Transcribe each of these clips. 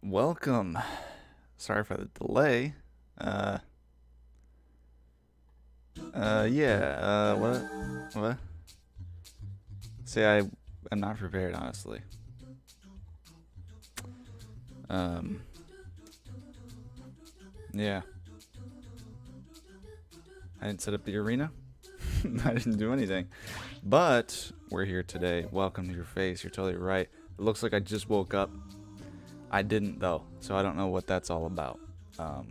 Welcome. Sorry for the delay. Uh, what? What? See, I'm not prepared, honestly. Um, yeah. I didn't set up the arena. I didn't do anything. But we're here today. Welcome to your face. You're totally right. It looks like I just woke up. I didn't though, so I don't know what that's all about. Oh,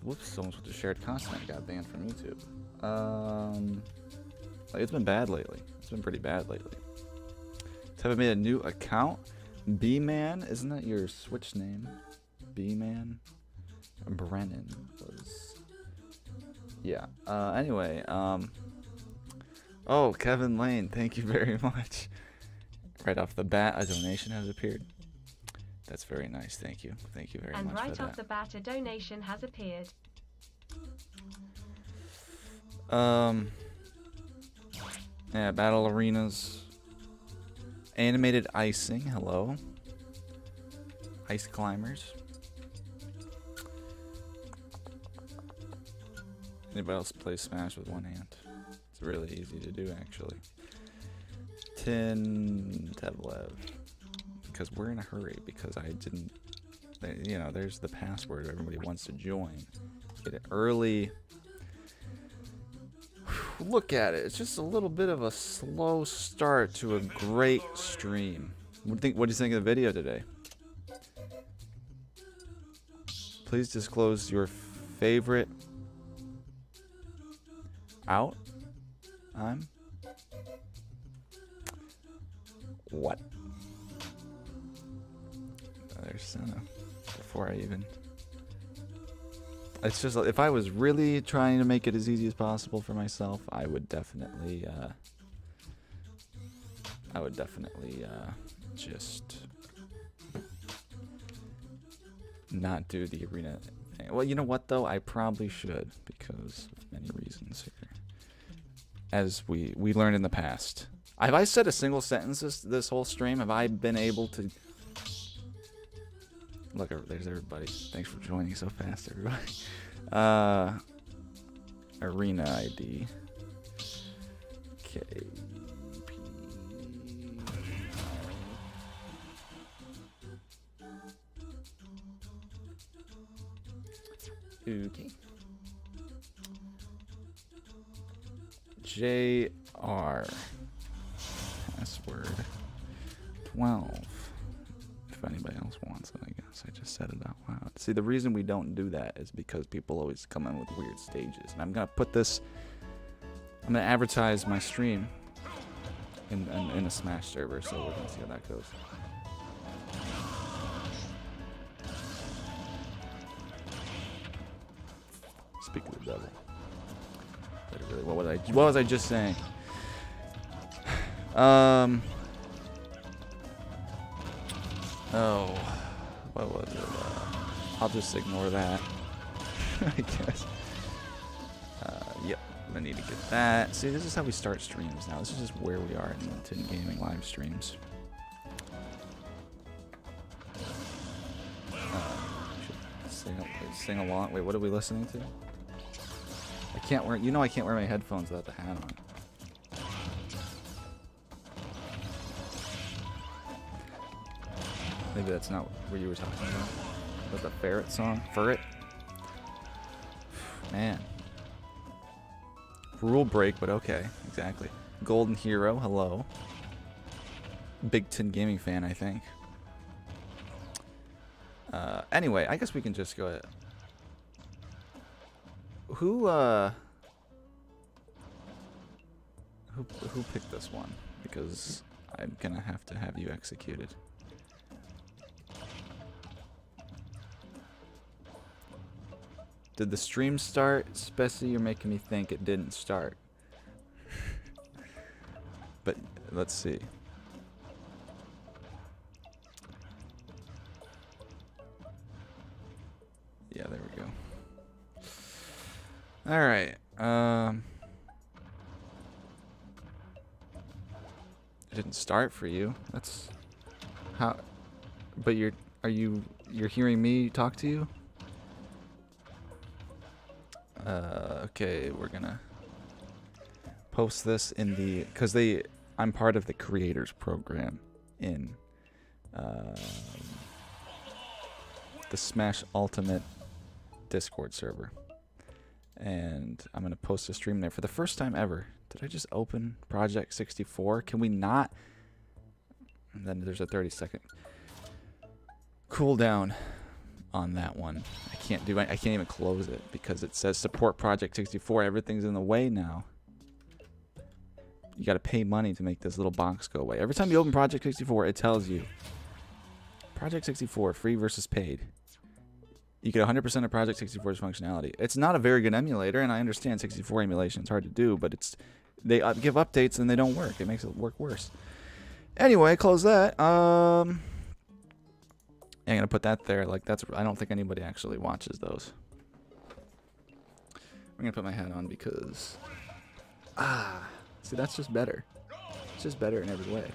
whoops! Someone with the shared content got banned from YouTube. Like it's been bad lately. It's been pretty bad lately. Have I made a new account? B-Man, isn't that your Switch name? B-Man? Brennan was. Yeah. Anyway. Oh, Kevin Lane, thank you very much. Right off the bat, a donation has appeared. That's very nice. Thank you. Thank you very much. And right for off that. the bat, a donation has appeared. Yeah, battle arenas. Animated icing. Hello. Ice climbers. Anybody else play Smash with one hand? It's really easy to do, actually. Tin Tevlev. Because we're in a hurry. Because I didn't. You know, there's the password. Everybody wants to join. Get it early. Look at it. It's just a little bit of a slow start to a great stream. What do you think of the video today? Please disclose your favorite out. I'm what? There's Senna. Before I even. It's just if I was really trying to make it as easy as possible for myself, I would definitely just not do the arena thing. Well, you know what though? I probably should because of many reasons here. As we learned in the past. Have I said a single sentence this whole stream? Have I been able to? Look, there's everybody. Thanks for joining so fast, everybody. Arena ID. KP. Okay. JR. Password 12. If anybody else wants it, I guess I just said it out loud. See, the reason we don't do that is because people always come in with weird stages. And I'm going to put this, I'm going to advertise my stream in a Smash server, so we're going to see how that goes. Speak of the devil. Really, what was I just saying? Oh, what was it? I'll just ignore that. I guess. Yep, I need to get that. See, this is how we start streams now. This is just where we are in Tin Gaming live streams. Sing along. Wait, what are we listening to? I can't wear. You know, I can't wear my headphones without the hat on. Maybe that's not what you were talking about. Was the ferret song? Ferret? Man. Rule break, but okay. Exactly. Golden Hero, hello. Big Tin Gaming fan, I think. Anyway, I guess we can just go ahead. Who picked this one? Because I'm gonna have to have you executed. Did the stream start? Specie, you're making me think it didn't start. But let's see. Yeah, there we go. All right. didn't start for you. That's how. But you're hearing me talk to you? Okay, we're gonna post this in the, because I'm part of the creators program in the Smash Ultimate Discord server, and I'm gonna post a stream there for the first time ever. Did I just open Project 64? Can we not? And then there's a 30-second cooldown on that one. I can't even close it because it says support Project 64. Everything's in the way now. You gotta pay money to make this little box go away. Every time you open Project 64, it tells you Project 64 free versus paid. You get 100% of Project 64's functionality. It's not a very good emulator, and I understand 64 emulation is hard to do, but they give updates and they don't work. It makes it work worse. Anyway, close that. I'm gonna put that there. Like I don't think anybody actually watches those. I'm gonna put my hat on because see, that's just better. It's just better in every way.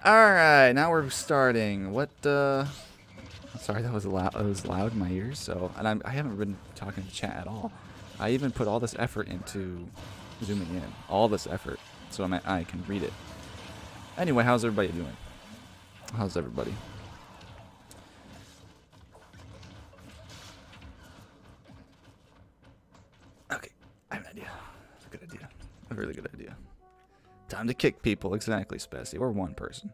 Alright, now we're starting. What sorry, that was loud. It was loud in my ears. So, and I haven't been talking to chat at all. I even put all this effort into zooming in, all this effort, so I can read it. Anyway, how's everybody doing? How's everybody? Okay, I have an idea. It's a good idea. A really good idea. Time to kick people, exactly, Spessy, or one person.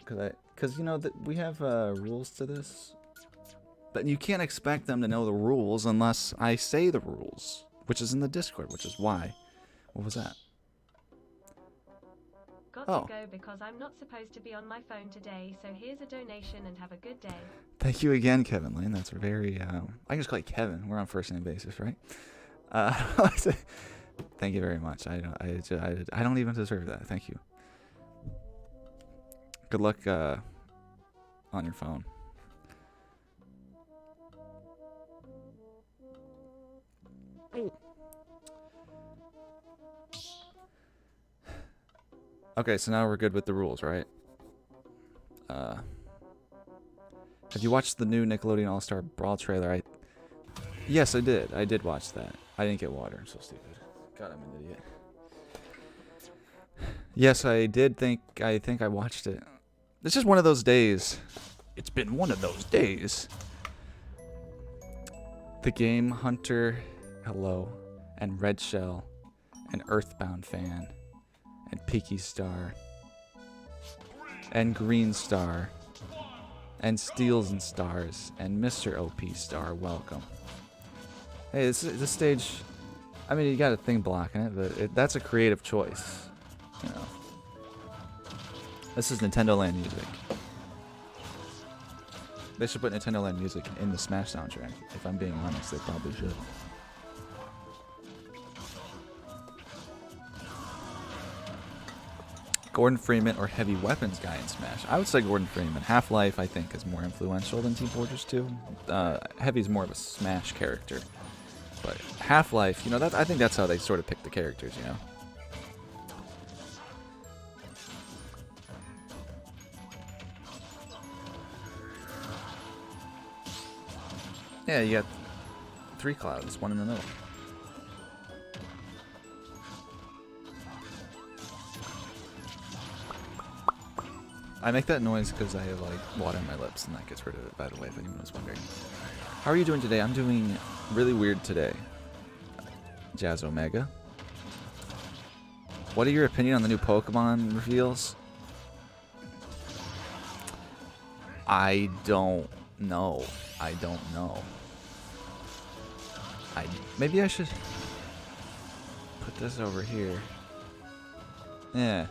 Because you know that we have rules to this, but you can't expect them to know the rules unless I say the rules, which is in the Discord, which is why. What was that? Got to go because I'm not supposed to be on my phone today, so here's a donation and have a good day. Thank you again, Kevin Lane. That's very. I can just call you Kevin. We're on first name basis, right? Thank you very much. I don't even deserve that. Thank you. Good luck on your phone. Okay, so now we're good with the rules, right? Have you watched the new Nickelodeon All-Star Brawl trailer? Yes, I did. I did watch that. I didn't get water. I'm so stupid. God, I'm an idiot. Yes, I did think I watched it. It's just one of those days. It's been one of those days. The Game Hunter, hello, and Red Shell, and Earthbound Fan, and Peaky Star, and Green Star, and Steels and Stars, and Mr. OP Star, welcome. Hey, this stage, I mean, you got a thing blocking it, but that's a creative choice, you know. This is Nintendo Land music. They should put Nintendo Land music in the Smash soundtrack. If I'm being honest, they probably should. Gordon Freeman or Heavy Weapons guy in Smash? I would say Gordon Freeman. Half-Life, I think, is more influential than Team Fortress 2. Heavy's more of a Smash character. But Half-Life, you know, I think that's how they sort of pick the characters, you know? Yeah, you got 3 clouds, one in the middle. I make that noise because I have like water in my lips, and that gets rid of it, by the way, if anyone was wondering. How are you doing today? I'm doing really weird today. Jazz Omega. What are your opinion on the new Pokemon reveals? I don't know. Maybe I should put this over here. Yeah.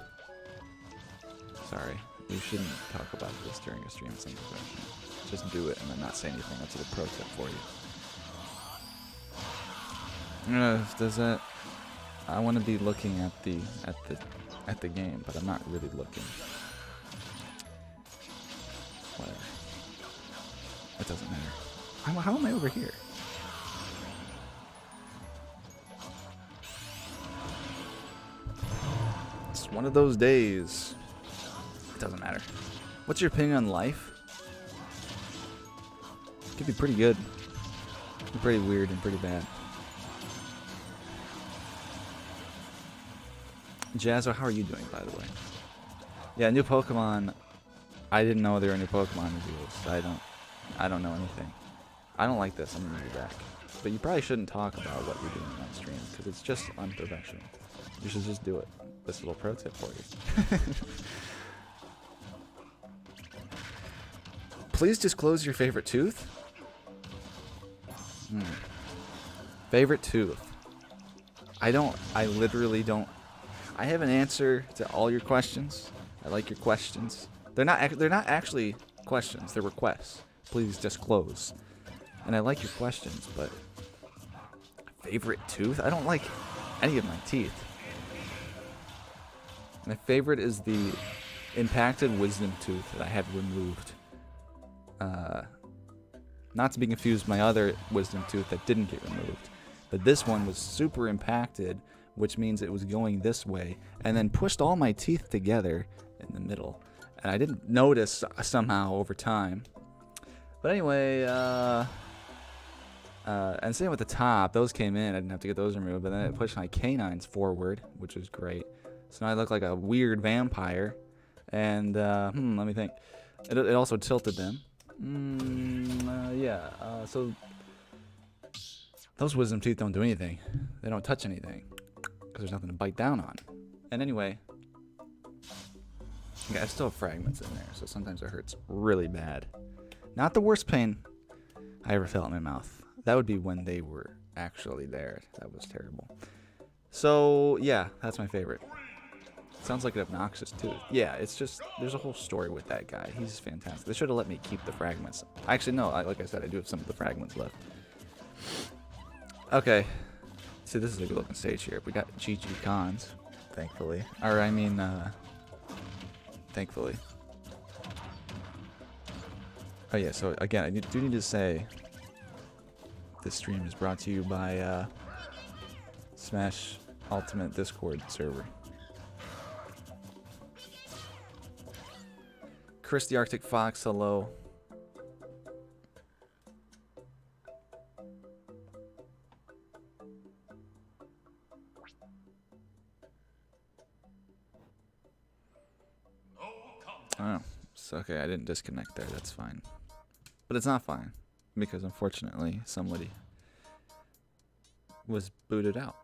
Sorry. You shouldn't talk about this during a stream. It's unprofessional. Just do it and then not say anything. That's a pro tip for you. Does that? I want to be looking at the game, but I'm not really looking. Whatever. It doesn't matter. How am I over here? It's one of those days. It doesn't matter. What's your opinion on life? Could be pretty good. Pretty weird and pretty bad. Jazzo, how are you doing, by the way? Yeah, new Pokemon. I didn't know there were new Pokemon reveals. I don't know anything. I don't like this. I'm gonna be back. But you probably shouldn't talk about what you're doing on stream because it's just unprofessional. You should just do it. This little pro tip for you. Please disclose your favorite tooth. Favorite tooth. I literally don't. I have an answer to all your questions. I like your questions. They're not actually questions. They're requests. Please disclose. And I like your questions, but favorite tooth? I don't like any of my teeth. My favorite is the impacted wisdom tooth that I had removed. Not to be confused with my other wisdom tooth that didn't get removed. But this one was super impacted, which means it was going this way, and then pushed all my teeth together in the middle. And I didn't notice somehow over time. But anyway, and same with the top. Those came in. I didn't have to get those removed. But then it pushed my canines forward, which was great. So now I look like a weird vampire. And, let me think. It also tilted them. So those wisdom teeth don't do anything. They don't touch anything. Because there's nothing to bite down on. And anyway, yeah, I still have fragments in there. So sometimes it hurts really bad. Not the worst pain I ever felt in my mouth. That would be when they were actually there. That was terrible. So, yeah, that's my favorite. Sounds like an obnoxious tooth. Yeah, it's just, there's a whole story with that guy. He's fantastic. They should have let me keep the fragments. Actually, no, like I said, I do have some of the fragments left. Okay. See, this is a good looking stage here. We got GG Cons, thankfully. Or, I mean, thankfully. Oh, yeah, so again, I do need to say this stream is brought to you by Smash Ultimate Discord server. Chris the Arctic Fox, hello. Oh, so okay, I didn't disconnect there, that's fine. But it's not fine, because unfortunately, somebody was booted out.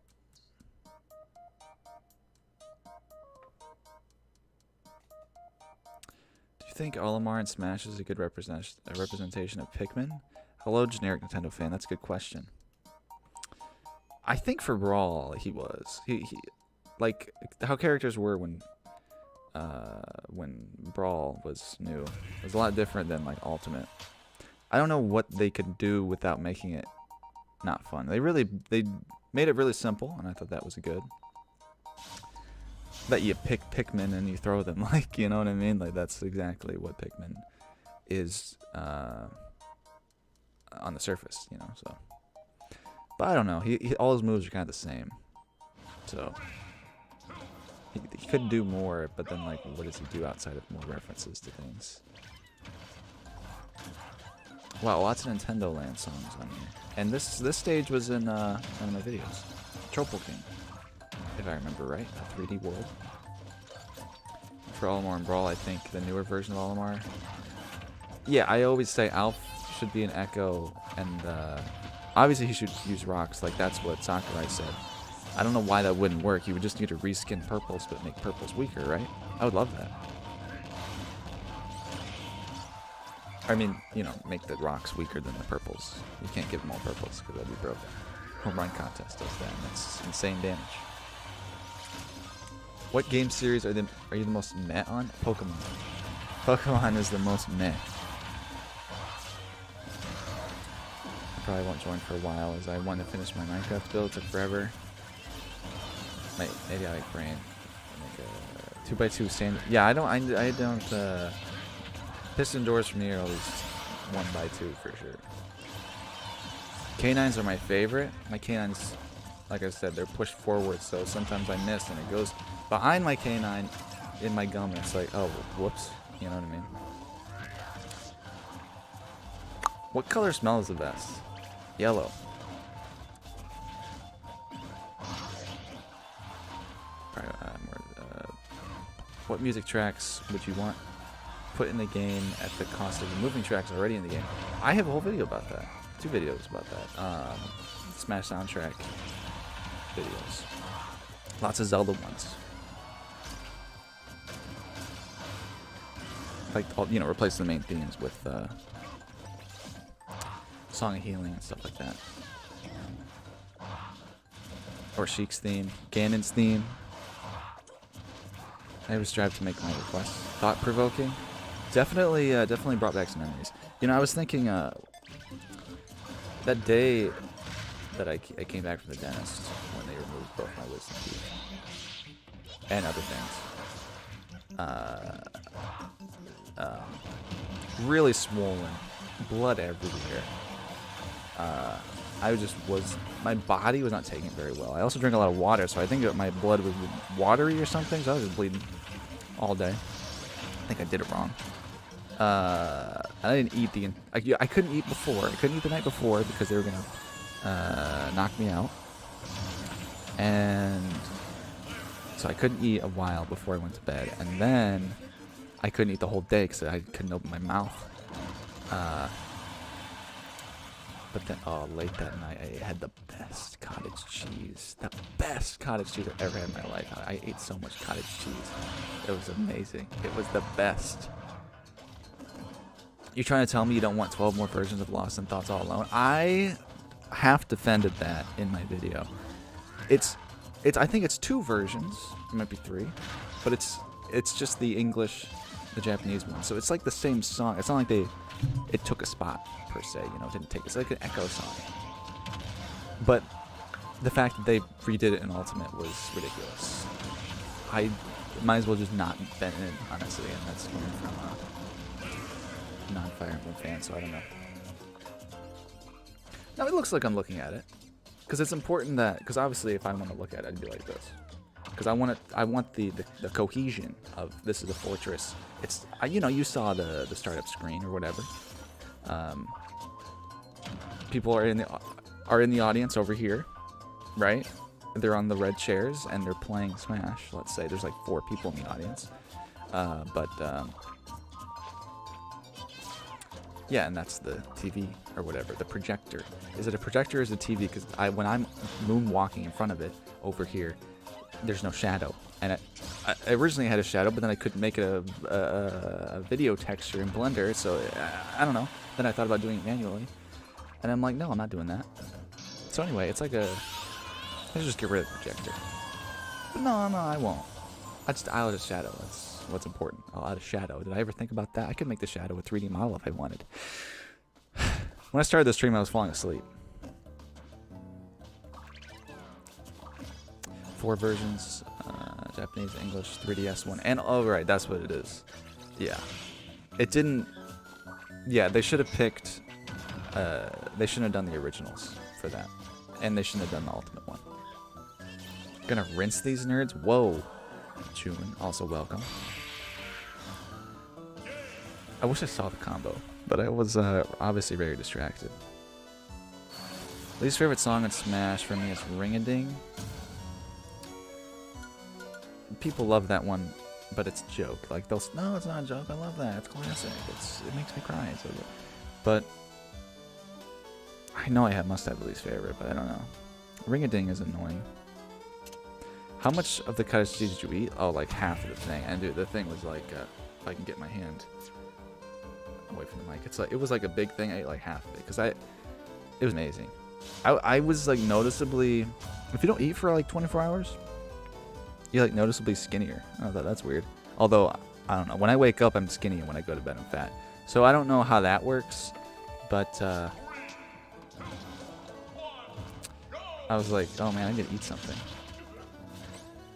Do you think Olimar in Smash is a good representation of Pikmin? Hello, generic Nintendo fan, that's a good question. I think for Brawl, he was. He like, how characters were when Brawl was new. It was a lot different than, like, Ultimate. I don't know what they could do without making it not fun. They made it really simple, and I thought that was good. That you pick Pikmin and you throw them, like, you know what I mean? Like, that's exactly what Pikmin is on the surface, you know, so. But I don't know. All his moves are kind of the same. So, he could do more, but then, like, what does he do outside of more references to things? Wow, lots of Nintendo Land songs on here. And this stage was in one of my videos. Tropical King, if I remember right. A 3D world. For Olimar and Brawl, I think the newer version of Olimar. Yeah, I always say Alf should be an Echo, and obviously he should use rocks. Like, that's what Sakurai said. I don't know why that wouldn't work. You would just need to reskin purples, but make purples weaker, right? I would love that. I mean, you know, make the rocks weaker than the purples. You can't give them all purples because that'd be broken. Home run contest does that, and that's insane damage. What game series are you the most meh on? Pokemon. Pokemon is the most meh. I probably won't join for a while as I want to finish my Minecraft build. It took forever. My idiotic brain. Like a 2x2 stand. Yeah, I don't. Piston doors for me are always 1x2 for sure. Canines are my favorite. My canines like I said, they're pushed forward, so sometimes I miss and it goes behind my canine in my gum, and it's like, oh, whoops. You know what I mean? What color smells the best? Yellow. What music tracks would you want put in the game at the cost of removing tracks already in the game? I have a whole video about that. 2 videos about that. Smash soundtrack videos. Lots of Zelda ones. Like, you know, replace the main themes with Song of Healing and stuff like that. Or Sheik's theme, Ganon's theme. I always strive to make my requests thought-provoking. Definitely brought back some memories. You know, I was thinking that day that I came back from the dentist when they removed both my wisdom teeth and other things. Really swollen, blood everywhere. My body was not taking it very well. I also drink a lot of water, so I think that my blood was watery or something, so I was just bleeding all day. I think I did it wrong. And I didn't eat I couldn't eat before. I couldn't eat the night before because they were going to knock me out. And so I couldn't eat a while before I went to bed. And then I couldn't eat the whole day because I couldn't open my mouth. But then, late that night, I had the best cottage cheese. The best cottage cheese I've ever had in my life. I ate so much cottage cheese. It was amazing. It was the best. You're trying to tell me you don't want 12 more versions of Lost in Thoughts All Alone? I half defended that in my video. I think it's 2 versions. It might be 3. But it's just the English, the Japanese one. So it's like the same song. It's not like it took a spot per se, you know, it didn't take, it's like an echo song. But the fact that they redid it in Ultimate was ridiculous. I might as well just not been in it, honestly, and that's coming from a non-Fire Emblem fan, so I don't know. Now it looks like I'm looking at it, because it's important that, because obviously if I want to look at it, I'd be like this. Because I want the cohesion of this is a fortress. It's, you know, you saw the startup screen or whatever. People are in the audience over here, right? They're on the red chairs and they're playing Smash. Let's say there's like 4 people in the audience, yeah, and that's the TV or whatever, the projector. Is it a projector or is it a TV? Because when I'm moonwalking in front of it over here, there's no shadow, and I originally had a shadow, but then I couldn't make it a video texture in Blender, so I don't know. Then I thought about doing it manually, and I'm like, no, I'm not doing that. So anyway, it's like let's just get rid of the projector. But no, I won't. I'll just shadow. That's what's important. I'll add a shadow. Did I ever think about that? I could make the shadow a 3D model if I wanted. When I started the stream, I was falling asleep. 4 versions, Japanese, English, 3DS one, and oh right, that's what it is. Yeah, it didn't. Yeah, they should have picked. They shouldn't have done the originals for that, and they shouldn't have done the Ultimate one. Gonna rinse these nerds? Whoa, June, also welcome. I wish I saw the combo, but I was obviously very distracted. Least favorite song in Smash for me is Ring-a-Ding. People love that one, but it's a joke. Like no, it's not a joke. I love that. It's classic. It makes me cry. So, but I know I must have the least favorite, but I don't know. Ring-a-Ding is annoying. How much of the cottage cheese did you eat? Oh, like half of the thing. And dude, the thing was like, if I can get my hand away from the mic, it was like a big thing. I ate like half of it because it was amazing. I was like noticeably, if you don't eat for like 24 hours. You're like noticeably skinnier. Oh, that's weird. Although, I don't know. When I wake up, I'm skinny, and when I go to bed, I'm fat. So I don't know how that works, but I was like, oh man, I need to eat something.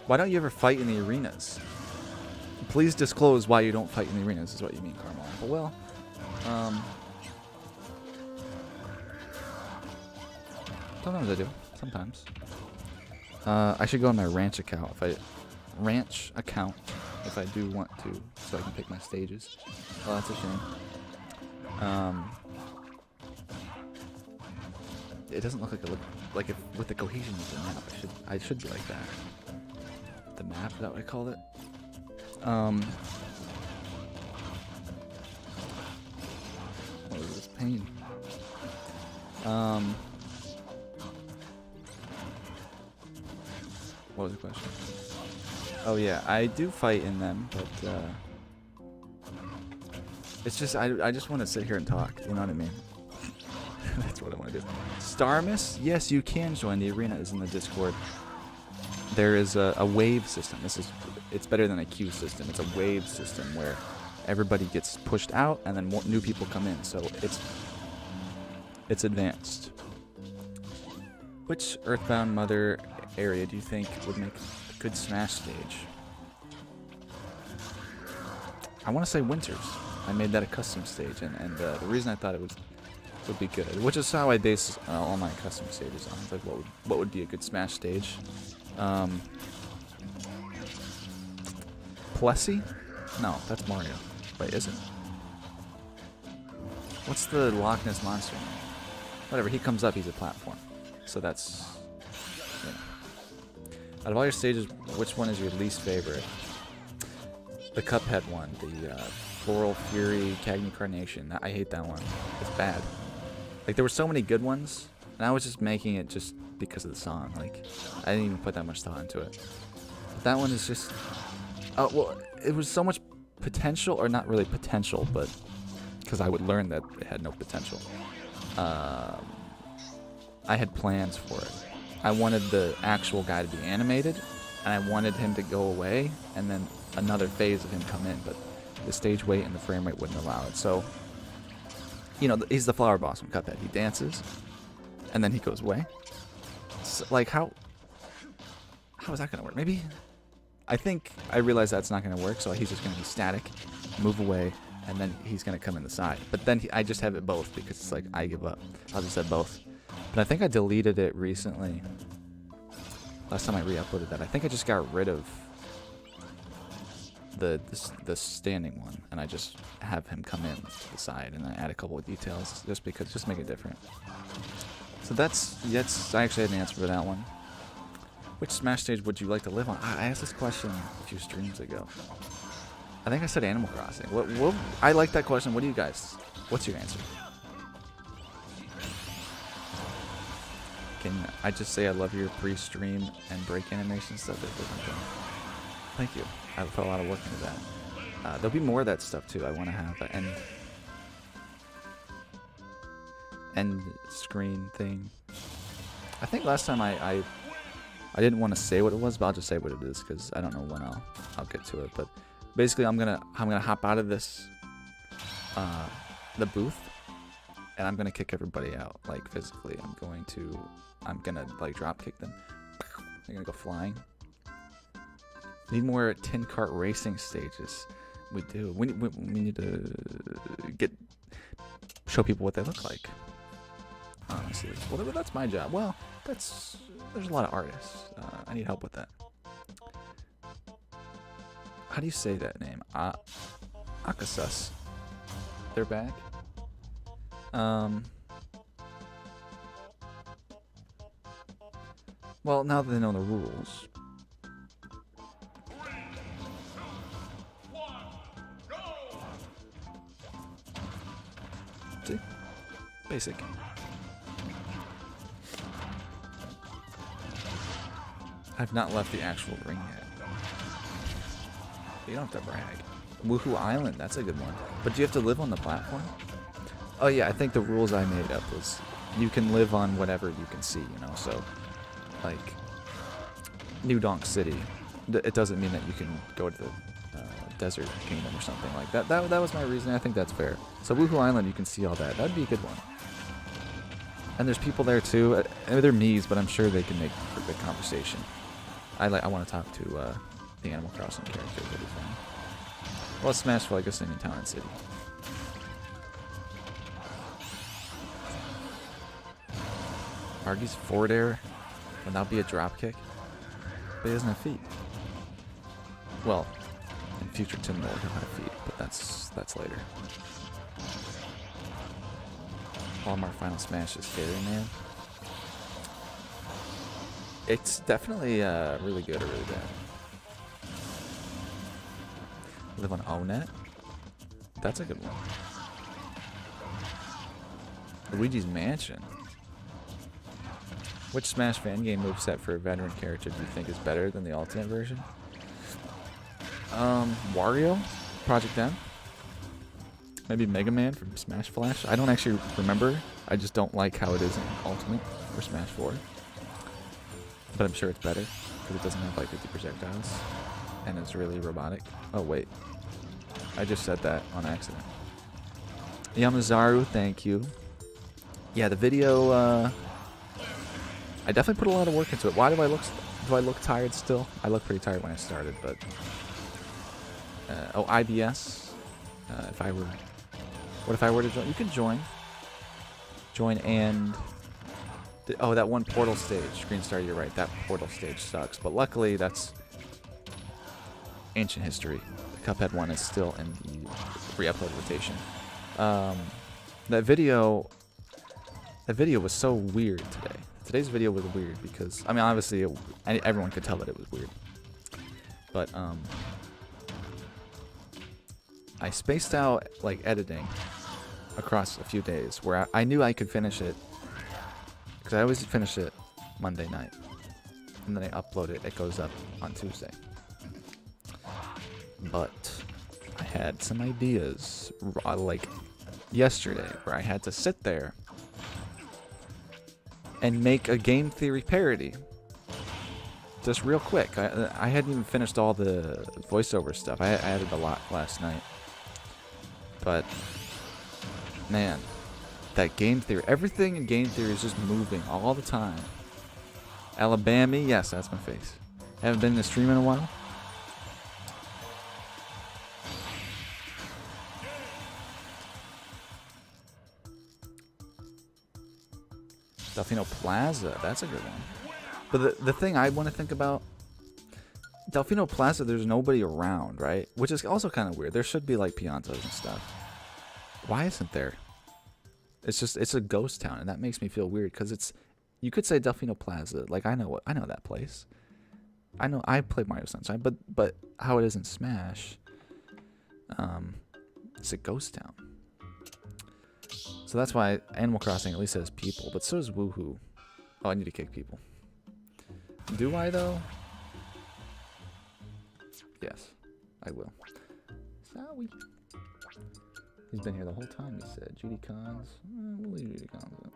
Why don't you ever fight in the arenas? Please disclose why you don't fight in the arenas, is what you mean, Carmel. But well, sometimes I do. Sometimes. I should go on my ranch account if I do want to, so I can pick my stages. Well, that's a shame. It doesn't look like if with the cohesion of the map, I should be like that. The map, is that what I called it? What is this pain? What was the question? Oh yeah, I do fight in them, but it's just I just want to sit here and talk. You know what I mean? That's what I want to do. Starmus, yes, you can join. The arena is in the Discord. There is a wave system. It's better than a queue system. It's a wave system where everybody gets pushed out and then more new people come in. So it's advanced. Which Earthbound Mother area do you think would make a good Smash stage? I want to say Winters. I made that a custom stage, and the reason I thought it would be good, which is how I base all my custom stages on. It's like what would be a good Smash stage? Plessy? No, that's Mario. Wait, is it? What's the Loch Ness monster name? Whatever, he comes up, he's a platform. So that's, you know. Out of all your stages, which one is your least favorite? The Cuphead one, the Floral Fury, Cagney Carnation. I hate that one. It's bad. Like, there were so many good ones, and I was just making it just because of the song. Like, I didn't even put that much thought into it. But that one is just... Oh, well, it was so much potential, or not really potential, but... Because I would learn that it had no potential. I had plans for it. I wanted the actual guy to be animated, and I wanted him to go away, and then another phase of him come in, but the stage weight and the frame rate wouldn't allow it. So, you know, he's the flower boss from Cuphead. He dances, and then he goes away. So, like, how is that going to work? Maybe, I think I realized that's not going to work, so he's just going to be static, move away, and then he's going to come in the side. But then I just have it both, because it's like, I give up. I'll just have both. But I think I deleted it recently. Last time I re-uploaded that. I think I just got rid of the standing one, and I just have him come in to the side, and I add a couple of details just make it different. So that's I actually had an answer for that one. Which Smash stage would you like to live on? I asked this question a few streams ago. I think I said Animal Crossing. What I like that question. What do you guys? What's your answer? Can I just say I love your pre-stream and break animation stuff? Thank you. I put a lot of work into that. There'll be more of that stuff too. I want to have an end screen thing. I think last time I didn't want to say what it was, but I'll just say what it is because I don't know when I'll get to it. But basically, I'm gonna hop out of this the booth, and I'm gonna kick everybody out, like physically. I'm gonna like drop kick them. They're gonna go flying. Need more tin cart racing stages. We do. We need to show people what they look like. Honestly, well, that's my job. Well, there's a lot of artists. I need help with that. How do you say that name? Akasus. They're back. Well, now that they know the rules. See? Basic. I've not left the actual ring yet. You don't have to brag. Woohoo Island, that's a good one. But do you have to live on the platform? Oh yeah, I think the rules I made up was you can live on whatever you can see, you know, so like New Donk City, it doesn't mean that you can go to the Desert Kingdom or something like that. That was my reasoning. I think that's fair. So Woohoo Island, you can see all that. That'd be a good one. And there's people there too. They're me's, but I'm sure they can make for good conversation. I want to talk to the Animal Crossing characters. That'd be fun. Well, Smash for like a singing town and city. Argy's forward air would that be a drop kick? But he doesn't have feet. Well, in future Tim Miller he'll have feet, but that's later. Walmart Final Smash is scary, man. It's definitely really good or really bad. Live on ONET? That's a good one. Luigi's Mansion. Which Smash fan game moveset for a veteran character do you think is better than the alternate version? Wario? Project M? Maybe Mega Man from Smash Flash? I don't actually remember. I just don't like how it is in Ultimate for Smash 4. But I'm sure it's better, because it doesn't have like 50 projectiles. And it's really robotic. Oh, wait. I just said that on accident. Yamazaru, thank you. Yeah, the video, I definitely put a lot of work into it. Why do I look tired still? I look pretty tired when I started, but... oh, IBS. What if I were to join? You can join. Join and... oh, that one portal stage. Green Star, you're right. That portal stage sucks. But luckily, that's ancient history. The Cuphead one is still in the re-upload rotation. That video was so weird today. Today's video was weird because, I mean, obviously, everyone could tell that it was weird. But, I spaced out, like, editing across a few days where I knew I could finish it. Because I always finish it Monday night. And then I upload it. It goes up on Tuesday. But I had some ideas, like, yesterday where I had to sit there and make a game theory parody. Just real quick. I hadn't even finished all the voiceover stuff. I added a lot last night. But, man, that game theory, everything in game theory is just moving all the time. Alabama, yes, that's my face. Haven't been in the stream in a while. Delfino Plaza, that's a good one. But the thing I want to think about, Delfino Plaza, there's nobody around, right? Which is also kind of weird. There should be like Piantos and stuff. Why isn't there? It's a ghost town, and that makes me feel weird because it's. You could say Delfino Plaza, like I know that place. I played Mario Sunshine, but how it is in Smash, it's a ghost town. So that's why Animal Crossing at least has people, but so does Woohoo. Oh, I need to kick people. Do I though? Yes, I will. Sorry. He's been here the whole time, he said. Judy Cons. We'll leave Judy Cons up.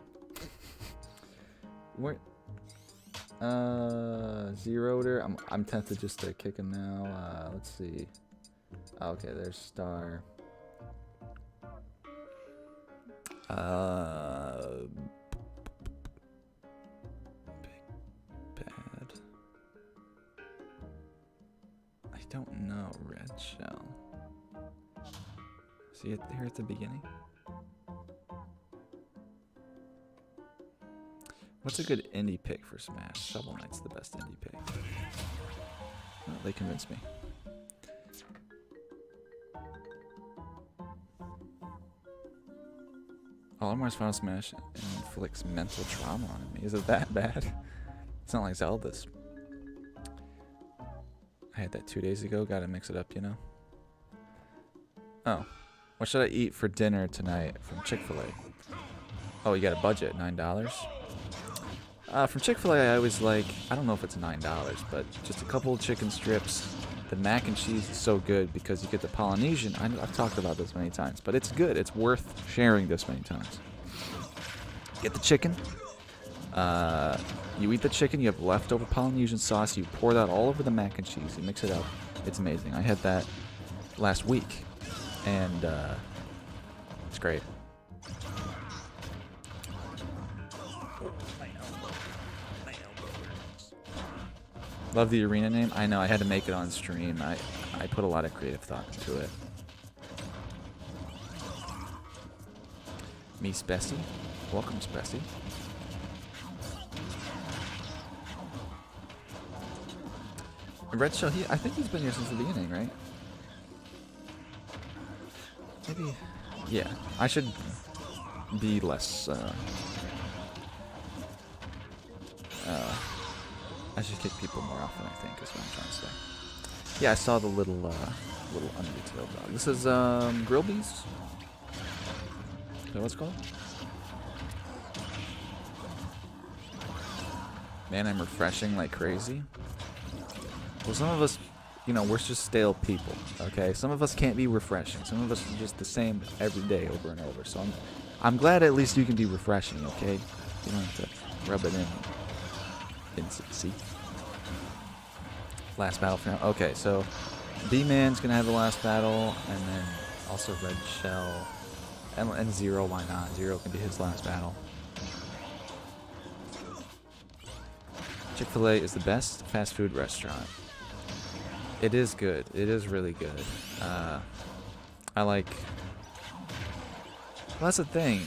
Where? Zeroder. I'm tempted just to kick him now. Let's see. Okay, there's Star. Big Bad. I don't know. Red Shell. See it here at the beginning? What's a good indie pick for Smash? Shovel Knight's the best indie pick. Oh, they convinced me. Olimar's Final Smash inflicts mental trauma on me. Is it that bad? It's not like Zelda's. I had that 2 days ago. Gotta mix it up, you know? Oh. What should I eat for dinner tonight from Chick-fil-A? Oh, you got a budget, $9? From Chick-fil-A, I always like, I don't know if it's $9, but just a couple of chicken strips. The mac and cheese is so good because you get the Polynesian. I've talked about this many times, but it's good. It's worth sharing this many times. Get the chicken. You eat the chicken. You have leftover Polynesian sauce. You pour that all over the mac and cheese. You mix it up. It's amazing. I had that last week, and it's great. Love the arena name. I know, I had to make it on stream. I put a lot of creative thought into it. Me Spessy. Welcome, Spessy. Red Shell, I think he's been here since the beginning, right? Maybe. Yeah, I should be less. I should kick people more often, I think, is what I'm trying to say. Yeah, I saw the little undetailed dog. This is Grillby's. Is that what it's called? Man, I'm refreshing like crazy. Well, some of us, you know, we're just stale people, okay? Some of us can't be refreshing. Some of us are just the same every day over and over. So I'm glad at least you can be refreshing, okay? You don't have to rub it in. See? Last battle for now. Okay, so B-Man's gonna have the last battle, and then also Red Shell. And Zero, why not? Zero can be his last battle. Chick-fil-A is the best fast food restaurant. It is good. It is really good. I like... Well, that's the thing.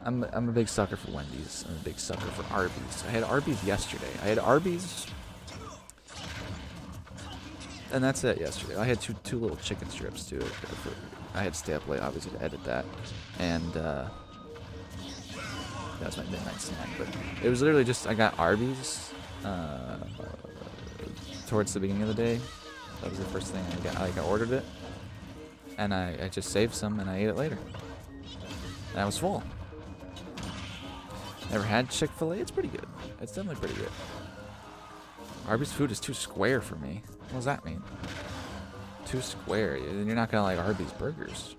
I'm a big sucker for Wendy's. I'm a big sucker for Arby's. I had Arby's yesterday. I had Arby's... And that's it yesterday. I had two little chicken strips too. I had to stay up late, obviously, to edit that. And, that was my midnight snack. But it was literally just, I got Arby's, towards the beginning of the day. That was the first thing I got. I ordered it. And I just saved some and I ate it later. And I was full. Never had Chick-fil-A. It's pretty good. It's definitely pretty good. Arby's food is too square for me. What does that mean? Too square. You're not gonna like Arby's burgers.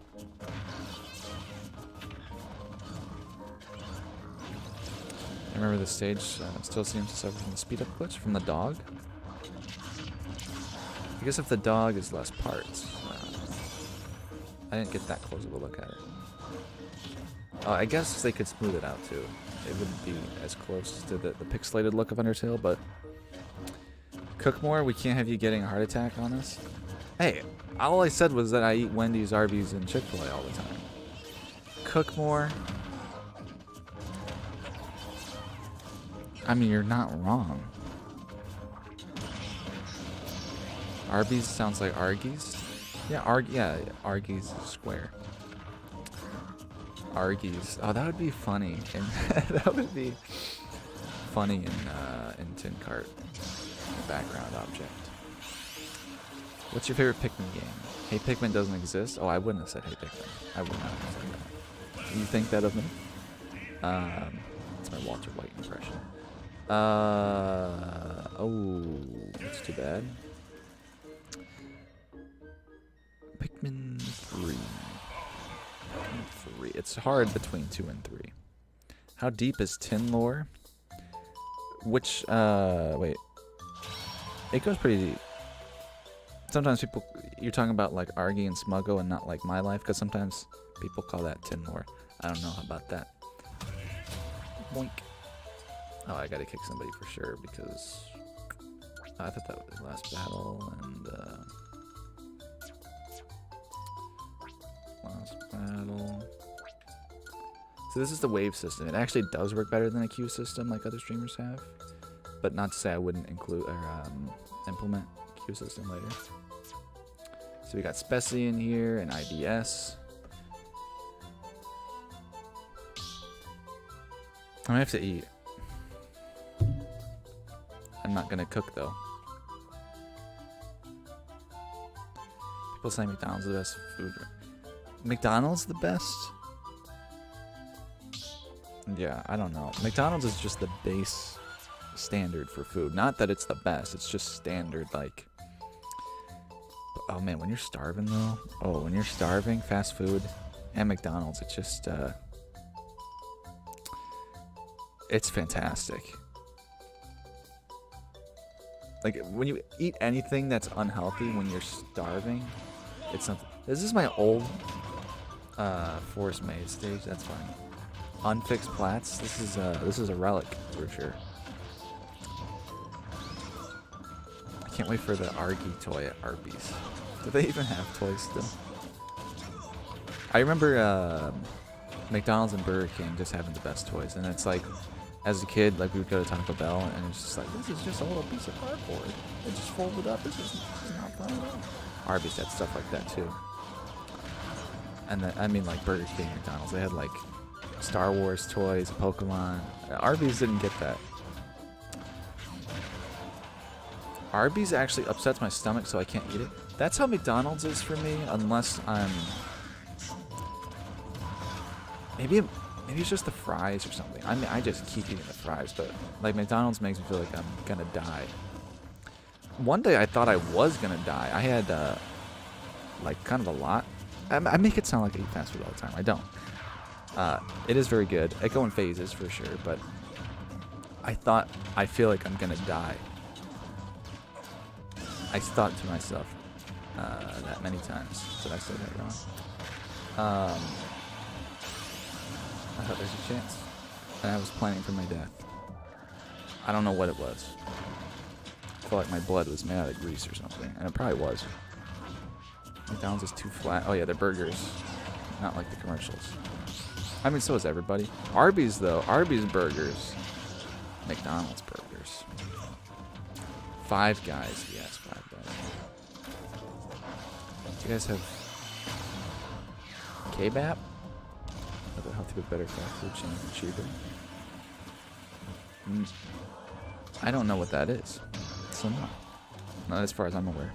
I remember the stage still seems to suffer from the speed up glitch from the dog. I guess if the dog is less parts. I didn't get that close of a look at it. I guess they could smooth it out too. It wouldn't be as close to the pixelated look of Undertale, but cook more, we can't have you getting a heart attack on us. Hey, all I said was that I eat Wendy's, Arby's, and Chick-fil-A all the time. Cook more. I mean, you're not wrong. Arby's sounds like Argy's. Yeah, Argy's is square. Argy's. Oh, that would be funny. And that would be funny in Tin Cart. Background object. What's your favorite Pikmin game? Hey Pikmin doesn't exist? Oh, I wouldn't have said Hey Pikmin. I would not have said that. Do you think that of me? That's my Walter White impression. Oh, that's too bad. Pikmin 3. Pikmin 3. It's hard between 2 and 3. How deep is Tin lore? Which, wait. It goes pretty deep. Sometimes people, you're talking about like Argy and Smuggo and not like My Life, because sometimes people call that Tin lore. I don't know about that. Boink. Oh, I gotta kick somebody for sure because I thought that was the last battle and last battle. So this is the wave system. It actually does work better than a queue system like other streamers have, but not to say I wouldn't include or implement queue system later. So we got Specie in here and IDS. I'm gonna have to eat. I'm not gonna cook though. People say McDonald's is the best food. McDonald's the best? Yeah, I don't know. McDonald's is just the base standard for food. Not that it's the best, it's just standard, like... Oh man, when you're starving though... Oh, when you're starving, fast food and McDonald's, it's just, it's fantastic. Like, when you eat anything that's unhealthy when you're starving, it's something... This is my old, Forest Maze stage, that's funny. Unfixed plats, this is a relic, for sure. I can't wait for the Argy toy at Arby's. Do they even have toys still? I remember, McDonald's and Burger King just having the best toys, and it's like, as a kid, like we would go to Taco Bell, and it's just like, this is just a little piece of cardboard. It just folded up. This is not fun at all. Arby's had stuff like that too. And then, I mean, like Burger King, McDonald's, they had like Star Wars toys, Pokemon. Arby's didn't get that. Arby's actually upsets my stomach, so I can't eat it. That's how McDonald's is for me, unless I'm... Maybe it's just the fries or something. I mean, I just keep eating the fries, but like McDonald's makes me feel like I'm gonna die. One day I thought I was gonna die. I had like kind of a lot. I make it sound like I eat fast food all the time. I don't. It is very good. I go in phases for sure, but I feel like I'm gonna die. I thought to myself that many times. Did I say that wrong? I thought there's a chance. And I was planning for my death. I don't know what it was. I felt like my blood was made out of grease or something. And it probably was. McDonald's is too flat. Oh yeah, their burgers. Not like the commercials. I mean, so is everybody. Arby's though. Arby's burgers. McDonald's burgers. Five Guys. Yes, Five Guys. Do you guys have K-Bap? Other healthy but better fast food chain and cheaper. I don't know what that is. So no. Not as far as I'm aware.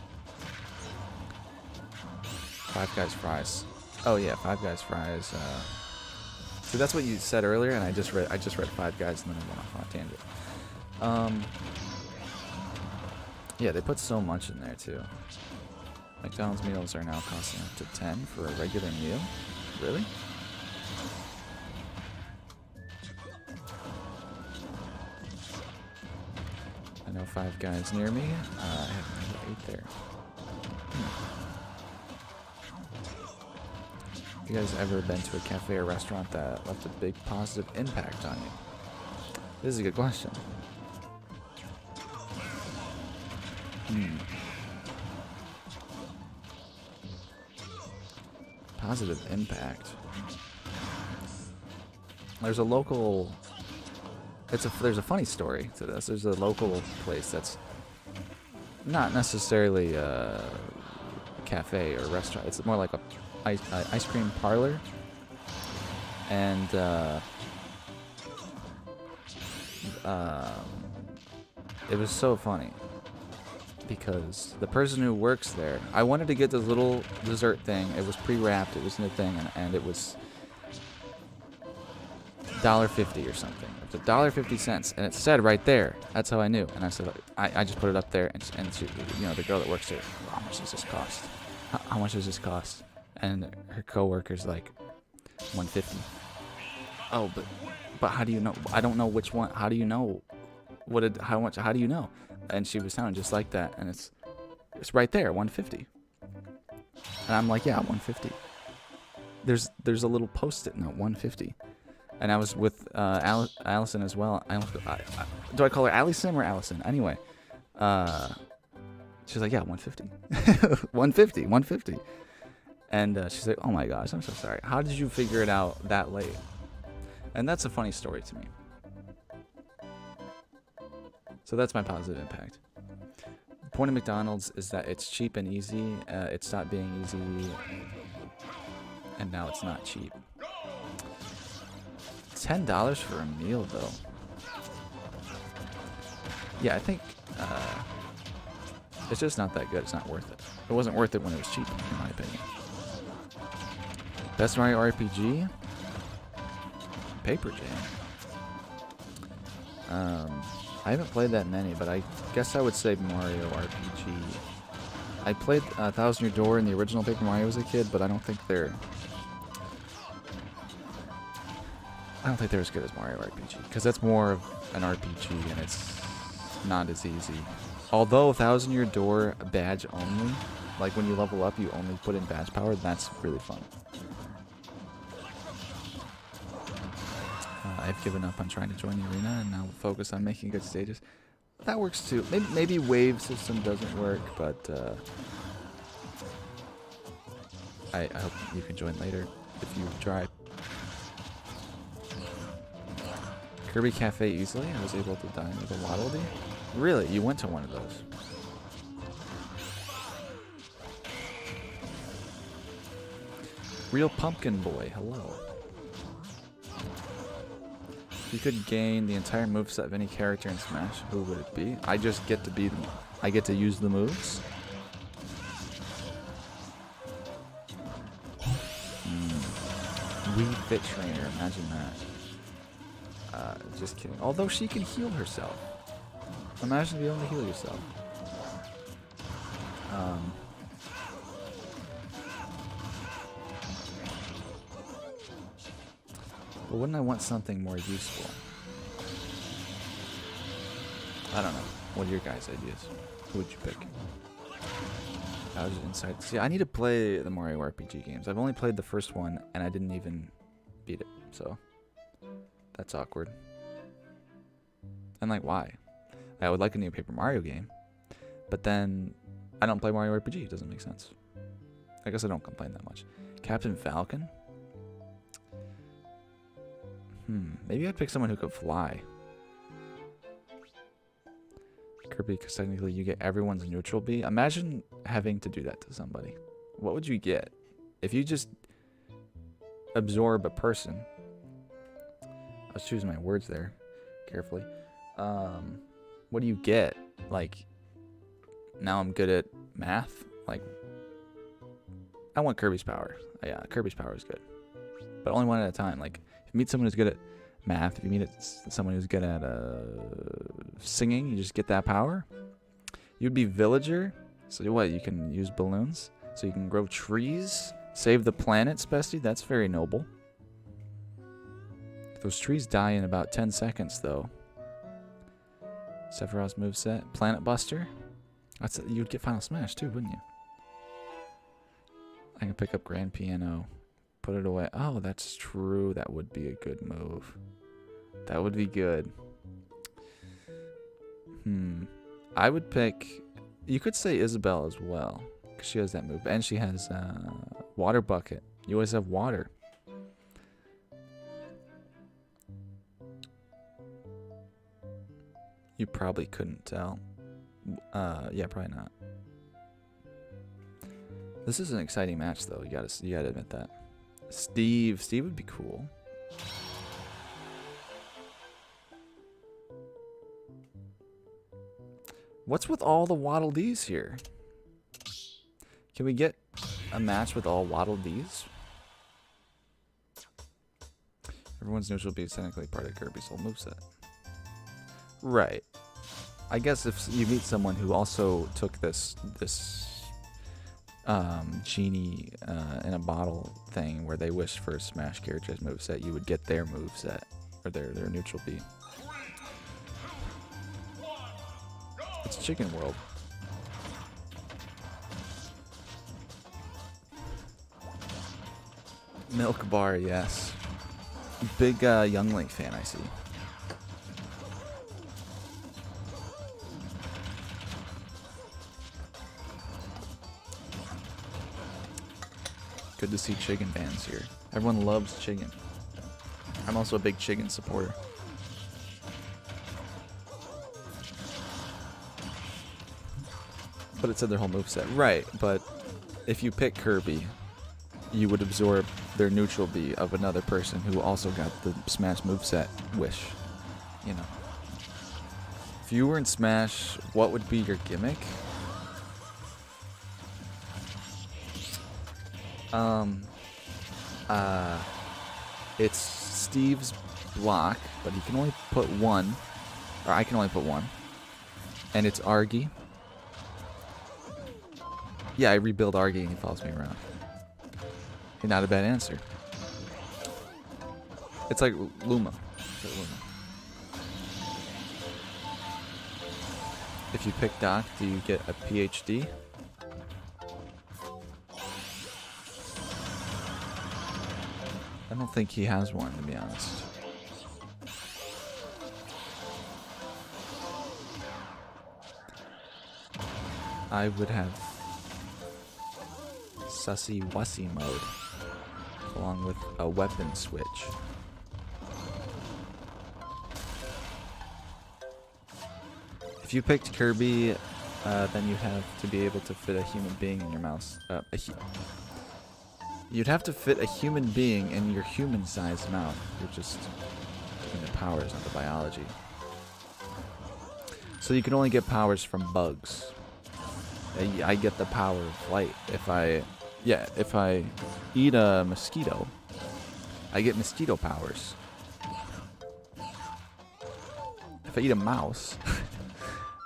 Five Guys fries. Oh yeah, Five Guys fries. So that's what you said earlier, and I just read Five Guys, and then I went off on a tangent. Yeah, they put so much in there too. McDonald's meals are now costing up to $10 for a regular meal. Really? I know Five Guys near me. I haven't never ate there. Have you guys ever been to a cafe or restaurant that left a big positive impact on you? This is a good question. Positive impact. There's a local... There's a funny story to this. There's a local place that's not necessarily a cafe or restaurant. It's more like a ice cream parlor. And it was so funny because the person who works there, I wanted to get this little dessert thing. It was pre-wrapped. It was in a thing, and it was $1.50 or something. It was $1.50, and it said right there. That's how I knew. And I said, I just put it up there, and she, you know, the girl that works there, how much does this cost? How much does this cost? And her coworker's like, $1.50. Oh, but how do you know? I don't know which one. How do you know? How much? How do you know? And she was sounding just like that, and it's right there, $1.50. And I'm like, yeah, $1.50. There's a little post-it note, $1.50. And I was with Allison as well. Do I call her Allison or Allison? Anyway, she's like, yeah, $1.50. $1.50. And she's like, oh my gosh, I'm so sorry. How did you figure it out that late? And that's a funny story to me. So that's my positive impact. The point of McDonald's is that it's cheap and easy. It stopped being easy, and now it's not cheap. $10 for a meal, though. Yeah, I think it's just not that good. It's not worth it. It wasn't worth it when it was cheap, in my opinion. Best Mario RPG? Paper Jam. I haven't played that many, but I guess I would say Mario RPG. I played Thousand Year Door in the original Paper Mario as a kid, but I don't think they're as good as Mario RPG, because that's more of an RPG and it's not as easy. Although Thousand Year Door badge only, like when you level up, you only put in badge power. That's really fun. I've given up on trying to join the arena and now focus on making good stages. That works too. Maybe wave system doesn't work, but I hope you can join later if you try. Kirby Cafe easily. I was able to dine with a Waddle Dee. Really? You went to one of those? Real Pumpkin Boy, hello. You could gain the entire moveset of any character in Smash. Who would it be? I just get to be them. I get to use the moves. Wii Fit Trainer, imagine that. Just kidding. Although she can heal herself. Imagine being able to heal yourself. But wouldn't I want something more useful? I don't know. What are your guys' ideas? Who would you pick? I was inside. See, I need to play the Mario RPG games. I've only played the first one, and I didn't even beat it. So, that's awkward. And, like, why? I would like a new Paper Mario game, but then I don't play Mario RPG. It doesn't make sense. I guess I don't complain that much. Captain Falcon? Maybe I'd pick someone who could fly. Kirby, because technically you get everyone's neutral B. Imagine having to do that to somebody. What would you get? If you just absorb a person. I was choosing my words there carefully. What do you get? Like, now I'm good at math? Like, I want Kirby's power. Yeah, Kirby's power is good. But only one at a time. Like, if you meet someone who's good at math, if you meet someone who's good at singing, you just get that power. You'd be villager. So what? You can use balloons. So you can grow trees. Save the planets, bestie. That's very noble. Those trees die in about 10 seconds, though. Sephiroth's moveset. Planet Buster. You'd get Final Smash, too, wouldn't you? I can pick up Grand Piano. Put it away. Oh, that's true. That would be a good move. That would be good. I would pick... You could say Isabelle as well, because she has that move. And she has Water Bucket. You always have water. You probably couldn't tell. Yeah, probably not. This is an exciting match, though. You gotta admit that. Steve would be cool. What's with all the Waddle Dees here? Can we get a match with all Waddle Dees? Everyone's neutral B is technically part of Kirby's whole moveset. Right. I guess if you meet someone who also took this genie in a bottle thing where they wished for a Smash character's moveset, you would get their moveset or their neutral B. It's Chicken World. Milk Bar, yes. Big Young Link fan, I see. Good to see Chicken fans here. Everyone loves chicken. I'm also a big chicken supporter. But it said their whole moveset. Right, but if you pick Kirby, you would absorb their neutral B of another person who also got the Smash moveset wish. You know. If you were in Smash, what would be your gimmick? It's Steve's block, but he can only put one. Or I can only put one. And it's Argy. Yeah, I rebuild Argy and he follows me around. Okay, not a bad answer. It's like Luma. If you pick Doc, do you get a PhD? I don't think he has one, to be honest. I would have Sussy Wussy mode, along with a weapon switch. If you picked Kirby, then you'd have to be able to fit a human being in your mouse. You'd have to fit a human being in your human-sized mouth. You're just doing the powers, not the biology. So you can only get powers from bugs. I get the power of flight. If I eat a mosquito, I get mosquito powers. If I eat a mouse,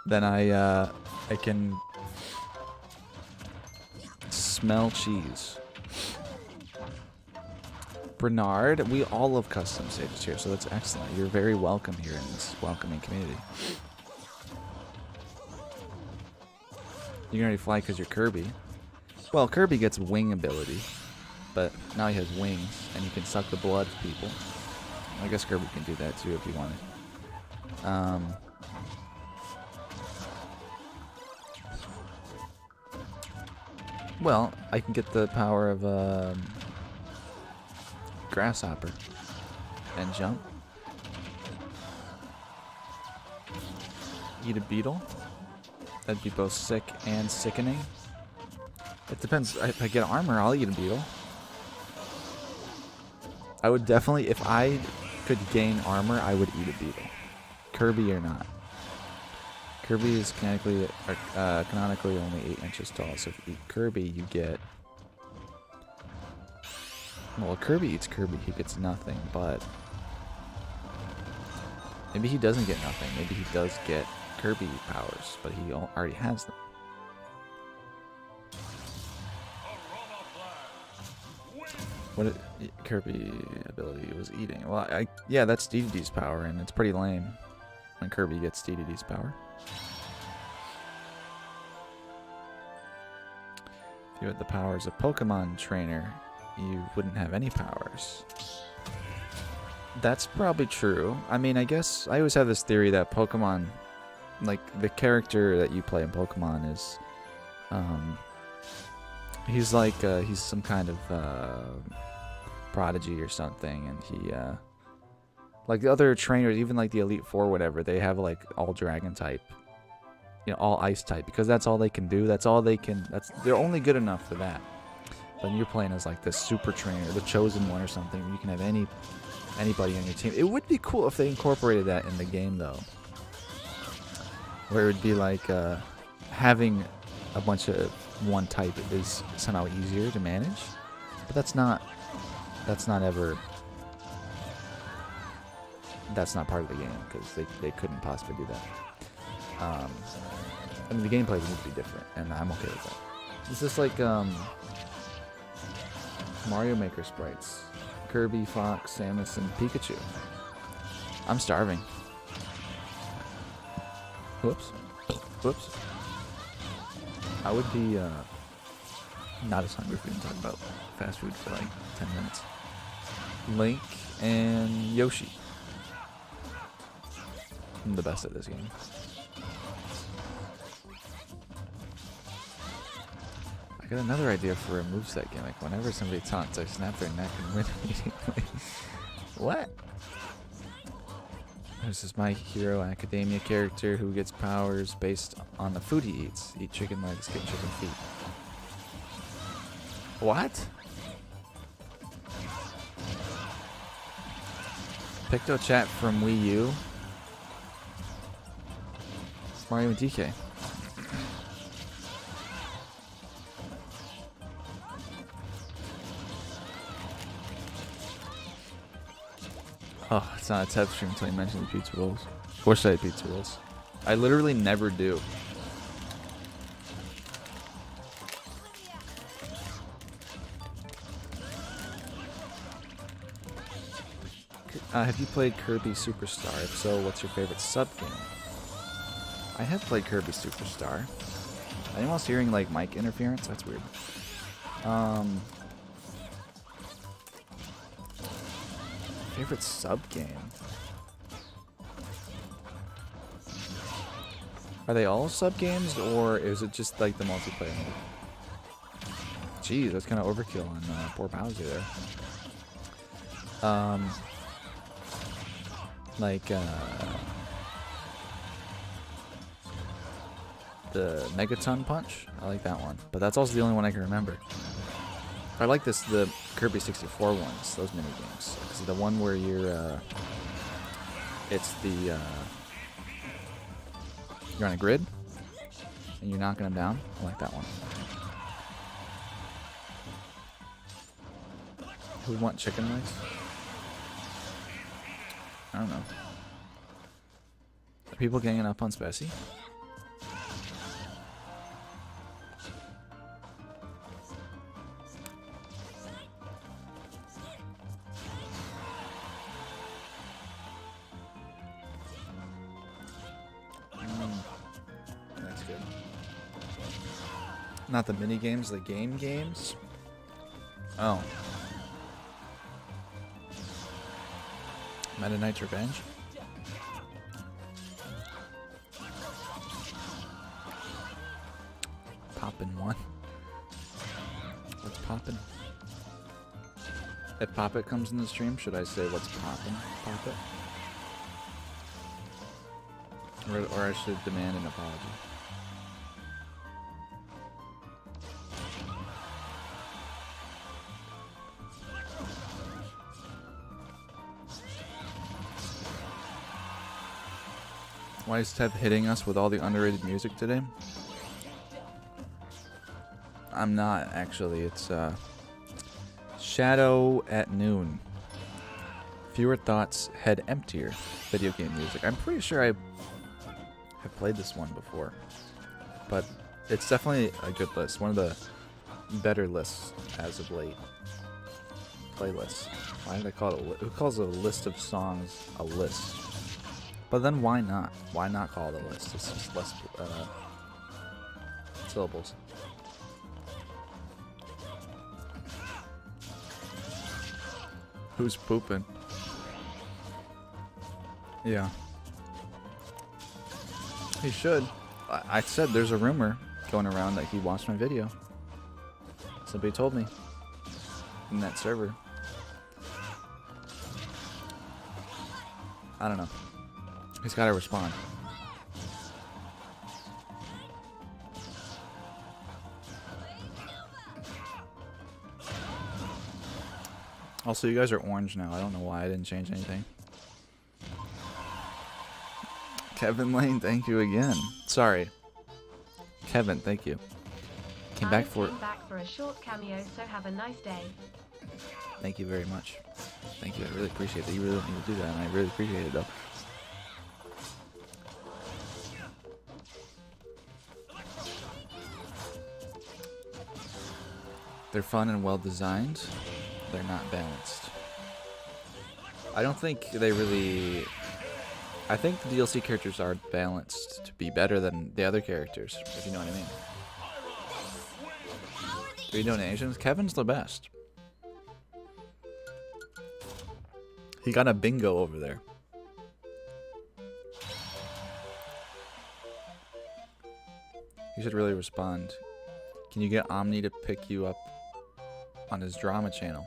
then I can smell cheese. Bernard, we all love custom stages here, so that's excellent. You're very welcome here in this welcoming community. You can already fly because you're Kirby. Well, Kirby gets wing ability, but now he has wings, and he can suck the blood of people. I guess Kirby can do that too if he wanted. Well, I can get the power of grasshopper and jump. Eat a beetle. That'd be both sick and sickening. It depends. If I get armor, I'll eat a beetle. I would definitely, if I could gain armor, I would eat a beetle. Kirby or not. Kirby is canonically only 8 inches tall, so if you eat Kirby, you get... Well, Kirby eats Kirby, he gets nothing, but... Maybe he doesn't get nothing. Maybe he does get Kirby powers, but he already has them. What Kirby ability was eating? Well, yeah, that's DDD's power, and it's pretty lame when Kirby gets DDD's power. If you had the powers of Pokemon trainer, you wouldn't have any powers. That's probably true. I mean, I guess I always have this theory that Pokemon, like the character that you play in Pokemon is, he's like, he's some kind of prodigy or something, and he, like the other trainers, even like the Elite Four, whatever, they have like all Dragon type, you know, all Ice type, because that's all they can do. That's all they can. They're only good enough for that. But you're playing as like this super trainer, the chosen one or something. You can have anybody on your team. It would be cool if they incorporated that in the game, though, where it would be like having a bunch of one type is somehow easier to manage. But that's not part of the game, because they couldn't possibly do that. I mean, the gameplay would need to be different, and I'm okay with that. Is this like Mario Maker sprites? Kirby, Fox, Samus, and Pikachu. I'm starving. Whoops. Whoops. I would be not as hungry if we didn't talk about fast food for like 10 minutes. Link and Yoshi. I'm the best at this game. I got another idea for a moveset gimmick. Whenever somebody taunts, I snap their neck and win immediately. What? This is My Hero Academia character who gets powers based on the food he eats. Eat chicken legs, get chicken feet. What? Picto chat from Wii U. Mario and DK. Oh, it's not a TED stream until you mention the pizza rolls. Or should I pizza rolls? I literally never do. Have you played Kirby Superstar? If so, what's your favorite sub-game? I have played Kirby Superstar. Anyone else hearing like mic interference? That's weird. Favorite sub-game? Are they all sub-games, or is it just like the multiplayer mode? Jeez, that's kind of overkill on poor Bowser there. the Megaton Punch. I like that one, but that's also the only one I can remember. I like the Kirby 64 ones, those mini games. Because the one where you're, it's the, you're on a grid and you're knocking them down. I like that one. Who want chicken legs? I don't know. Are people ganging up on Spessy? That's good. Not the mini games, the games? Oh. Meta Knight's Revenge? Poppin' one. What's poppin'? If Poppet comes in the stream, should I say what's poppin', Poppet? Or I should demand an apology. Why is Tev hitting us with all the underrated music today? I'm not, actually. It's Shadow at Noon. Fewer thoughts, head emptier. Video game music. I'm pretty sure I have played this one before. But it's definitely a good list. One of the better lists as of late. Playlists. Why did I call it a list? Who calls a list of songs a list? But then why not? Why not call it a list? It's just less syllables. Who's pooping? Yeah. He should. I said there's a rumor going around that he watched my video. Somebody told me. In that server. I don't know. He's gotta respond. Also, you guys are orange now. I don't know why I didn't change anything. Kevin Lane, thank you again. Sorry. Kevin, thank you. Came back for a short cameo, so have a nice day. Thank you very much. Thank you. I really appreciate that. You really don't need to do that, and I really appreciate it, though. They're fun and well designed. They're not balanced. I don't think they really... I think the DLC characters are balanced to be better than the other characters, if you know what I mean. 3 donations? Kevin's the best. He got a bingo over there. You should really respond. Can you get Omni to pick you up on his drama channel?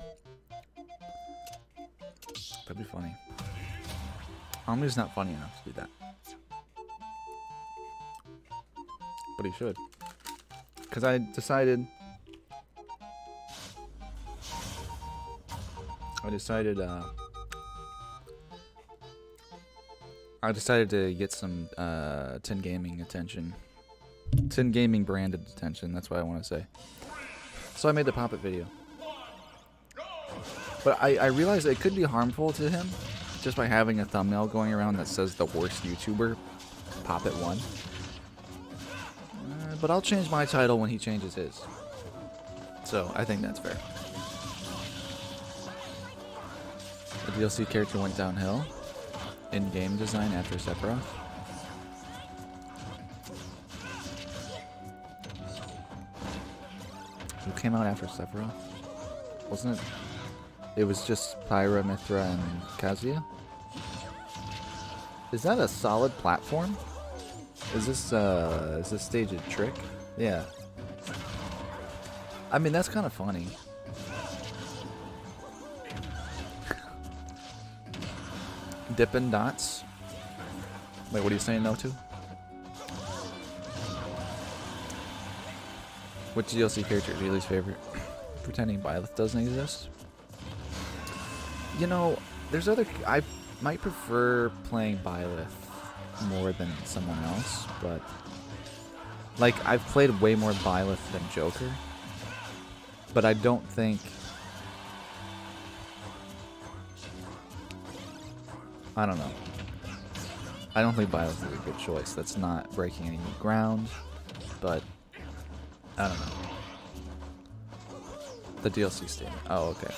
That'd be funny. Omni's not funny enough to do that. But he should. Because I decided to get some 10 Gaming attention. 10 Gaming branded attention, that's what I want to say. So I made the Poppet video. But I realized it could be harmful to him just by having a thumbnail going around that says the worst YouTuber, Poppet 1. But I'll change my title when he changes his. So I think that's fair. The DLC character went downhill in game design after Sephiroth. Who came out after Sephiroth? Wasn't it? It was just Pyra, Mithra, and Kazuya? Is that a solid platform? Is this stage a trick? Yeah. I mean, that's kind of funny. Dippin' Dots? Wait, what are you saying no to? Which DLC character is your least favorite? Pretending Byleth doesn't exist? You know, there's other... I might prefer playing Byleth more than someone else, but... Like, I've played way more Byleth than Joker. But I don't think... I don't know. I don't think Byleth is a good choice. That's not breaking any new ground, but... I don't know. The DLC statement. Oh, okay.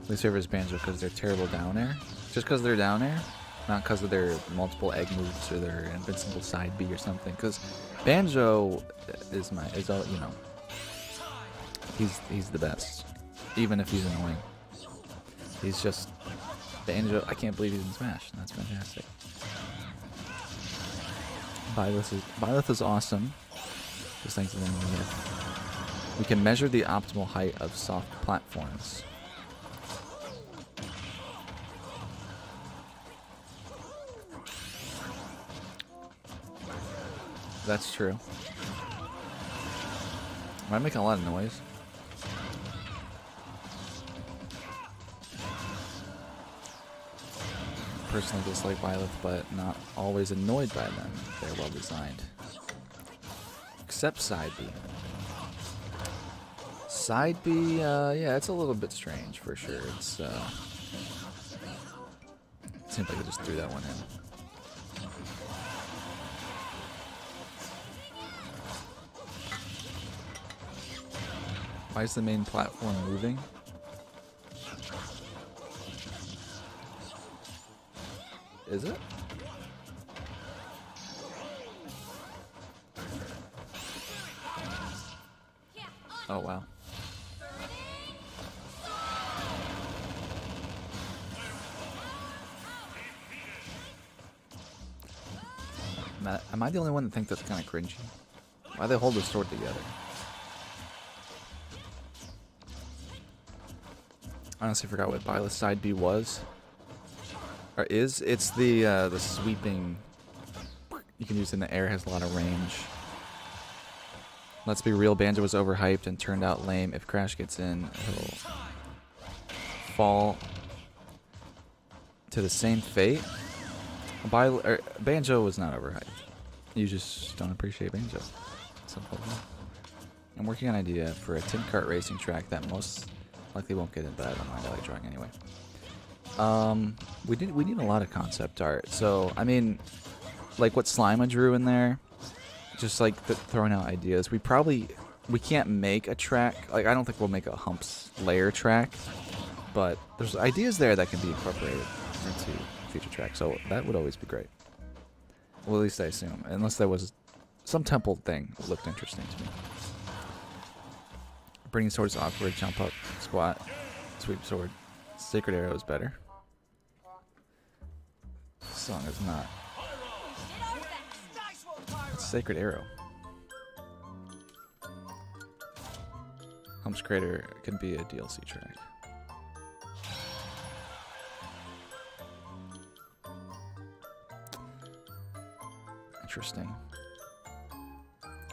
Least favorite is Banjo because they're terrible down air. Just because they're down air, not because of their multiple egg moves or their invincible side B or something. Because Banjo is all, you know. He's the best, even if he's annoying. He's just Banjo. I can't believe he's in Smash. That's fantastic. Byleth is awesome. Just thanks to them we can measure the optimal height of soft platforms. That's true. Am I making a lot of noise? Personally dislike Byleth, but not always annoyed by them. They're well designed. Except side B. Side B, yeah, it's a little bit strange for sure. It's it seems like I just threw that one in. Why is the main platform moving? Is it? Oh wow. Am I the only one that thinks that's kind of cringy? Why they hold the sword together? I honestly forgot what Byleth's side B was. Or is. It's the sweeping you can use in the air, has a lot of range. Let's be real, Banjo was overhyped and turned out lame. If Crash gets in, he'll fall to the same fate. Banjo was not overhyped. You just don't appreciate Banjo. Simple. I'm working on an idea for a tin cart racing track that most likely won't get in, but I don't mind. I like drawing anyway. We need a lot of concept art. So I mean, like what Slima drew in there, just like throwing out ideas. We can't make a track. Like I don't think we'll make a humps layer track, but there's ideas there that can be incorporated into future tracks. So that would always be great. Well, at least I assume, unless there was some temple thing that looked interesting to me. Bringing sword is awkward. Jump up, squat, sweep sword. Sacred Arrow is better. This song is not. It's Sacred Arrow. Humps Crater can be a DLC track. Interesting.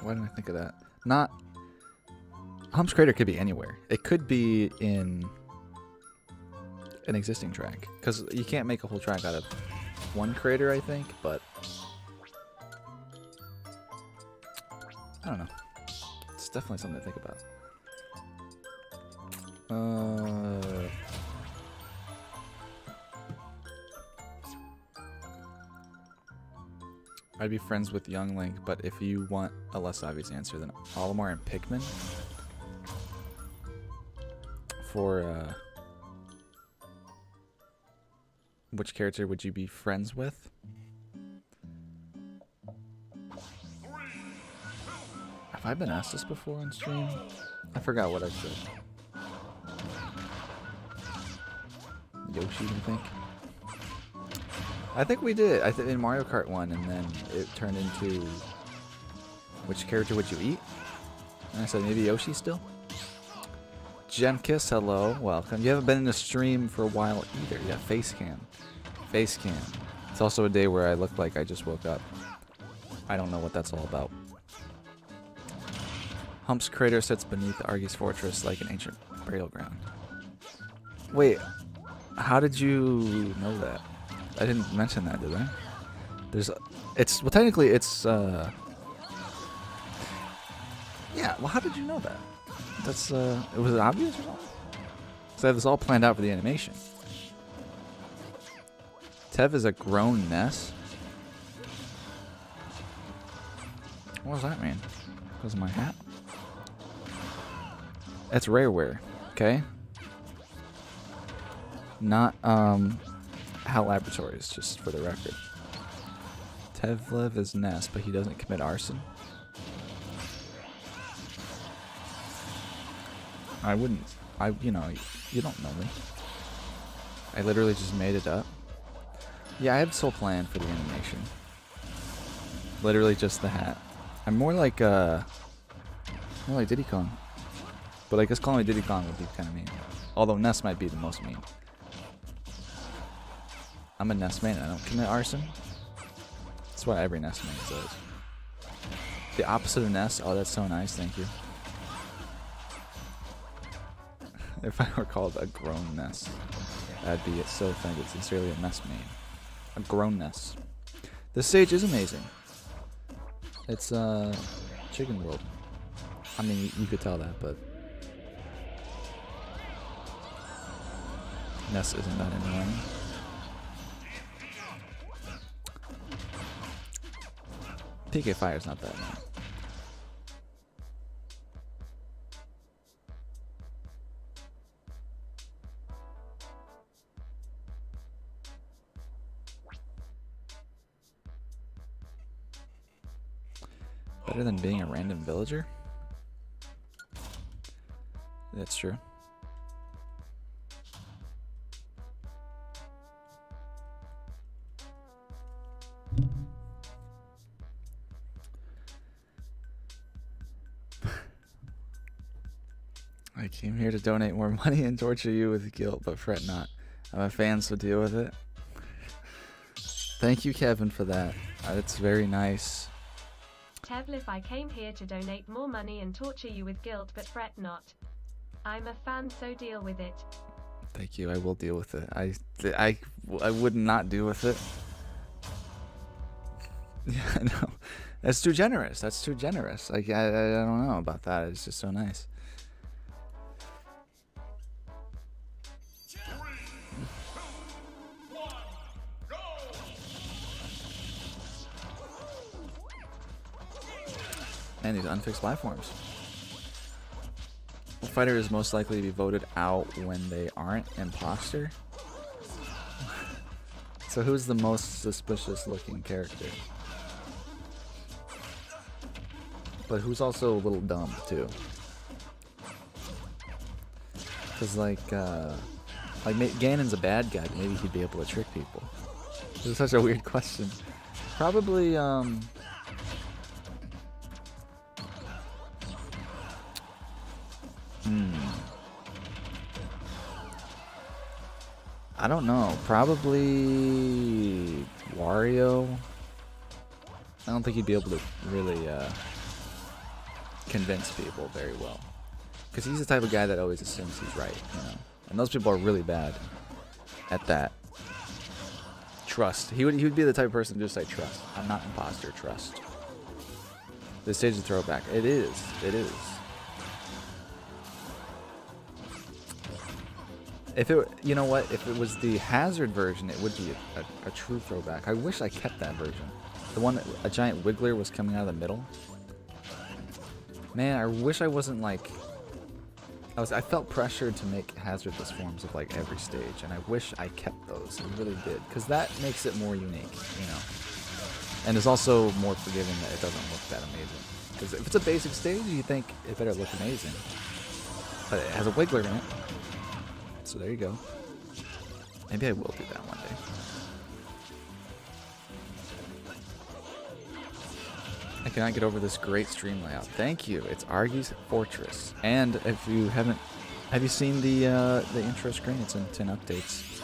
Why didn't I think of that? Not. Humps Crater could be anywhere. It could be in an existing track, because you can't make a whole track out of one crater, I think, but I don't know. It's definitely something to think about. I'd be friends with Young Link, but if you want a less obvious answer, then Olimar and Pikmin. For which character would you be friends with? Have I been asked this before on stream? I forgot what I said. Yoshi, I think. I think we did. I think in Mario Kart 1, and then it turned into which character would you eat? And I said maybe Yoshi still. Gem Kiss, hello, welcome. You haven't been in the stream for a while either. Yeah, face cam. Face cam. It's also a day where I look like I just woke up. I don't know what that's all about. Hump's crater sits beneath Argy's fortress like an ancient burial ground. Wait, how did you know that? I didn't mention that, did I? Well, technically it's, yeah, well, how did you know that? Was it obvious or something? Because I have this all planned out for the animation. Tev is a grown Ness? What does that mean? Because of my hat? That's rareware, okay? Not, HAL Laboratories, just for the record. Tevlev is Ness, but he doesn't commit arson. I wouldn't. You know, you don't know me. I literally just made it up. Yeah, I have this whole plan for the animation. Literally just the hat. I'm more like Diddy Kong. But I guess calling me Diddy Kong would be kind of mean. Although Ness might be the most mean. I'm a Ness main and I don't commit arson. That's what every Ness main says. The opposite of Ness? Oh, that's so nice, thank you. If I were called a grown Ness, I'd be so offended. Sincerely, a Ness main. A grown Ness. This stage is amazing. It's Chicken World. I mean, you could tell that, but Ness isn't that annoying. PK Fire's not that annoying. Better than being a random villager? That's true. I came here to donate more money and torture you with guilt, but fret not. I'm a fan, so deal with it. Thank you, Kevin, for that. It's very nice. Tevlev, I came here to donate more money and torture you with guilt, but fret not. I'm a fan, so deal with it. Thank you. I will deal with it. I would not deal with it. Yeah, no. That's too generous. That's too generous. Like I don't know about that. It's just so nice. And these unfixed life forms. What fighter is most likely to be voted out when they aren't imposter? So who's the most suspicious looking character? But who's also a little dumb too? Cause like Ganon's a bad guy, but maybe he'd be able to trick people. This is such a weird question. Probably I don't know. Probably Wario. I don't think he'd be able to really convince people very well. Because he's the type of guy that always assumes he's right, you know. And those people are really bad at that. Trust. He would be the type of person to just say trust. I'm not imposter, trust. This stage is a throwback. It is. It is. If it, you know what? If it was the Hazard version, it would be a true throwback. I wish I kept that version. The one that a giant wiggler was coming out of the middle. Man, I wish I wasn't like. I felt pressured to make hazardless forms of like every stage, and I wish I kept those. I really did, because that makes it more unique, you know. And it's also more forgiving that it doesn't look that amazing. Because if it's a basic stage, you think it better look amazing. But it has a wiggler in it. So there you go. Maybe I will do that one day. I cannot get over this great stream layout. Thank you. It's Argy's Fortress. And if you haven't, have you seen the intro screen? It's in 10 updates.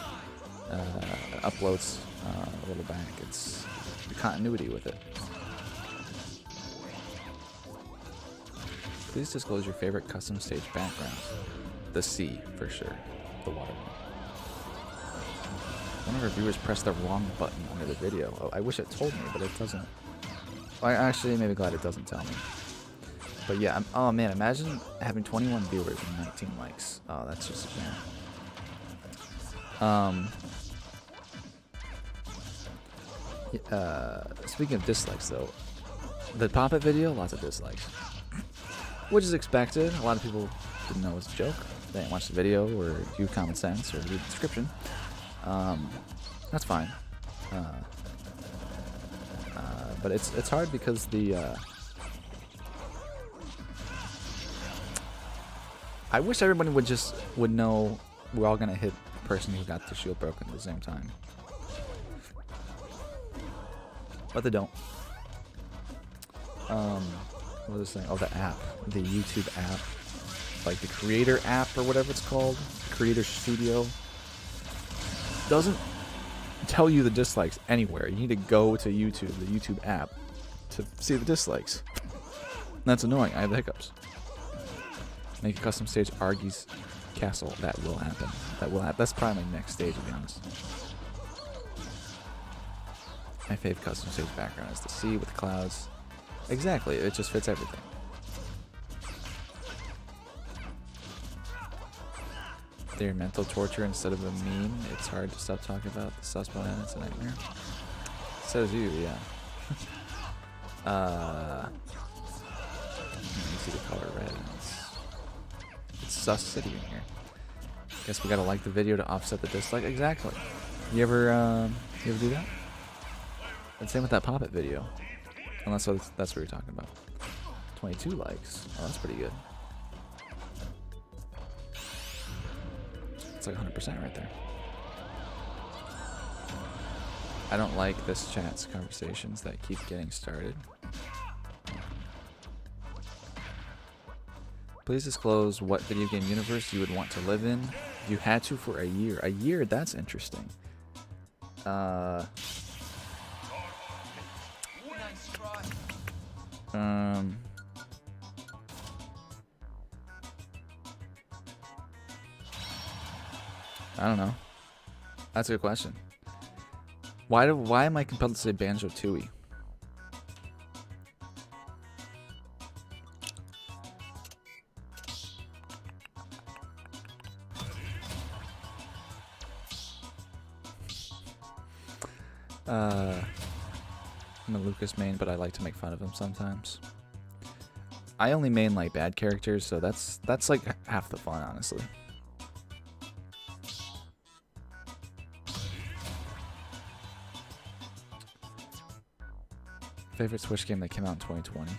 Uploads a little back. It's the continuity with it. Please disclose your favorite custom stage background. The sea, for sure. The water one. One of our viewers pressed the wrong button under the video. Oh, I wish it told me, but it doesn't. Well, I actually maybe glad it doesn't tell me. But yeah, oh man, imagine having 21 viewers and 19 likes. Oh, that's just man. Speaking of dislikes though, the Pop-It video, lots of dislikes. Which is expected. A lot of people didn't know it was a joke. They didn't watch the video or do common sense or read the description. That's fine. But it's hard because the I wish everybody would know we're all gonna hit the person who got the shield broken at the same time. But they don't. What was I saying? Oh, the app. The YouTube app. Like the creator app or whatever it's called. Creator Studio. Doesn't tell you the dislikes anywhere. You need to go to YouTube, the YouTube app, to see the dislikes. That's annoying. I have the hiccups. Make a custom stage Argy's Castle. That will happen. That will happen. That's probably my next stage, to be honest. My fave custom stage background is the sea with the clouds. Exactly. It just fits everything. They're mental torture instead of a meme. It's hard to stop talking about the sus button. It's a nightmare. Says you, yeah. You see the color red. It's sus city in here. Guess we gotta like the video to offset the dislike. Exactly. You ever do that? And same with that Pop-It video. Unless that's what you're talking about. 22 likes. Oh, that's pretty good. It's like 100% right there. I don't like this chat's conversations that keep getting started. Please disclose what video game universe you would want to live in if you had to for a year. A year? That's interesting. I don't know. That's a good question. Why am I compelled to say Banjo-Tooie? I'm a Lucas main, but I like to make fun of him sometimes. I only main like bad characters, so that's like half the fun, honestly. Favorite Switch game that came out in 2020?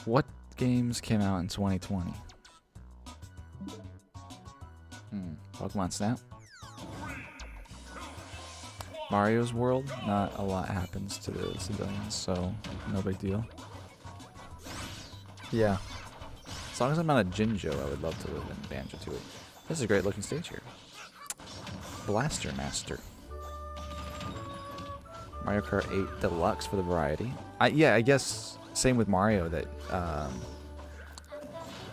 What games came out in 2020? Pokemon Snap. Mario's World. Not a lot happens to the civilians, so no big deal. Yeah. As long as I'm not a Jinjo, I would love to live in Banjo-Tooie. This is a great looking stage here. Blaster Master. Mario Kart 8 Deluxe for the variety. Yeah, I guess same with Mario that,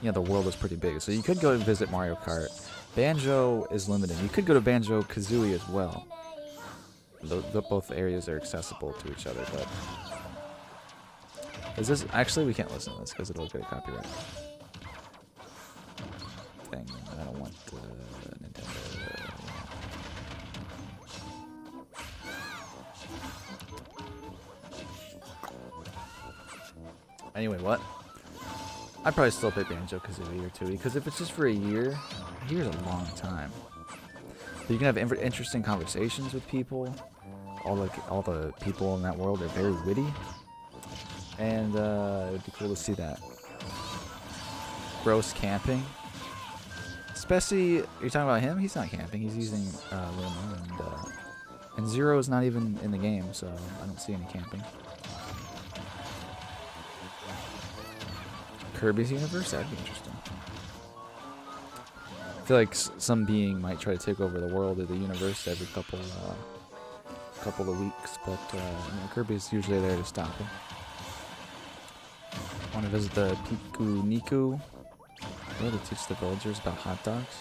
the world is pretty big. So you could go and visit Mario Kart. Banjo is limited. You could go to Banjo-Kazooie as well. Both areas are accessible to each other, but... Is this... Actually, we can't listen to this because it'll get a copyright. Thing. I don't want Nintendo. Anyway, what? I'd probably still play Banjo-Kazooie or Tooie, because if it's just for a year's a long time. But you can have interesting conversations with people. All the people in that world are very witty, and it would be cool to see that. Gross camping. Especially, you're talking about him? He's not camping. He's using Luma, and Zero is not even in the game, so I don't see any camping. Kirby's universe? That'd be interesting. feel like some being might try to take over the world or the universe every couple of weeks, but you know, Kirby's usually there to stop him. Want to visit the Piku Niku? Really teach the villagers about hot dogs?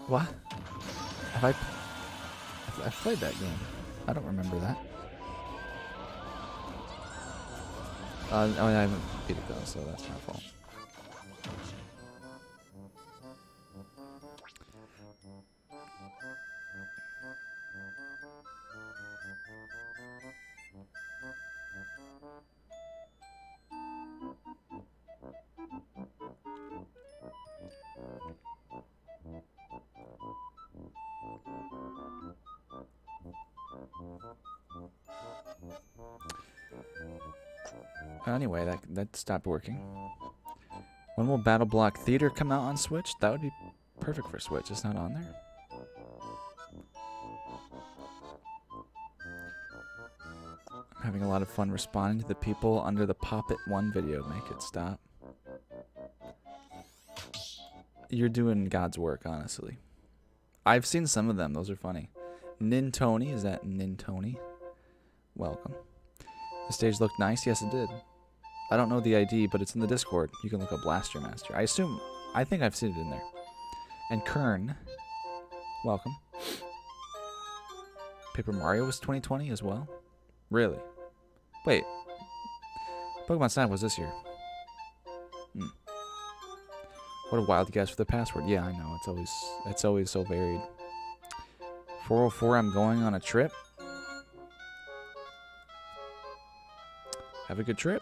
What? I've played that game. I don't remember that. Oh, I haven't beat it though, so that's my fault. Anyway, that stopped working. When will Battle Block Theater come out on Switch? That would be perfect for Switch. It's not on there. I'm having a lot of fun responding to the people under the Pop It 1 video. Make it stop. You're doing God's work, honestly. I've seen some of them. Those are funny. Nintoni. Is that Nintoni? Welcome. The stage looked nice. Yes, it did. I don't know the ID, but it's in the Discord. You can look up Blaster Master. I think I've seen it in there. And Kern. Welcome. Paper Mario was 2020 as well? Really? Wait. Pokemon Snap was this year. What a wild guess for the password. Yeah, I know. It's always so varied. 404, I'm going on a trip. Have a good trip.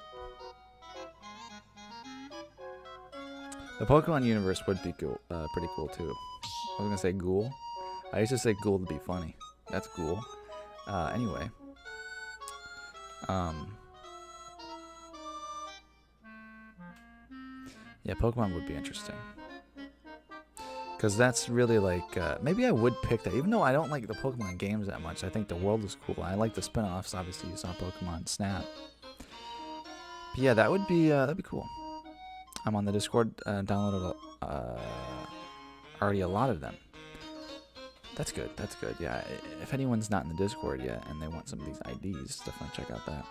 The Pokemon universe would be cool, pretty cool too. I was gonna say ghoul. I used to say ghoul to be funny. That's ghoul. Anyway. Yeah, Pokemon would be interesting. Because that's really like, maybe I would pick that. Even though I don't like the Pokemon games that much, I think the world is cool. I like the spin-offs. Obviously, you saw Pokemon Snap. But yeah, that'd be cool. I'm on the Discord, downloaded already a lot of them. That's good. That's good. Yeah, if anyone's not in the Discord yet and they want some of these IDs, definitely check out that.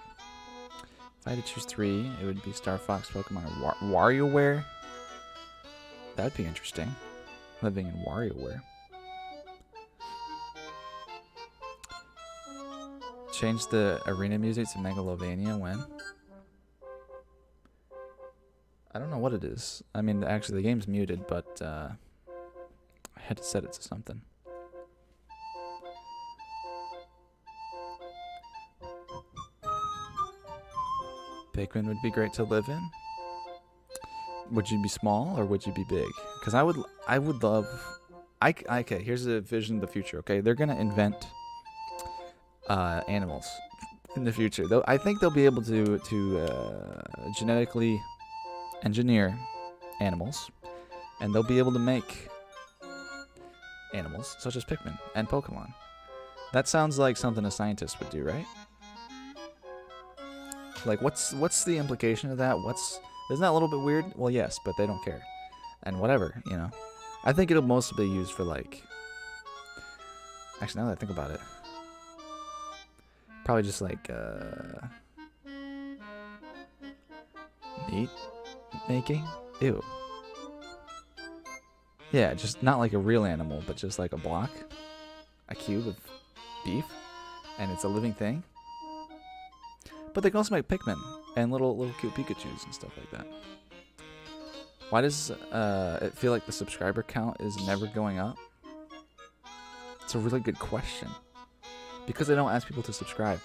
If I had to choose 3, it would be Star Fox, Pokemon, or WarioWare. That'd be interesting. Living in WarioWare. Change the arena music to Megalovania when? I don't know what it is. I mean, actually, the game's muted, but I had to set it to something. Pikmin would be great to live in. Would you be small or would you be big? Because I would love. Okay, here's a vision of the future. Okay, they're gonna invent animals in the future. I think they'll be able to genetically engineer animals, and they'll be able to make animals such as Pikmin and Pokemon. That sounds like something a scientist would do, right? Like, what's the implication of that? Isn't that a little bit weird? Well, yes, but they don't care. And whatever, you know. I think it'll mostly be used for, like... Actually, now that I think about it. Probably just, like, meat making? Ew. Yeah, just not like a real animal, but just like a block. A cube of beef. And it's a living thing. But they can also make Pikmin and little cute Pikachus and stuff like that. Why does it feel like the subscriber count is never going up? It's a really good question. Because I don't ask people to subscribe.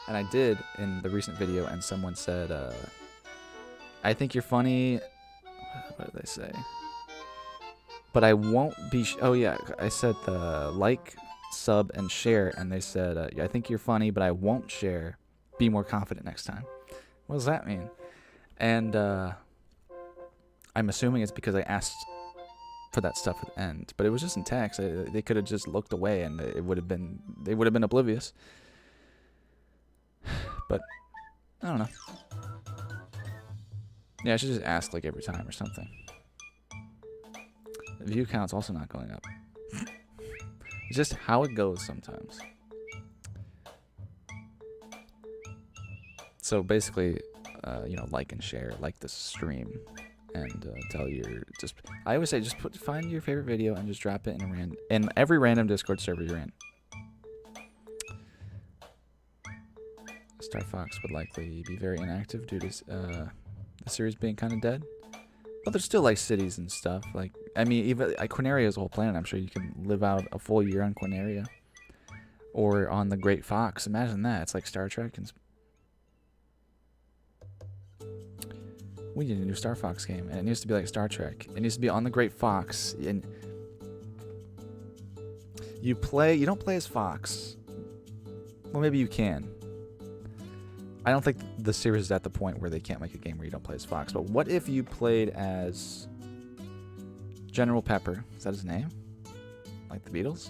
And I did in the recent video, and someone said, I think you're funny. What did they say? But I won't be... oh, yeah. I said like, sub, and share. And they said, yeah, I think you're funny, but I won't share. Be more confident next time. What does that mean? And I'm assuming it's because I asked for that stuff at the end, but it was just in text. They could have just looked away, and they would have been oblivious. But I don't know. Yeah, I should just ask like every time or something. The view count's also not going up. It's just how it goes sometimes. So basically, you know, like and share, like the stream, and tell your just. I always say just find your favorite video and just drop it in every random Discord server you're in. Star Fox would likely be very inactive due to the series being kind of dead. But there's still like cities and stuff. Like I mean, even like Quinaria is a whole planet. I'm sure you can live out a full year on Quinaria, or on the Great Fox. Imagine that. It's like Star Trek. And we need a new Star Fox game, and it needs to be like Star Trek. It needs to be on the Great Fox, and you don't play as Fox. Well, maybe you can. I don't think the series is at the point where they can't make a game where you don't play as Fox. But what if you played as General Pepper? Is that his name? Like the Beatles?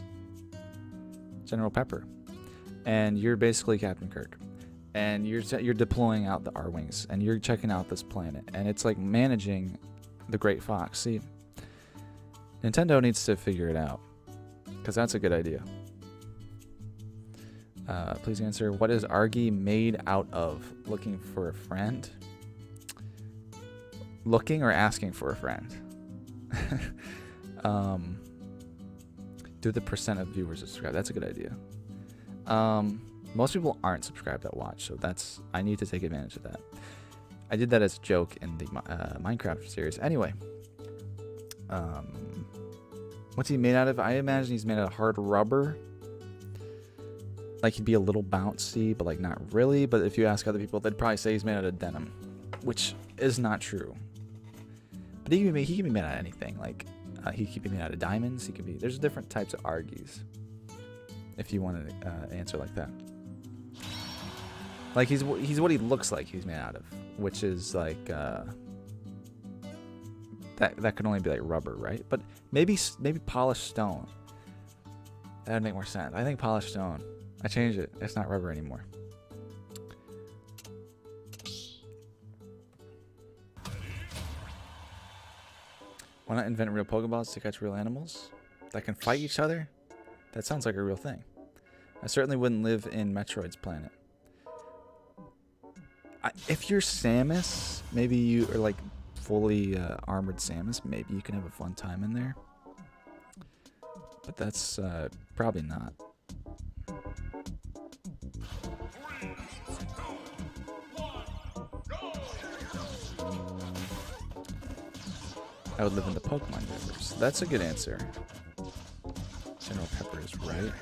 General Pepper. And you're basically Captain Kirk. And you're deploying out the R-Wings. And you're checking out this planet. And it's like managing the Great Fox. See, Nintendo needs to figure it out. Because that's a good idea. Please answer. What is Argy made out of? Looking for a friend? Looking or asking for a friend? Do the percent of viewers subscribe? That's a good idea. Most people aren't subscribed that watch, so I need to take advantage of that. I did that as a joke in the Minecraft series. Anyway, what's he made out of? I imagine he's made out of hard rubber. Like he'd be a little bouncy, but like not really. But if you ask other people, they'd probably say he's made out of denim, which is not true. But he can be made out of anything. Like he could be made out of diamonds. There's different types of Argies. If you want to answer like that, like he's what he looks like he's made out of, which is like that could only be like rubber, right? But maybe polished stone. That would make more sense. I think polished stone. I changed it. It's not rubber anymore. Why not invent real Pokeballs to catch real animals that can fight each other? That sounds like a real thing. I certainly wouldn't live in Metroid's planet. If you're Samus, maybe you are like fully armored Samus, maybe you can have a fun time in there. But that's probably not. I would live in the Pokemon universe. That's a good answer. General Pepper is right.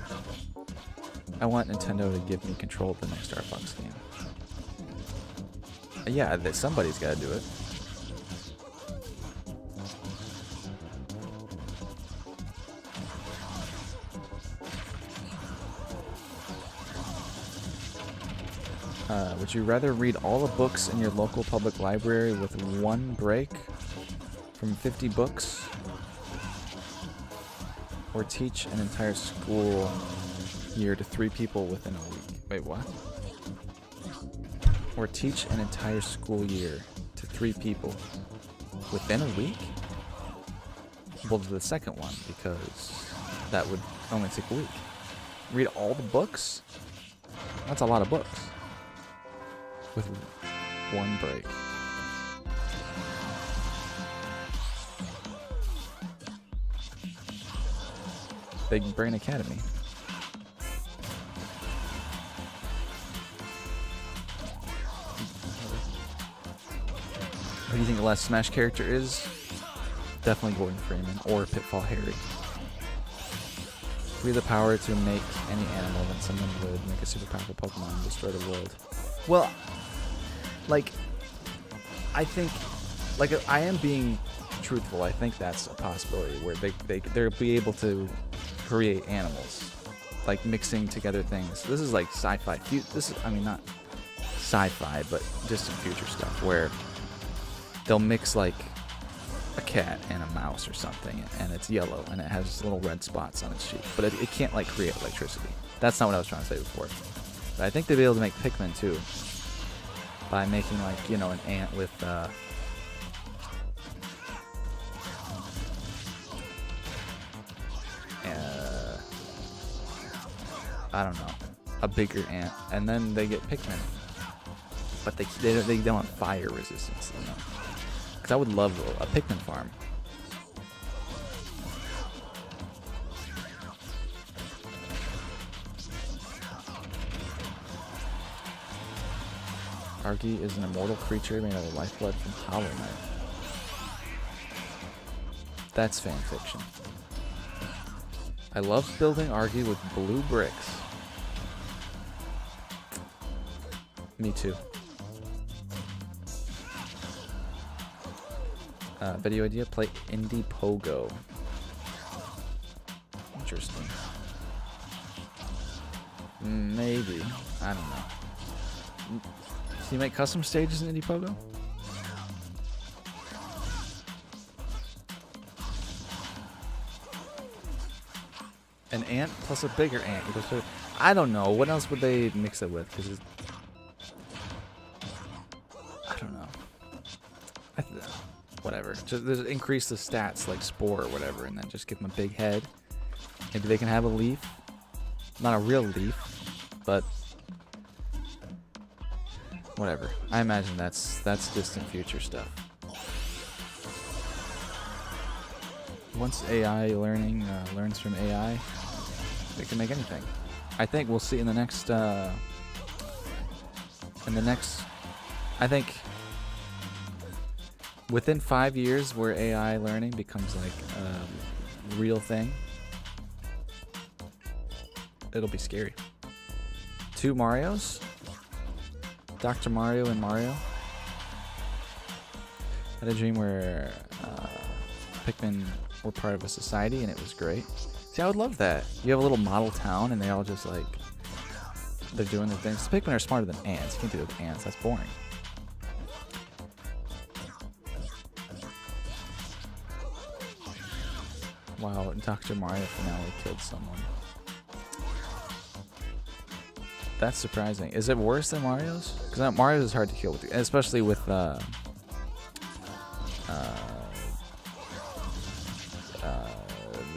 I want Nintendo to give me control of the next Star Fox game. Yeah, somebody's got to do it. Would you rather read all the books in your local public library with one break from 50 books, or teach an entire school year to 3 people within a week? Wait, what? Or teach an entire school year to 3 people within a week? Well, the second one, because that would only take a week. Read all the books? That's a lot of books. With one break. Big Brain Academy. Who do you think the last Smash character is? Definitely Gordon Freeman or Pitfall Harry. We have the power to make any animal, then someone would make a super powerful Pokemon and destroy the world. Well, like, I think, like, I am being truthful. I think that's a possibility where they'll be able to create animals, like mixing together things. This is like sci-fi. This is, I mean, not sci-fi, but distant future stuff where they'll mix like a cat and a mouse or something, and it's yellow and it has little red spots on its cheek, but it can't like create electricity. That's not what I was trying to say before. But I think they'll be able to make Pikmin too, by making like, you know, an ant with I don't know, a bigger ant, and then they get Pikmin. But they don't have fire resistance, you know. Because I would love a Pikmin farm. Argy is an immortal creature made out of lifeblood from Hollow Knight. That's fan fiction. I love building Argy with blue bricks. Me too. Video idea, play Indie Pogo. Interesting. Maybe. I don't know. Can you make custom stages in Indie Pogo? An ant plus a bigger ant equals to... I don't know. What else would they mix it with? Because I don't know. Whatever. Just increase the stats like Spore or whatever, and then just give them a big head. Maybe they can have a leaf. Not a real leaf, but whatever. I imagine that's distant future stuff. Once AI learning learns from AI, they can make anything. I think we'll see in the next. I think within 5 years, where AI learning becomes like a real thing, it'll be scary. 2 Marios, Dr. Mario and Mario. I had a dream where Pikmin were part of a society, and it was great. See, I would love that. You have a little model town, and they all just like they're doing their things. The Pikmin are smarter than ants. You can't do that with ants. That's boring. Wow, Dr. Mario finale killed someone. That's surprising. Is it worse than Mario's? Because Mario's is hard to kill, with, especially with the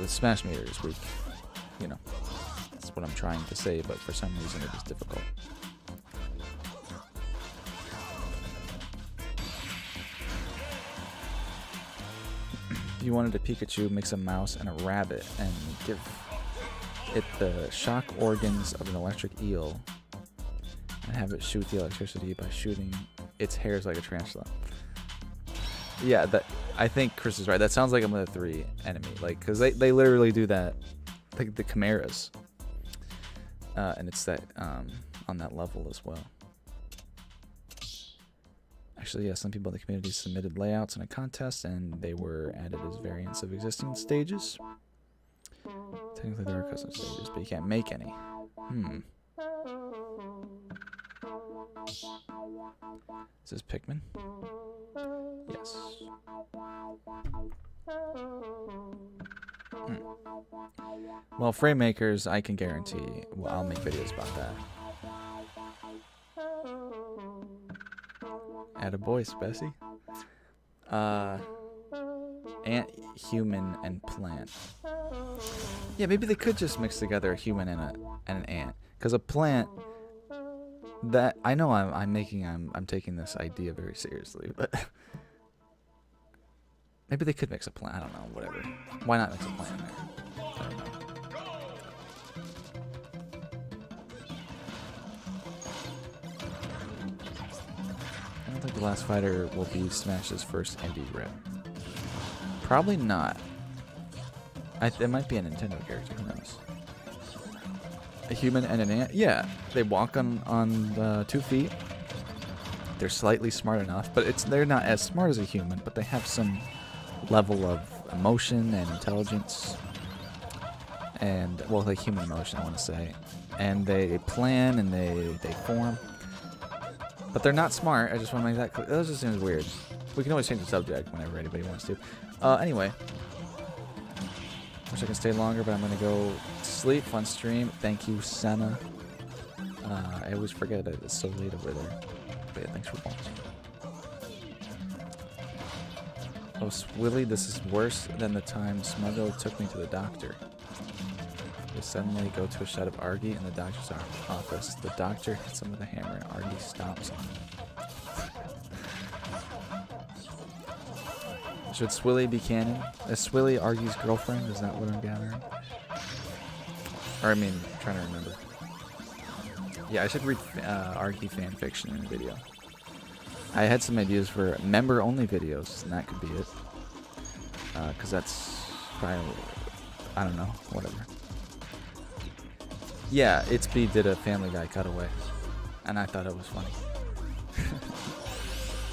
smash meter is weak. You know, that's what I'm trying to say, but for some reason it is difficult. If you wanted a Pikachu, mix a mouse and a rabbit and give it the shock organs of an electric eel and have it shoot the electricity by shooting its hairs like a tarantula. Yeah, I think Chris is right. That sounds like a Mother 3 enemy, like, because they literally do that, like the Chimeras, and it's that on that level as well. Actually, yeah, some people in the community submitted layouts in a contest, and they were added as variants of existing stages. Technically, there are custom stages, but you can't make any. Is this Pikmin? Yes. Well, frame makers, I can guarantee. Well, I'll make videos about that. Attaboy, Spessy. Ant, human, and plant. Yeah, maybe they could just mix together a human and an ant. Because a plant, that I know I'm taking this idea very seriously, but maybe they could mix a plant. I don't know, whatever. Why not mix a plant in there? I don't know. I don't think the last fighter will be Smash's first indie rep. Probably not. It might be a Nintendo character. Who knows? A human and an ant. Yeah, they walk on 2 feet. They're slightly smart enough, but they're not as smart as a human. But they have some level of emotion and intelligence, and well, like human emotion, I want to say. And they plan and they form. But they're not smart. I just want to make that clear. That just seems weird. We can always change the subject whenever anybody wants to. Anyway. Wish I could stay longer, but I'm going to go sleep. Fun stream. Thank you, Senna. I always forget that it's so late over there. But yeah, thanks for watching. Oh, Willie, this is worse than the time Smuggo took me to the doctor. They suddenly go to a shot of Argy in the doctor's office. The doctor hits him with a hammer and Argy stomps on him. Should Swilly be canon? Is Swilly Argy's girlfriend? Is that what I'm gathering? Or I mean, I'm trying to remember. Yeah, I should read Argy fanfiction in a video. I had some ideas for member-only videos, and that could be it. Because that's probably, I don't know, whatever. Yeah, It's B did a Family Guy cutaway, and I thought it was funny.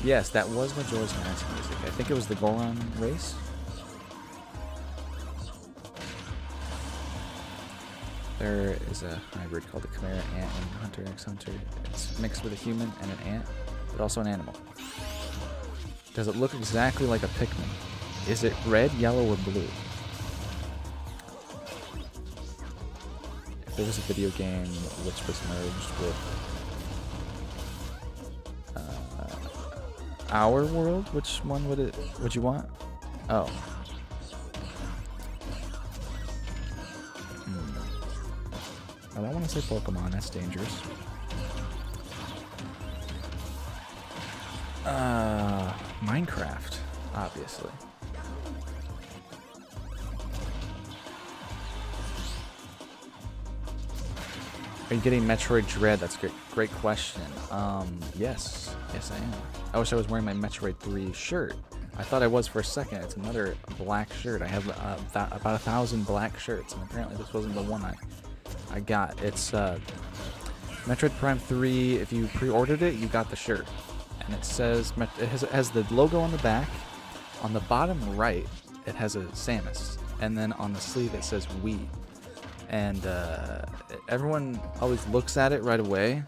Yes, that was Majora's Mask music. I think it was the Goron race. There is a hybrid called the Chimera Ant in Hunter x Hunter. It's mixed with a human and an ant, but also an animal. Does it look exactly like a Pikmin? Is it red, yellow, or blue? If there was a video game which was merged with our world, which one would you want? Oh. I don't want to say Pokemon, that's dangerous. Minecraft, obviously. Are you getting Metroid Dread? That's a great question. Yes I am. I wish I was wearing my Metroid 3 shirt. I thought I was for a second. It's another black shirt. I have about 1,000 black shirts, and apparently this wasn't the one I got. It's Metroid Prime 3. If you pre-ordered it, you got the shirt, and it says it has the logo on the back. On the bottom right, it has a Samus, and then on the sleeve it says Wii. And everyone always looks at it right away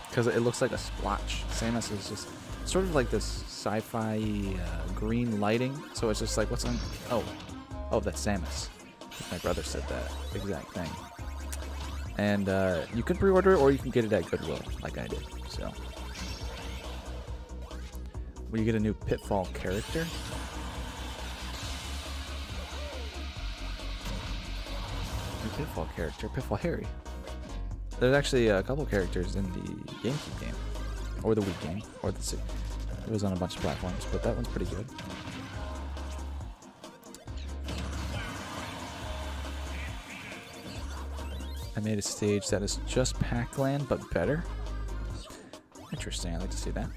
because it looks like a splotch. Samus is just sort of like this sci-fi green lighting. So it's just like, what's on? Oh, that's Samus. My brother said that exact thing. And you can pre-order it or you can get it at Goodwill, like I did. So, will you get a new Pitfall character? Pitfall character, Pitfall Harry. There's actually a couple characters in the GameCube game, or the Wii game, or it was on a bunch of platforms, but that one's pretty good. I made a stage that is just Pac-Land, but better. Interesting, I'd like to see that.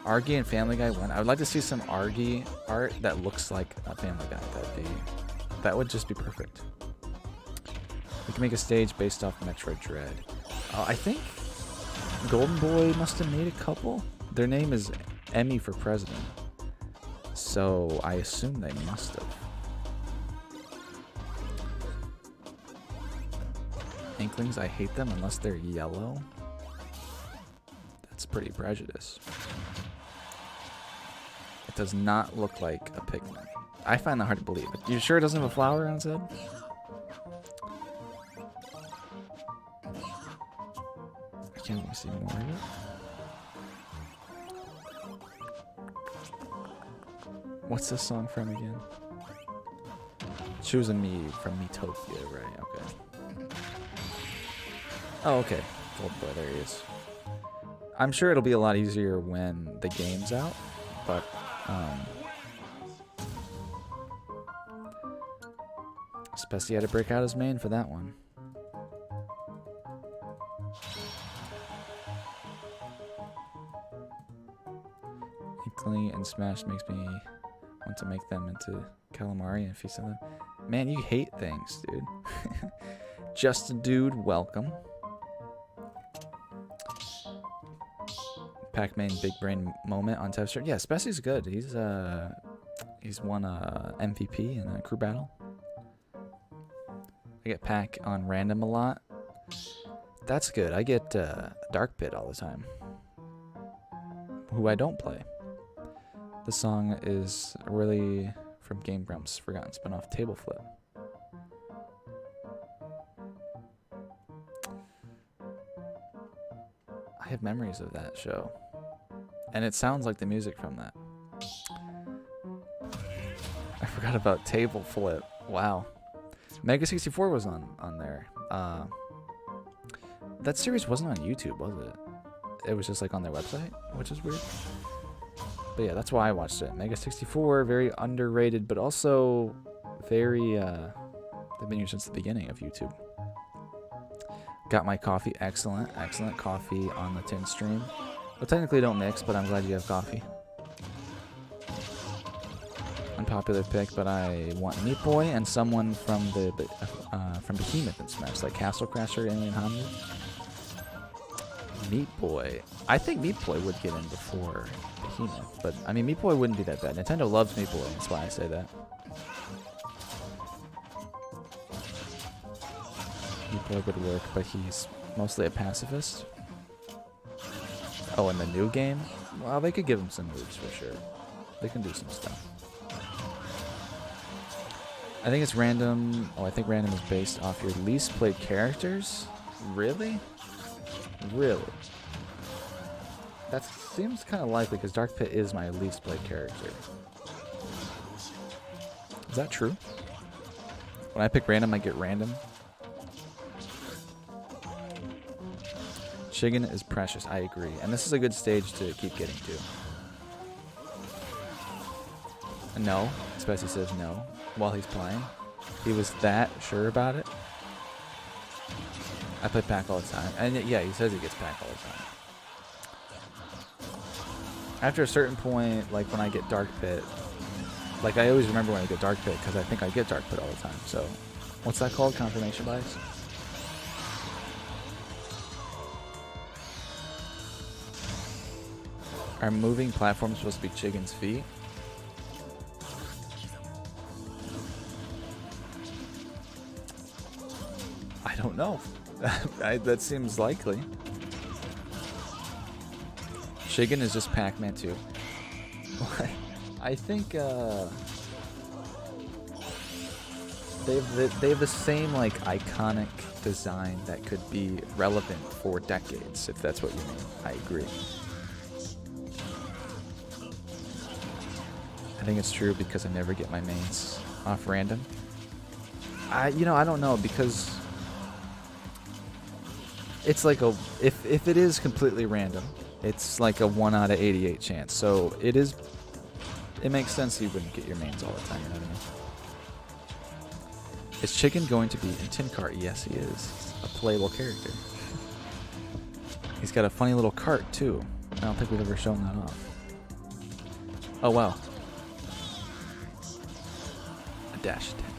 Argy and Family Guy went. I would like to see some Argy art that looks like a Family Guy. That would just be perfect. We can make a stage based off Metroid Dread. I think Golden Boy must have made a couple. Their name is Emmy for President. So I assume they must have. Inklings, I hate them unless they're yellow. That's pretty prejudice. It does not look like a Pikmin. I find that hard to believe. You sure it doesn't have a flower on its head? Can't we see more of it? What's this song from again? Choosing Me from Metopia, right? Okay. Oh, okay. Gold Boy, there he is. I'm sure it'll be a lot easier when the game's out, but Spessy had to break out his main for that one. And Smash makes me want to make them into calamari and feast on them. Man, you hate things, dude. Just a dude, welcome. Pac-Man big brain moment on Test Shirt. Yeah, Spessy's good. He's won a MVP in a crew battle. I get Pac on random a lot. That's good. I get Dark Pit all the time, who I don't play. The song is really from Game Grumps' Forgotten Spinoff Table Flip. I have memories of that show. And it sounds like the music from that. I forgot about Table Flip. Wow. Mega 64 was on there. That series wasn't on YouTube, was it? It was just like on their website, which is weird. But yeah, that's why I watched it. Mega 64, very underrated, but also very, they've been here since the beginning of YouTube. Got my coffee. Excellent, excellent coffee on the tin stream. Well, technically don't mix, but I'm glad you have coffee. Unpopular pick, but I want Meat Boy and someone from from Behemoth in Smash, like Castle Crasher, Alien Hominid. Meat Boy. I think Meat Boy would get in before Behemoth, but I mean Meat Boy wouldn't be that bad. Nintendo loves Meat Boy, that's why I say that. Meat Boy would work, but he's mostly a pacifist. Oh, in the new game? Well, they could give him some moves for sure. They can do some stuff. I think it's random. Oh, I think random is based off your least played characters? Really? Really? That seems kind of likely because Dark Pit is my least played character. Is that true? When I pick random, I get random. Chicken is precious. I agree. And this is a good stage to keep getting to. No. Specie says no while he's playing. He was that sure about it. I play pack all the time. And yeah, he says he gets pack all the time. After a certain point, like when I get Dark Pit, like I always remember when I get Dark Pit because I think I get Dark Pit all the time. So, what's that called? Confirmation bias? Are moving platforms supposed to be Chicken's feet? I don't know. That seems likely. Chicken is just Pac-Man 2. I think they have the same like iconic design that could be relevant for decades, if that's what you mean. I agree. I think it's true because I never get my mains off random. I don't know because it's like if it is completely random, it's like a 1 out of 88 chance. So it makes sense you wouldn't get your mains all the time, you know what I mean? Is Chicken going to be in Tin Cart? Yes, he is. A playable character. He's got a funny little cart too. I don't think we've ever shown that off. Oh wow. A dash attack.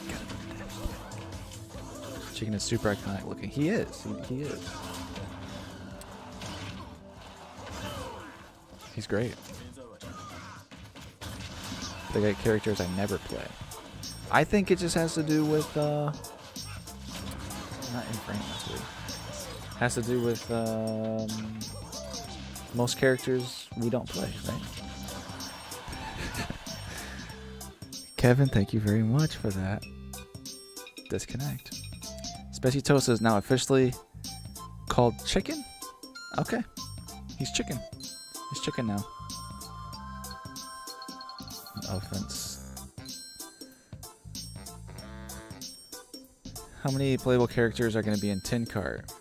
Got a dash attack. Chicken is super iconic looking. He is. He is. He's great. They got characters I never play. I think it just has to do with not in frame, that's weird. Has to do with most characters we don't play, right? Kevin, thank you very much for that. Disconnect. Specie Toast is now officially called Chicken? Okay. He's Chicken. He's Chicken now. No offense. How many playable characters are going to be in Tin Cart?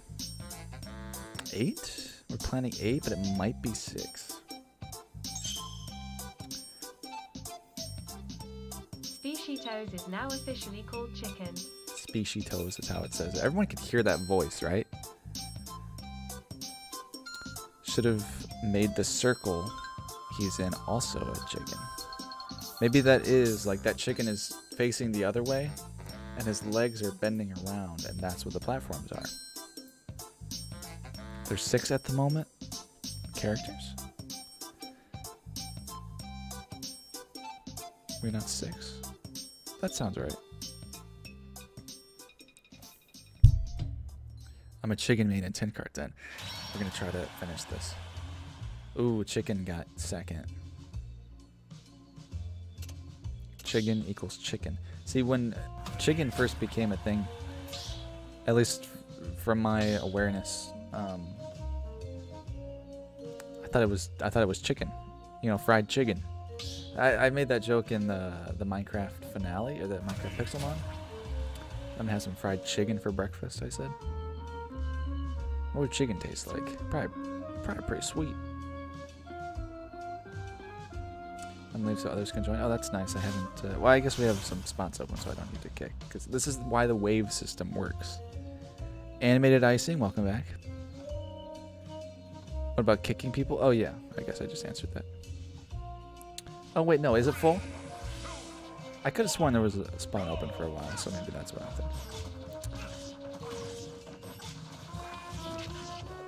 8? We're planning 8, but it might be 6. Specietos is now officially called Chicken. Specietos is how it says it. Everyone could hear that voice, right? Should have made the circle he's in also a chicken. Maybe that is, like, that chicken is facing the other way, and his legs are bending around, and that's what the platforms are. There's 6 at the moment. Characters. We're not 6. That sounds right. I'm a chicken main in Tin Cart then. We're gonna try to finish this. Ooh, Chicken got second. Chicken equals chicken. See, when chicken first became a thing, at least from my awareness, I thought it was chicken. You know, fried chicken. I made that joke in the Minecraft finale, or the Minecraft Pixelmon. I'm gonna have some fried chicken for breakfast, I said. What would chicken taste like? Probably pretty sweet. And leave so others can join. Oh, that's nice. I haven't... well, I guess we have some spots open, so I don't need to kick. Because this is why the wave system works. Animated icing, welcome back. What about kicking people? Oh, yeah. I guess I just answered that. Oh, wait, no. Is it full? I could have sworn there was a spot open for a while, so maybe that's what I'm thinking.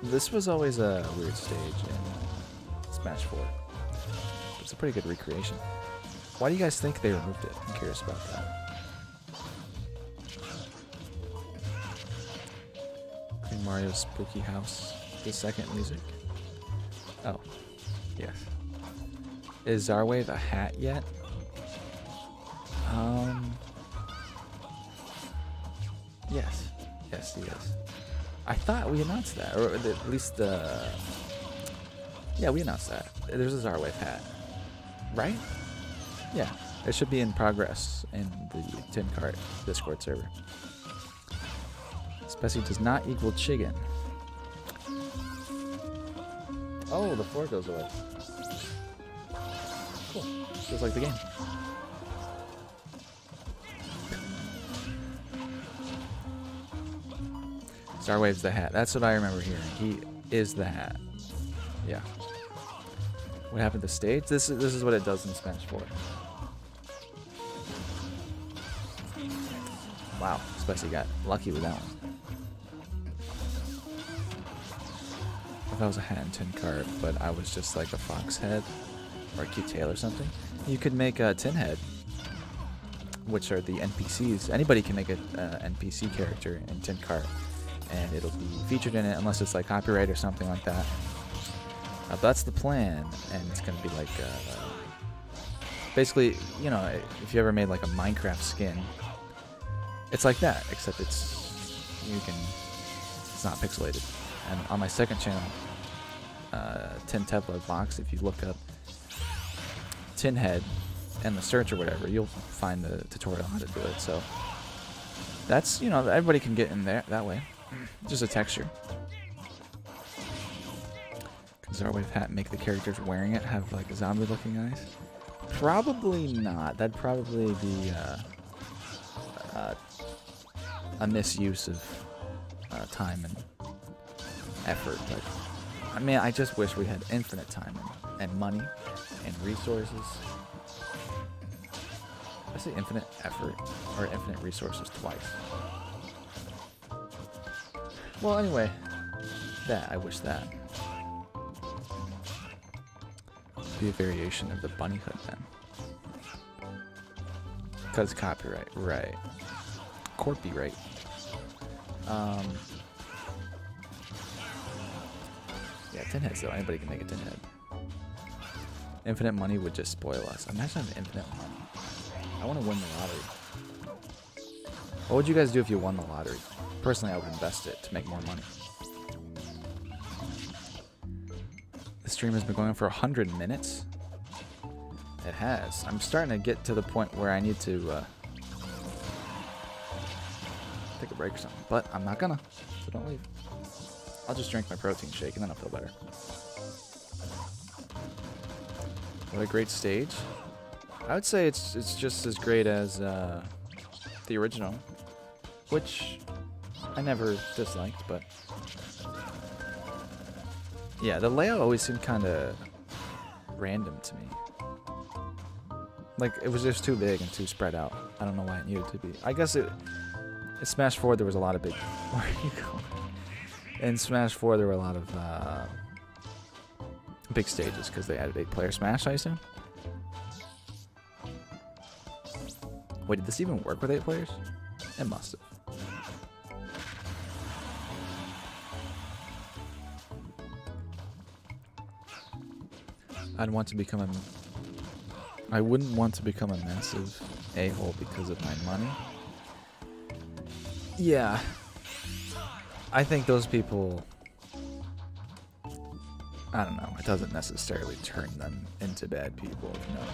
This was always a weird stage in Smash 4. It's a pretty good recreation. Why do you guys think they removed it? I'm curious about that. Green Mario's Spooky House. The second music. Oh, yes. Is Zarwave a hat yet? Yes. Yes, he is. I thought we announced that, or at least yeah, we announced that. There's a Zarwave hat, right? Yeah, it should be in progress in the Tin Cart Discord server. Specie does not equal chicken. Oh, the floor goes away. Cool. Just like the game. Starwave's the hat. That's what I remember hearing. He is the hat. Yeah. What happened to stage? This is what it does in Smash 4. Wow, Specie got lucky with that one. I thought it was a hat and tin cart, but I was just like a fox head or a cute tail or something. You could make a tin head, which are the NPCs. Anybody can make an NPC character in tin cart, and it'll be featured in it unless it's like copyright or something like that. But that's the plan, and it's gonna be like basically, you know, if you ever made like a Minecraft skin, it's like that, except it's not pixelated. And on my second channel, Tin Tepla Box, if you look up Tin Head in the search or whatever, you'll find the tutorial how to do it. So that's, you know, everybody can get in there that way. Just a texture. Can Zarwave hat make the characters wearing it have like zombie looking eyes? Probably not. That'd probably be a misuse of time and effort. But I mean, I just wish we had infinite time and money and resources. I say infinite effort or infinite resources twice. Well, anyway, I wish that. Be a variation of the bunny hood then. Because copyright, right. Copyright. Yeah, tin heads though. Anybody can make a tin head. Infinite money would just spoil us. Imagine having infinite money. I want to win the lottery. What would you guys do if you won the lottery? Personally, I would invest it to make more money. The stream has been going on for 100 minutes. It has. I'm starting to get to the point where I need to take a break or something, but I'm not gonna, so don't leave. I'll just drink my protein shake and then I'll feel better. What a great stage. I would say it's just as great as the original, which I never disliked, but yeah, the layout always seemed kind of random to me. Like, it was just too big and too spread out. I don't know why it needed to be. I guess in Smash 4 there was a lot of big... Where are you going? In Smash 4 there were a lot of big stages because they added 8-player Smash, I assume? Wait, did this even work with 8 players? It must have. I wouldn't want to become a massive a-hole because of my money. Yeah. I think those people... I don't know. It doesn't necessarily turn them into bad people, if you know what I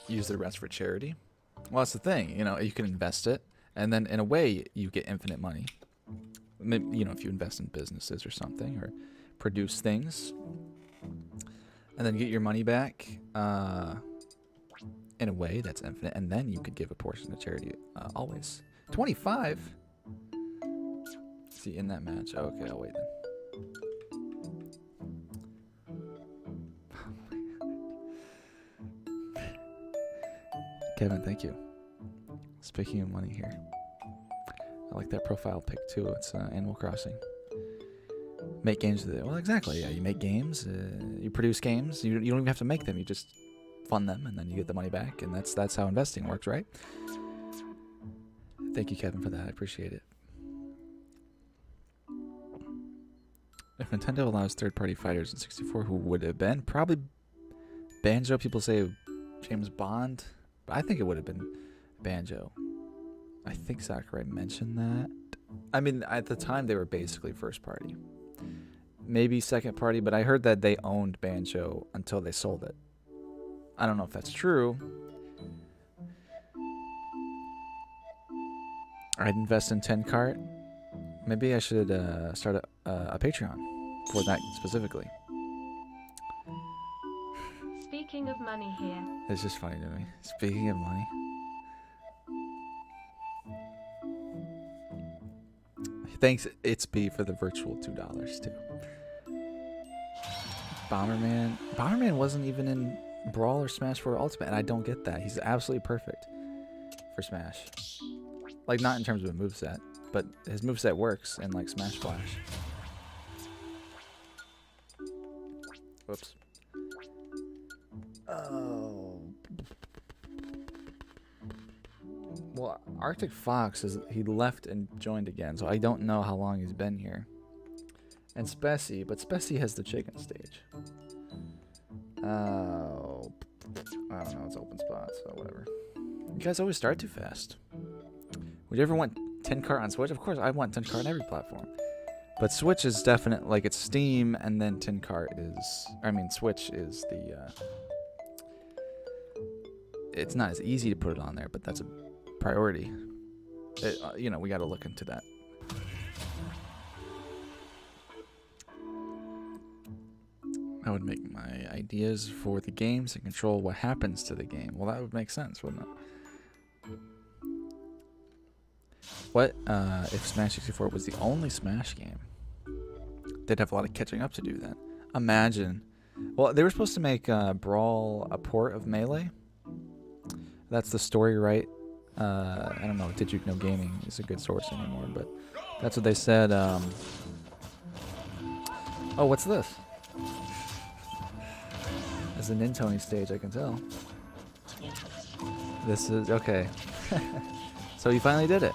mean. use the rest for charity. Well, that's the thing. You know, you can invest it, and then in a way, you get infinite money. You know, if you invest in businesses or something, or produce things, and then get your money back in a way that's infinite, and then you could give a portion to charity always. 25? See, in that match. Oh, okay, I'll wait then. Kevin, thank you. Speaking of money here, I like that profile pic too. It's Animal Crossing. Make games with it. Well, exactly. Yeah, you make games. You produce games. You don't even have to make them. You just fund them, and then you get the money back. And that's how investing works, right? Thank you, Kevin, for that. I appreciate it. If Nintendo allows third-party fighters in 64, who would it have been? Probably Banjo. People say James Bond. But I think it would have been Banjo. I think Sakurai mentioned that. I mean, at the time, they were basically first party. Maybe second party, but I heard that they owned Banjo until they sold it. I don't know if that's true. I'd invest in 10 cart. Maybe I should start a Patreon for that specifically. Speaking of money here. It's just funny to me. Speaking of money. Thanks, It's B, for the virtual $2 too. Bomberman. Bomberman wasn't even in Brawl or Smash 4 Ultimate, and I don't get that. He's absolutely perfect for Smash. Like, not in terms of a moveset, but his moveset works in, like, Smash Flash. Whoops. Oh. Well, Arctic Fox he left and joined again, so I don't know how long he's been here. And Spessy, but Spessy has the chicken stage. Oh, I don't know. It's open spot, so whatever. You guys always start too fast. Would you ever want 10 cart on Switch? Of course, I want 10 cart on every platform. But Switch is definitely, like, it's Steam, and then 10 cart is, I mean, Switch is the, it's not as easy to put it on there, but that's a priority. You know, we got to look into that. I would make my ideas for the games and control what happens to the game. Well, that would make sense, wouldn't it? What if Smash 64 was the only Smash game? They'd have a lot of catching up to do then. Imagine. Well, they were supposed to make Brawl a port of Melee. That's the story, right? I don't know. Did You Know Gaming is a good source anymore, but that's what they said. Oh, what's this? It's a Nintoni stage, I can tell. This is okay. So he finally did it.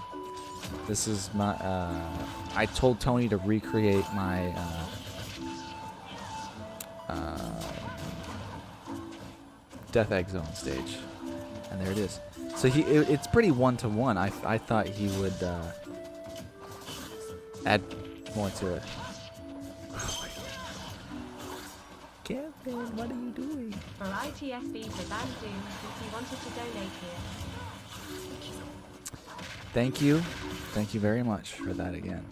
This is my. I told Tony to recreate my Death Egg Zone stage, and there it is. So it's pretty one-to-one. I thought he would add more to it. Kevin, what are you doing? For ITSB to ban Zoom since he wanted to donate here. Thank you. Thank you very much for that again.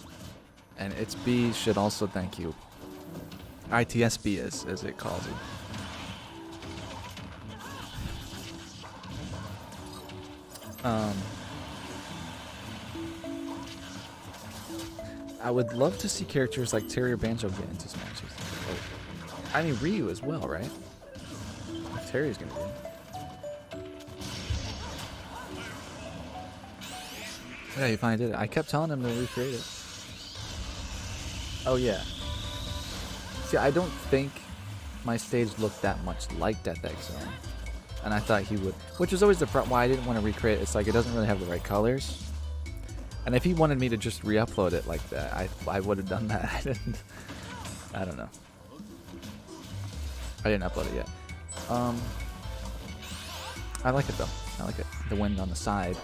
And It's B should also thank you. ITSB as it calls it. I would love to see characters like Terry or Banjo get into Smash. I mean, Ryu as well, right? If Terry's gonna be. Yeah, he finally did it. I kept telling him to recreate it. Oh, yeah. See, I don't think my stage looked that much like Death Egg Zone. And I thought he would. Which was always the problem why I didn't want to recreate it. It's like it doesn't really have the right colors. And if he wanted me to just re-upload it like that, I would have done that. I didn't. I don't know. I didn't upload it yet. I like it though. I like it. The wind on the side.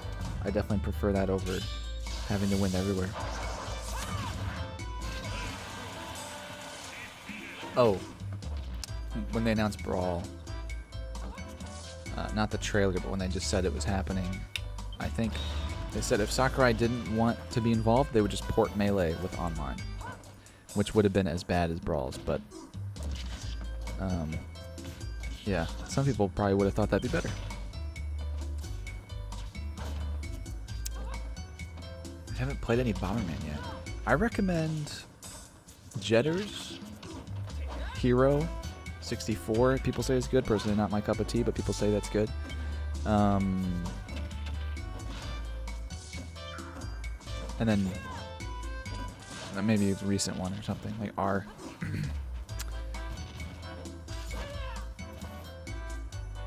I definitely prefer that over having the wind everywhere. Oh. When they announced Brawl, Not the trailer, but when they just said it was happening. I think they said if Sakurai didn't want to be involved, they would just port Melee with online, which would have been as bad as Brawls. But yeah, some people probably would have thought that'd be better. I haven't played any Bomberman yet. I recommend Jetters, Hero, 64. People say it's good. Personally, not my cup of tea, but people say that's good. And then maybe a recent one or something like R.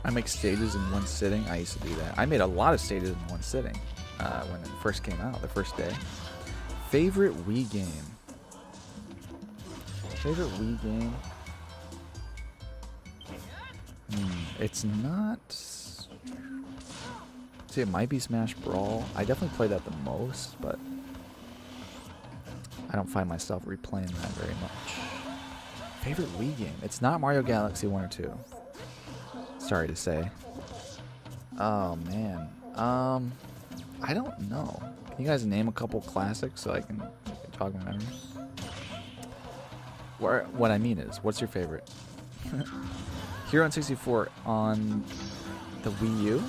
I make stages in one sitting. I used to do that. I made a lot of stages in one sitting when it first came out, the first day. Favorite Wii game? Favorite Wii game? It's not... See, it might be Smash Brawl. I definitely play that the most, but I don't find myself replaying that very much. Favorite Wii game? It's not Mario Galaxy 1 or 2. Sorry to say. Oh, man. I don't know. Can you guys name a couple classics so I can jog my memory? What I mean is, what's your favorite? Hero on 64 on the Wii U?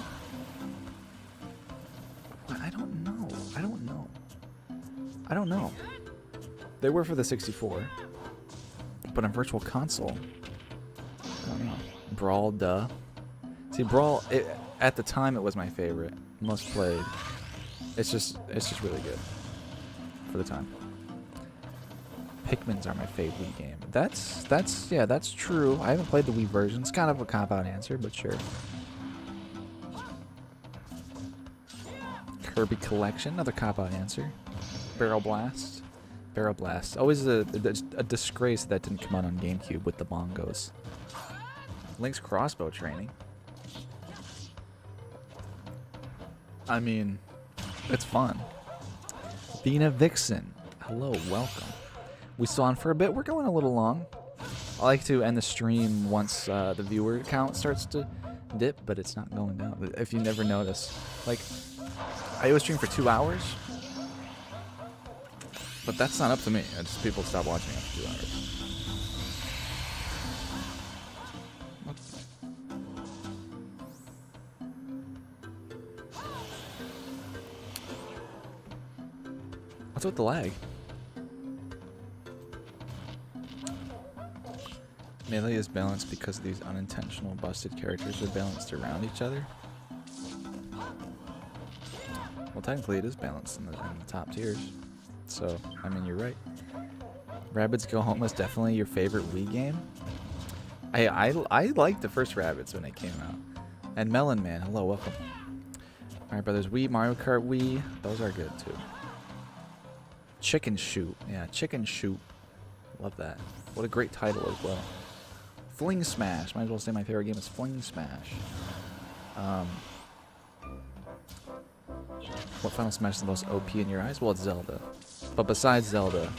I don't know. I don't know. They were for the 64. But on Virtual Console, I don't know. Brawl, duh. See, Brawl, at the time it was my favorite. Most played. It's just really good for the time. Pikmin's are my favorite Wii game. That's true. I haven't played the Wii version. It's kind of a cop-out answer, but sure. Kirby Collection, another cop-out answer. Barrel Blast. Barrel Blast. Always a disgrace that didn't come out on GameCube with the bongos. Link's Crossbow Training. I mean, it's fun. Vina Vixen. Hello, welcome. We still on for a bit. We're going a little long. I like to end the stream once the viewer count starts to dip, but it's not going down. If you never notice, like, I always stream for 2 hours, but that's not up to me. It's people stop watching after 2 hours. What's with the lag? Melee is balanced because these unintentional busted characters are balanced around each other. Well, technically it is balanced in the top tiers. So, I mean, you're right. Rabbids Go Home was definitely your favorite Wii game. I liked the first Rabbids when it came out. And Melon Man, hello, welcome. Alright, Brothers Wii, Mario Kart Wii, those are good too. Chicken Shoot, yeah, Chicken Shoot. Love that. What a great title as well. Fling Smash, might as well say my favorite game is Fling Smash. What Final Smash is the most OP in your eyes? Well, it's Zelda. But besides Zelda,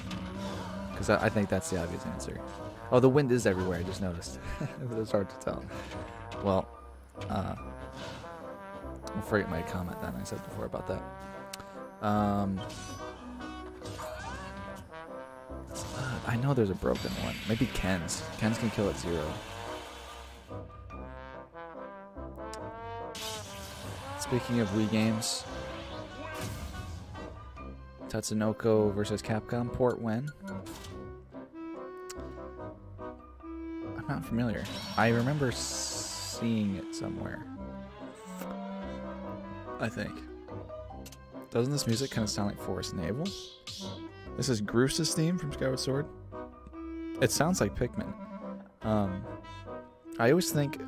because I think that's the obvious answer. Oh, the wind is everywhere, I just noticed. It's hard to tell. Well, I'll forget my comment that I said before about that. I know there's a broken one. Maybe Ken's. Ken's can kill at 0. Speaking of Wii games, Tatsunoko versus Capcom port when? I'm not familiar. I remember seeing it somewhere. I think. Doesn't this music kind of sound like Forest Naval? This is Groos's theme from Skyward Sword. It sounds like Pikmin. I always think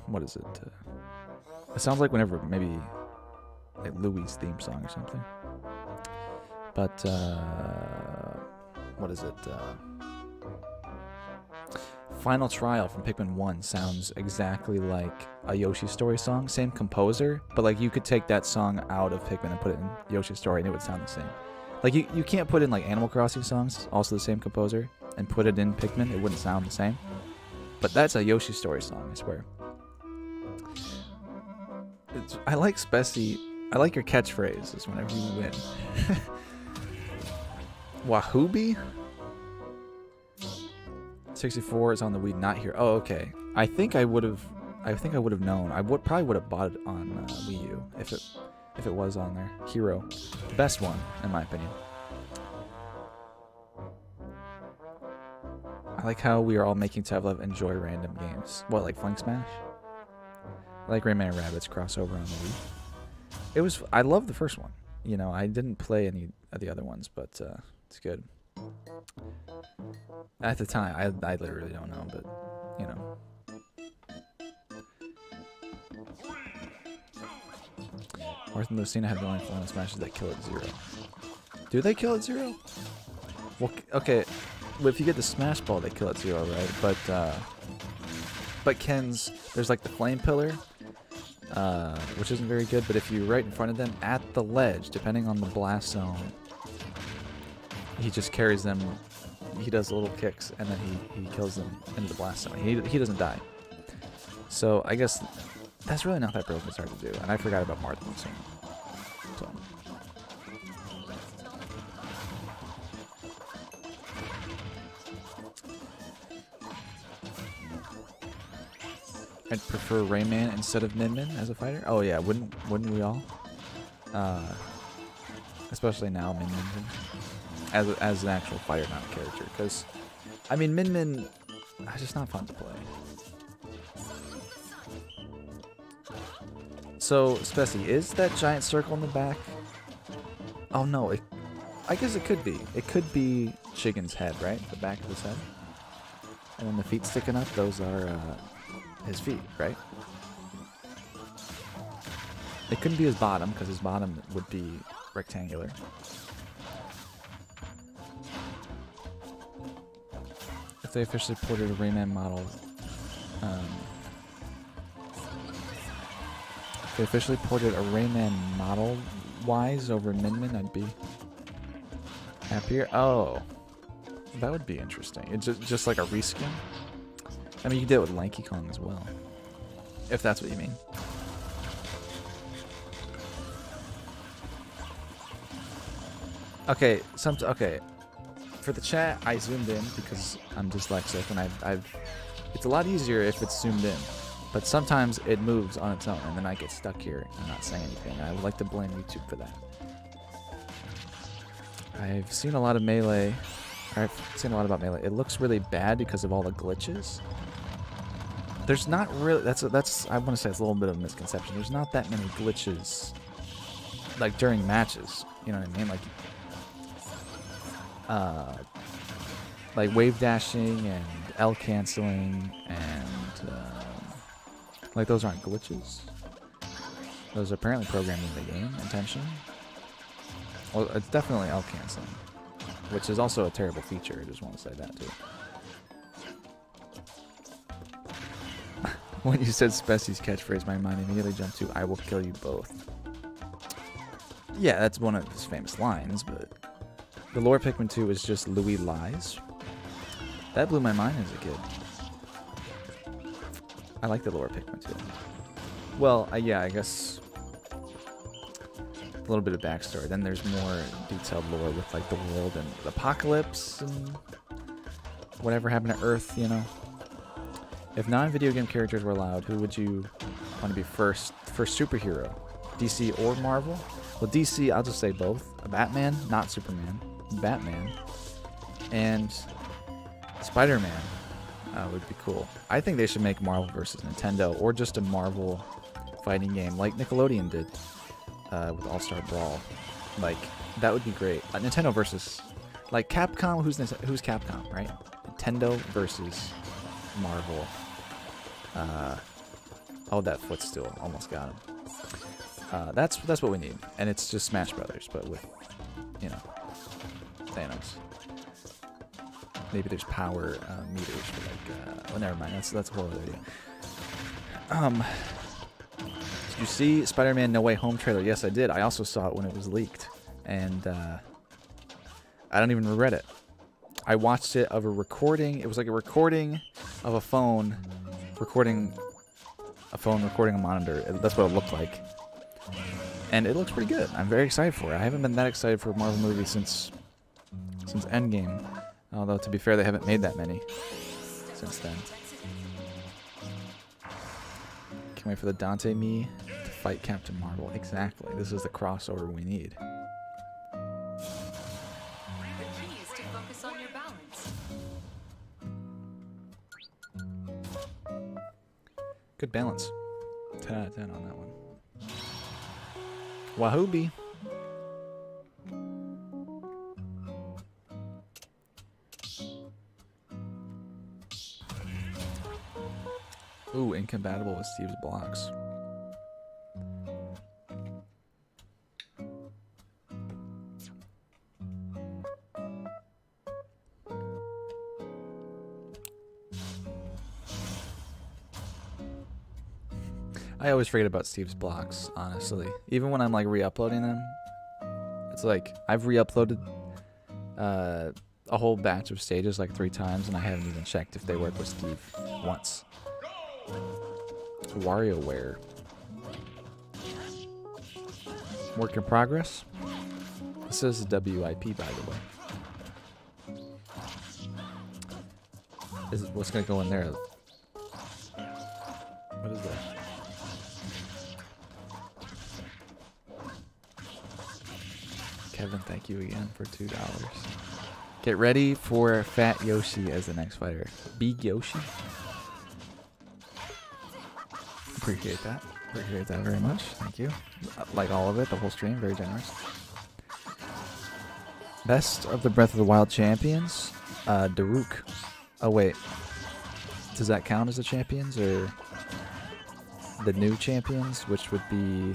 what is it? It sounds like whenever maybe like Louis' theme song or something. But what is it? Final Trial from Pikmin 1 sounds exactly like a Yoshi Story song. Same composer, but like you could take that song out of Pikmin and put it in Yoshi Story and it would sound the same. Like you can't put in like Animal Crossing songs, also the same composer. and put it in Pikmin, it wouldn't sound the same. But that's a Yoshi Story song, I swear. I like Spessy. I like your catchphrases whenever you win. Wahoobi? 64 is on the Wii, not here. Oh, okay. I think I would have known. I probably would have bought it on Wii U if it was on there. Hero, best one in my opinion. I like how we are all making Tevlev enjoy random games. What, like Flank Smash? I like Rayman and Rabbids crossover on the Wii. I love the first one. You know, I didn't play any of the other ones, but it's good. At the time, I literally don't know, but you know. Marth and Lucina have the only fun smashes that kill at 0. Do they kill at 0? Well, okay. Well, if you get the Smash Ball, they kill at 0, right? But Ken's, there's like the Flame Pillar, which isn't very good. But if you're right in front of them at the ledge, depending on the blast zone, he just carries them. He does little kicks, and then he kills them into the blast zone. He doesn't die. So I guess that's really not that broken. It's hard to do, and I forgot about Marth and Lucina. So. I'd prefer Rayman instead of Min Min as a fighter. Oh yeah, wouldn't we all? Especially now, Min Min as an actual fighter, not a character. Because, I mean, Min Min, it's just not fun to play. So, Spessy, is that giant circle in the back? Oh no, I guess it could be. It could be Shigen's head, right? The back of his head. And then the feet sticking up, those are his feet, right? It couldn't be his bottom, because his bottom would be rectangular. If they officially ported a Rayman model, if they officially ported a Rayman model-wise over Min Min, I'd be happier. Oh, that would be interesting. It's just like a reskin. I mean, you did it with Lanky Kong as well, if that's what you mean. Okay, okay. For the chat, I zoomed in because I'm dyslexic, and it's a lot easier if it's zoomed in. But sometimes it moves on its own, and then I get stuck here and not saying anything. I would like to blame YouTube for that. I've seen a lot of Melee. I've seen a lot about Melee. It looks really bad because of all the glitches. There's not really. That's I want to say it's a little bit of a misconception. There's not that many glitches, like during matches. You know what I mean? Like wave dashing and L canceling and like those aren't glitches. Those are apparently programmed in the game intentionally. Well, it's definitely L canceling, which is also a terrible feature. I just want to say that too. When you said Spessy's catchphrase, my mind immediately jumped to "I will kill you both." Yeah, that's one of his famous lines, but the lore Pikmin 2 is just Louis lies. That blew my mind as a kid. I like the lore Pikmin 2. Well, yeah, I guess a little bit of backstory. Then there's more detailed lore with like the world and the apocalypse and whatever happened to Earth, you know. If non-video game characters were allowed, who would you want to be first superhero? DC or Marvel? Well, DC, I'll just say both. Batman, not Superman. Batman. And Spider-Man would be cool. I think they should make Marvel versus Nintendo, or just a Marvel fighting game like Nickelodeon did with All-Star Brawl. Like, that would be great. Nintendo versus, like, Capcom. Who's Capcom, right? Nintendo versus Marvel. Oh, that footstool almost got him. That's what we need, and it's just Smash Brothers, but with, you know, Thanos. Maybe there's power meters for like. Well, never mind. That's a whole other idea. Did you see Spider-Man No Way Home trailer? Yes, I did. I also saw it when it was leaked, and I don't even regret it. I watched it of a recording. It was like a recording of a phone recording a monitor. That's what it looked like. And it looks pretty good. I'm very excited for it. I haven't been that excited for a Marvel movie since Endgame. Although, to be fair, they haven't made that many since then. Can't wait for the Dante me to fight Captain Marvel. Exactly. This is the crossover we need. The key is to focus on your balance. Good balance. 10 out of 10 on that one. Wahoobi. Ooh, incompatible with Steve's blocks. I always forget about Steve's blocks, honestly. Even when I'm like re-uploading them, it's like I've re-uploaded a whole batch of stages like 3 times, and I haven't even checked if they work with Steve once. WarioWare. Work in progress. This is WIP, by the way. What's gonna go in there? What is that? Kevin, thank you again for $2. Get ready for Fat Yoshi as the next fighter. Big Yoshi. Appreciate that. Appreciate that very much. Thank you. Like all of it, the whole stream, very generous. Best of the Breath of the Wild champions? Daruk. Oh wait. Does that count as the champions or the new champions, which would be...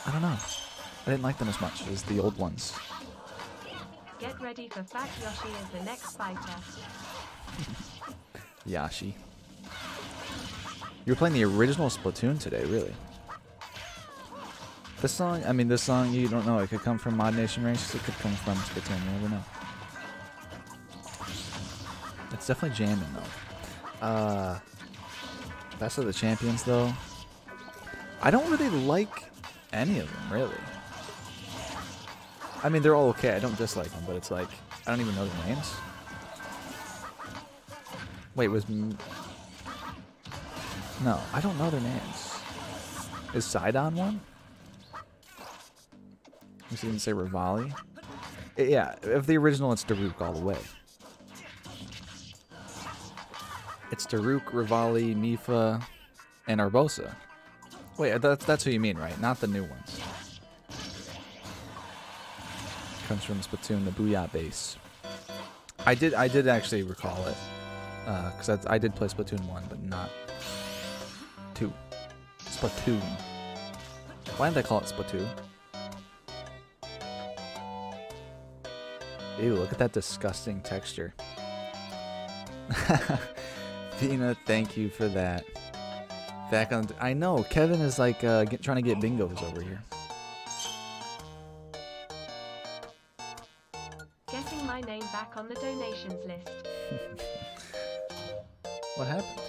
I don't know. I didn't like them as much as the old ones. Get ready for Fat Yoshi as the next fighter. Yashi. You were playing the original Splatoon today, really? This song, you don't know. It could come from Mod Nation Races. It could come from Splatoon. You never know. It's definitely jamming, though. Best of the champions, though. I don't really like any of them, really. I mean, they're all okay. I don't dislike them, but it's like, I don't even know their names. Wait, no, I don't know their names. Is Sidon one? You didn't say Rivali? Yeah, of the original, it's Daruk all the way. It's Daruk, Rivali, Mifa, and Arbosa. Wait, that's who you mean, right? Not the new ones. Comes from Splatoon, the Booyah base. I did actually recall it, because I did play Splatoon 1, but not 2. Splatoon. Why did I call it Splatoon? Ew, look at that disgusting texture. Vina, thank you for that. Back on. I know, Kevin is like trying to get bingos over here. Getting my name back on the donations list. What happened?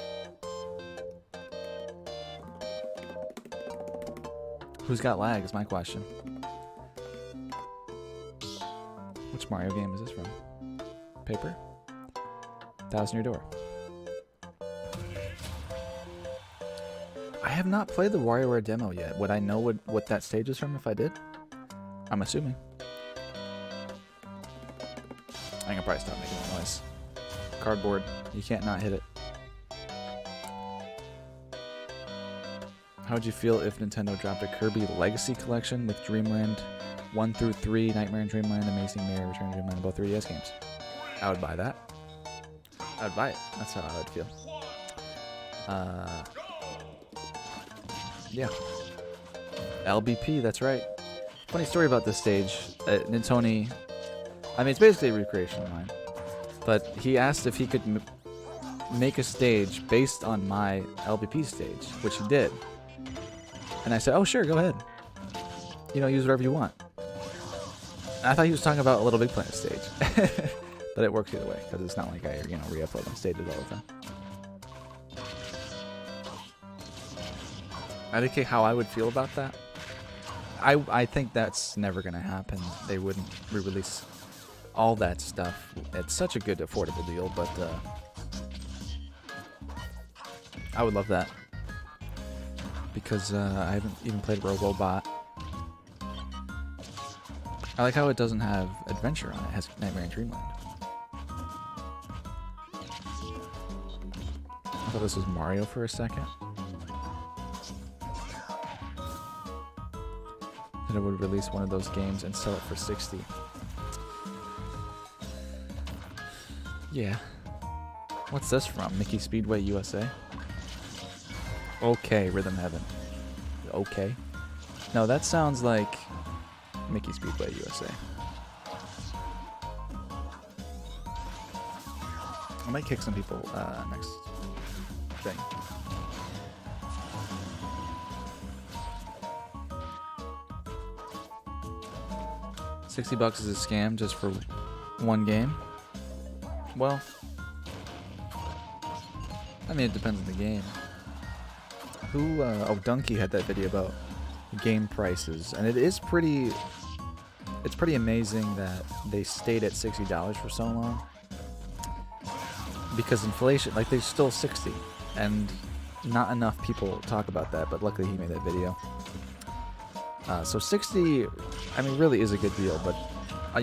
Who's got lag is my question. Which Mario game is this from? Paper? Thousand Year Door. I have not played the WarioWare demo yet. Would I know what that stage is from if I did? I'm assuming. I can probably stop making that noise. Cardboard. You can't not hit it. How would you feel if Nintendo dropped a Kirby Legacy Collection with Dreamland 1 through 3, Nightmare in Dreamland, Amazing Mirror, Return to Dreamland, both 3DS games? I would buy that. I would buy it. That's how I would feel. Yeah. LBP, that's right. Funny story about this stage. Nintoni, I mean, it's basically a recreation of mine. But he asked if he could make a stage based on my LBP stage, which he did. And I said, oh, sure, go ahead. You know, use whatever you want. I thought he was talking about a Little Big Planet stage. But it works either way, because it's not like I, re-upload my stages all the time. I think how I would feel about that. I think that's never going to happen. They wouldn't re-release all that stuff. It's such a good, affordable deal, but I would love that. Because I haven't even played Robobot. I like how it doesn't have adventure on it. It has Nightmare in Dreamland. I thought this was Mario for a second. That it would release one of those games and sell it for 60. Yeah. What's this from? Mickey Speedway USA? Okay, Rhythm Heaven. Okay. No, that sounds like Mickey Speedway USA. I might kick some people next thing. $60 is a scam just for one game. Well, I mean, it depends on the game. Who? Oh, Donkey had that video about game prices, and it is pretty. It's pretty amazing that they stayed at $60 for so long. Because inflation, like, they're still 60, and not enough people talk about that. But luckily, he made that video. So 60, I mean, really is a good deal. But I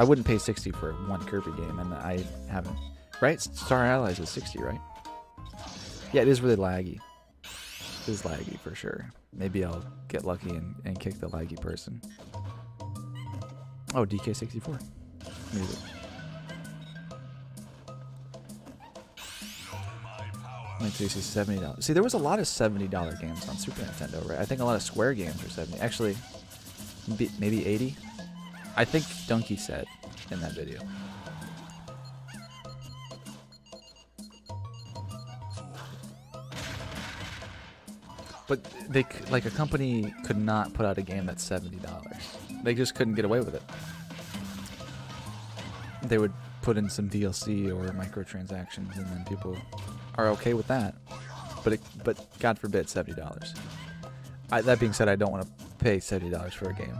wouldn't pay 60 for one Kirby game, and I haven't. Right? Star Allies is 60, right? Yeah, it is really laggy. It is laggy for sure. Maybe I'll get lucky and kick the laggy person. Oh, DK64. Music. Wait till you see $70. See, there was a lot of $70 games on Super Nintendo, right? I think a lot of Square games were 70. Actually, maybe 80. I think Donkey said in that video. But they, like, a company could not put out a game that's $70. They just couldn't get away with it. They would put in some DLC or microtransactions, and then people are okay with that. But God forbid, $70. That being said, I don't want to pay $70 for a game.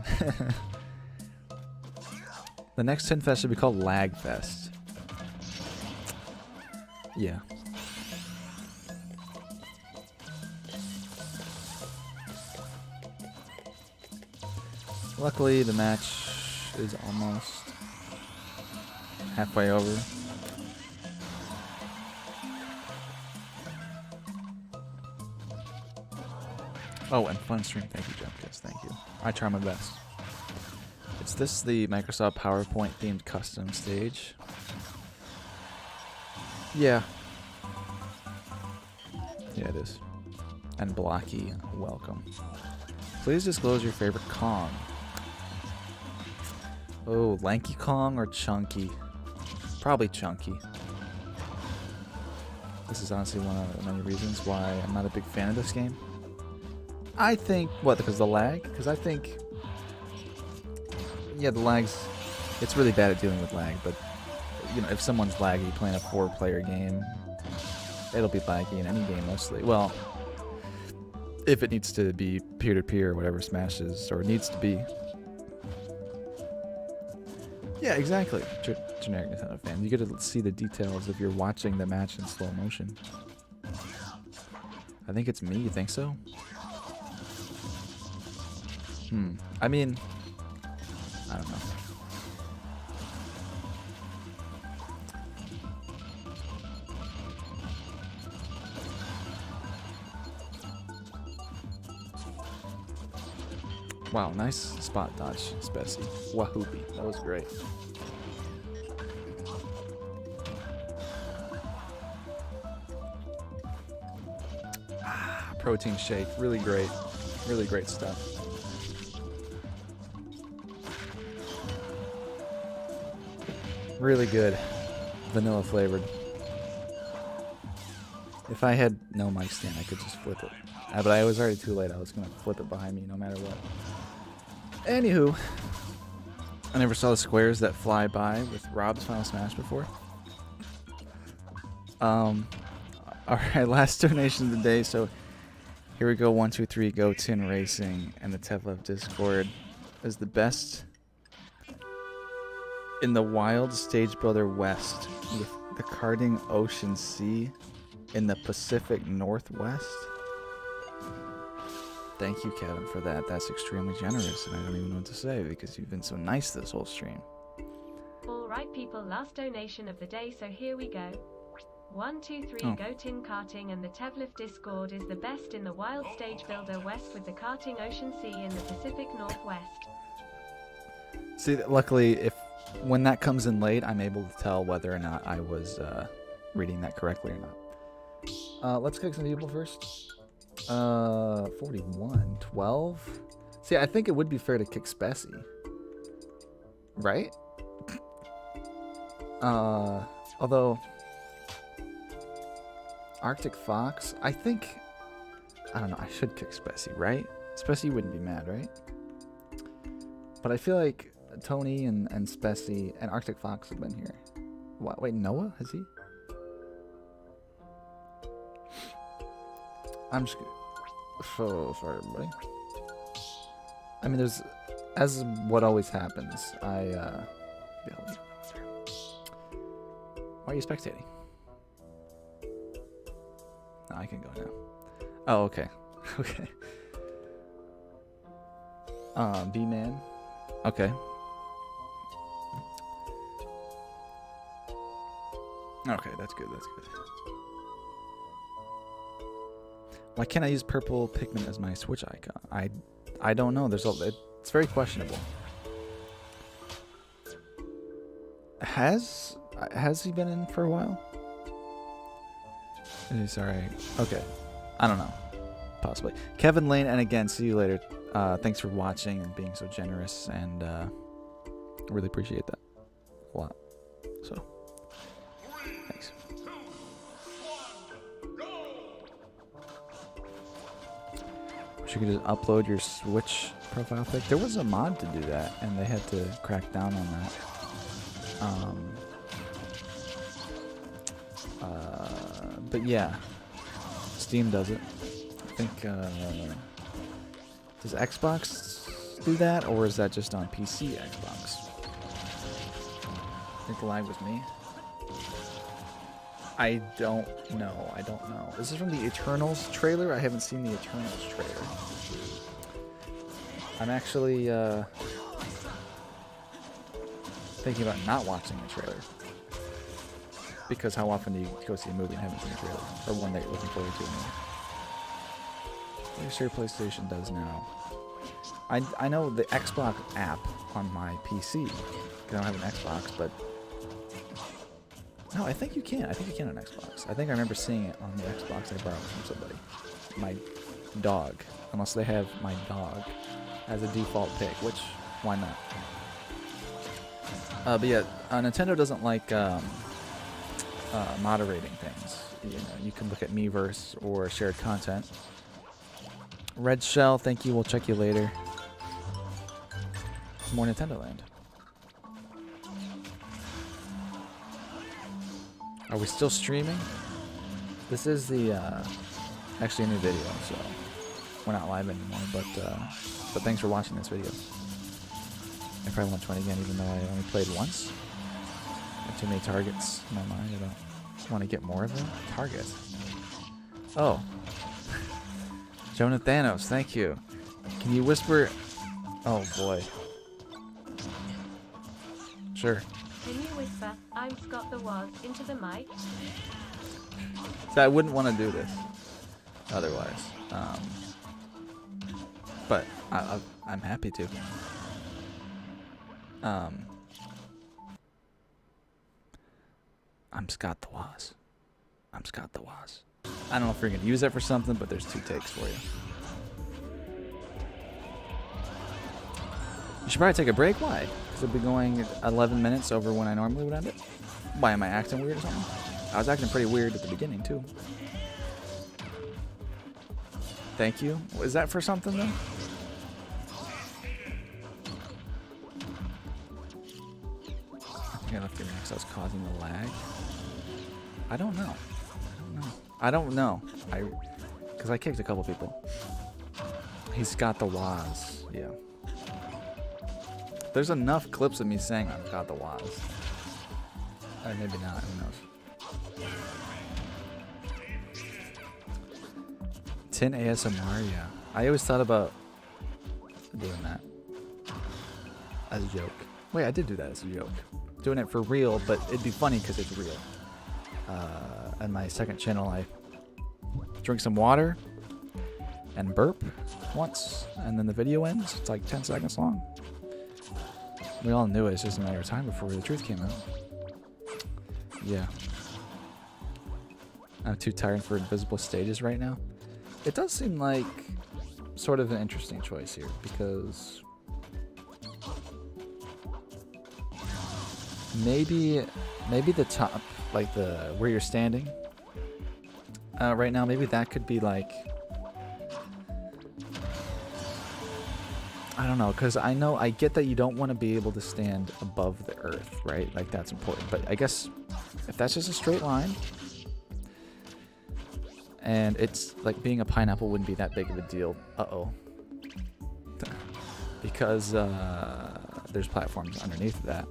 The next Tin Fest should be called Lag Fest. Yeah. Luckily, the match is almost halfway over. Oh, and fun stream. Thank you, Jumpkiss. Thank you. I try my best. Is this the Microsoft PowerPoint themed custom stage? Yeah. Yeah, it is. And Blocky, welcome. Please disclose your favorite Kong. Oh, Lanky Kong or Chunky? Probably Chunky. This is honestly one of the many reasons why I'm not a big fan of this game. I think, what, because of the lag? Because I think, yeah, the lag's, it's really bad at dealing with lag, but, if someone's laggy playing a 4-player game, it'll be laggy in any game mostly. Well, if it needs to be peer-to-peer, whatever Smash is, or needs to be. Yeah, exactly. Generic Nintendo fan. You get to see the details if you're watching the match in slow motion. I think it's me. You think so? I mean, I don't know. Wow, nice spot dodge, Spessy. Wahoopi. That was great. Protein shake. Really great. Really great stuff. Really good. Vanilla flavored. If I had no mic stand, I could just flip it. But I was already too late. I was going to flip it behind me no matter what. Anywho. I never saw the squares that fly by with Rob's Final Smash before. Alright, last donation of the day. So here we go. 1, 2, 3. Go Tin Racing and the Tevlev Discord is the best in the Wild Stage Builder West with the Karting Ocean Sea in the Pacific Northwest. Thank you, Kevin, for that. That's extremely generous, and I don't even know what to say because you've been so nice this whole stream. Alright people, last donation of the day, so here we go. 1, 2, 3. Oh. Go Tin Karting and the Tevlev Discord is the best in the Wild Stage Builder West with the Karting Ocean Sea in the Pacific Northwest. See, luckily, when that comes in late, I'm able to tell whether or not I was reading that correctly or not. Let's kick some people first. 41, 12. See, I think it would be fair to kick Spessy, right? Although Arctic Fox, I don't know. I should kick Spessy, right? Spessy wouldn't be mad, right? But I feel like Tony and Spessy and Arctic Fox have been here. What? Wait, Noah? Has he? I'm just... So sorry, everybody. I mean, there's... As what always happens, yeah, why are you spectating? No, I can go now. Oh, okay. Okay. B-Man. Okay. Okay, that's good, that's good. Why can't I use purple pigment as my Switch icon? I don't know. It's very questionable. Has he been in for a while? Sorry. Okay. I don't know. Possibly. Kevin Lane, and again, see you later. Thanks for watching and being so generous, and really appreciate that a lot. So, thanks. Wish you could just upload your Switch profile pic. There was a mod to do that, and they had to crack down on that. But yeah, Steam does it. I think, does Xbox do that, or is that just on PC Xbox? I think the lag was me. I don't know. Is this from the Eternals trailer? I haven't seen the Eternals trailer. I'm actually thinking about not watching the trailer. Because how often do you go see a movie and haven't seen a trailer? Or one that you're looking forward to? Pretty sure PlayStation does now. I know the Xbox app on my PC. I don't have an Xbox, but... No, I think you can. I think you can on Xbox. I think I remember seeing it on the Xbox I borrowed from somebody. My dog. Unless they have my dog as a default pick, which, why not? But yeah, Nintendo doesn't like moderating things. You know, you can look at Miiverse or shared content. Red Shell, thank you. We'll check you later. More Nintendo Land. Are we still streaming? This is the actually a new video, so we're not live anymore. But thanks for watching this video. I probably won't try it again, even though I only played once. I have too many targets in my mind. I don't want to get more of them. Targets. Oh. Jonah Thanos, thank you. Can you whisper? Oh boy. Sure. Can you whisper, "I'm Scott the Was" into the mic? So I wouldn't want to do this otherwise. But I'm happy to. I'm Scott the Was. I'm Scott the Was. I don't know if you're going to use that for something, but there's 2 takes for you. You should probably take a break. Why? Because it'll be going 11 minutes over when I normally would end it. Why, am I acting weird or something? I was acting pretty weird at the beginning, too. Thank you. Is that for something, though? After next, I was causing the lag. I don't know. I don't know. Because I kicked a couple people. He's got the Waz. Yeah. There's enough clips of me saying I've got the Waz. Or maybe not. Who knows? Tin ASMR. Yeah. I always thought about doing that as a joke. Wait, I did do that as a joke. Doing it for real, but it'd be funny because it's real. On my second channel, I drink some water and burp once, and then the video ends. It's like 10 seconds long. We all knew it. It's just a matter of time before the truth came out. Yeah. I'm too tired for invisible stages right now. It does seem like sort of an interesting choice here, because maybe the top, like the where you're standing right now, maybe that could be like, I don't know, because I get that you don't want to be able to stand above the earth, right? Like that's important, but I guess if that's just a straight line and it's like being a pineapple wouldn't be that big of a deal. Because there's platforms underneath that.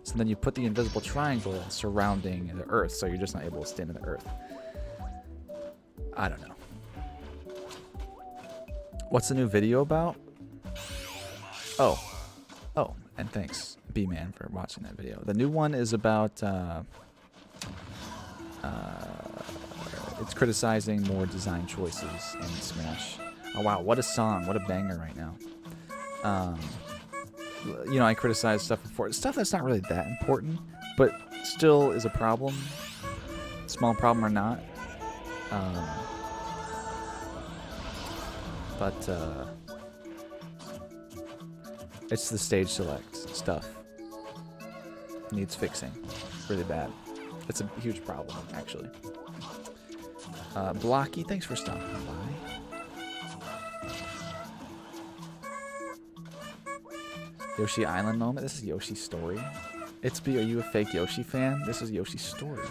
So then you put the invisible triangle surrounding the earth, so you're just not able to stand in the earth. I don't know. What's the new video about? Oh, and thanks, B-Man, for watching that video. The new one is about, it's criticizing more design choices in Smash. Oh wow, what a song, what a banger right now. You know, I criticized stuff before. Stuff that's not really that important, but still is a problem. Small problem or not. It's the stage select stuff. Needs fixing. Really bad. It's a huge problem, actually. Blocky, thanks for stopping by. Yoshi Island moment. This is Yoshi's story. It's B. Are you a fake Yoshi fan? This is Yoshi's story.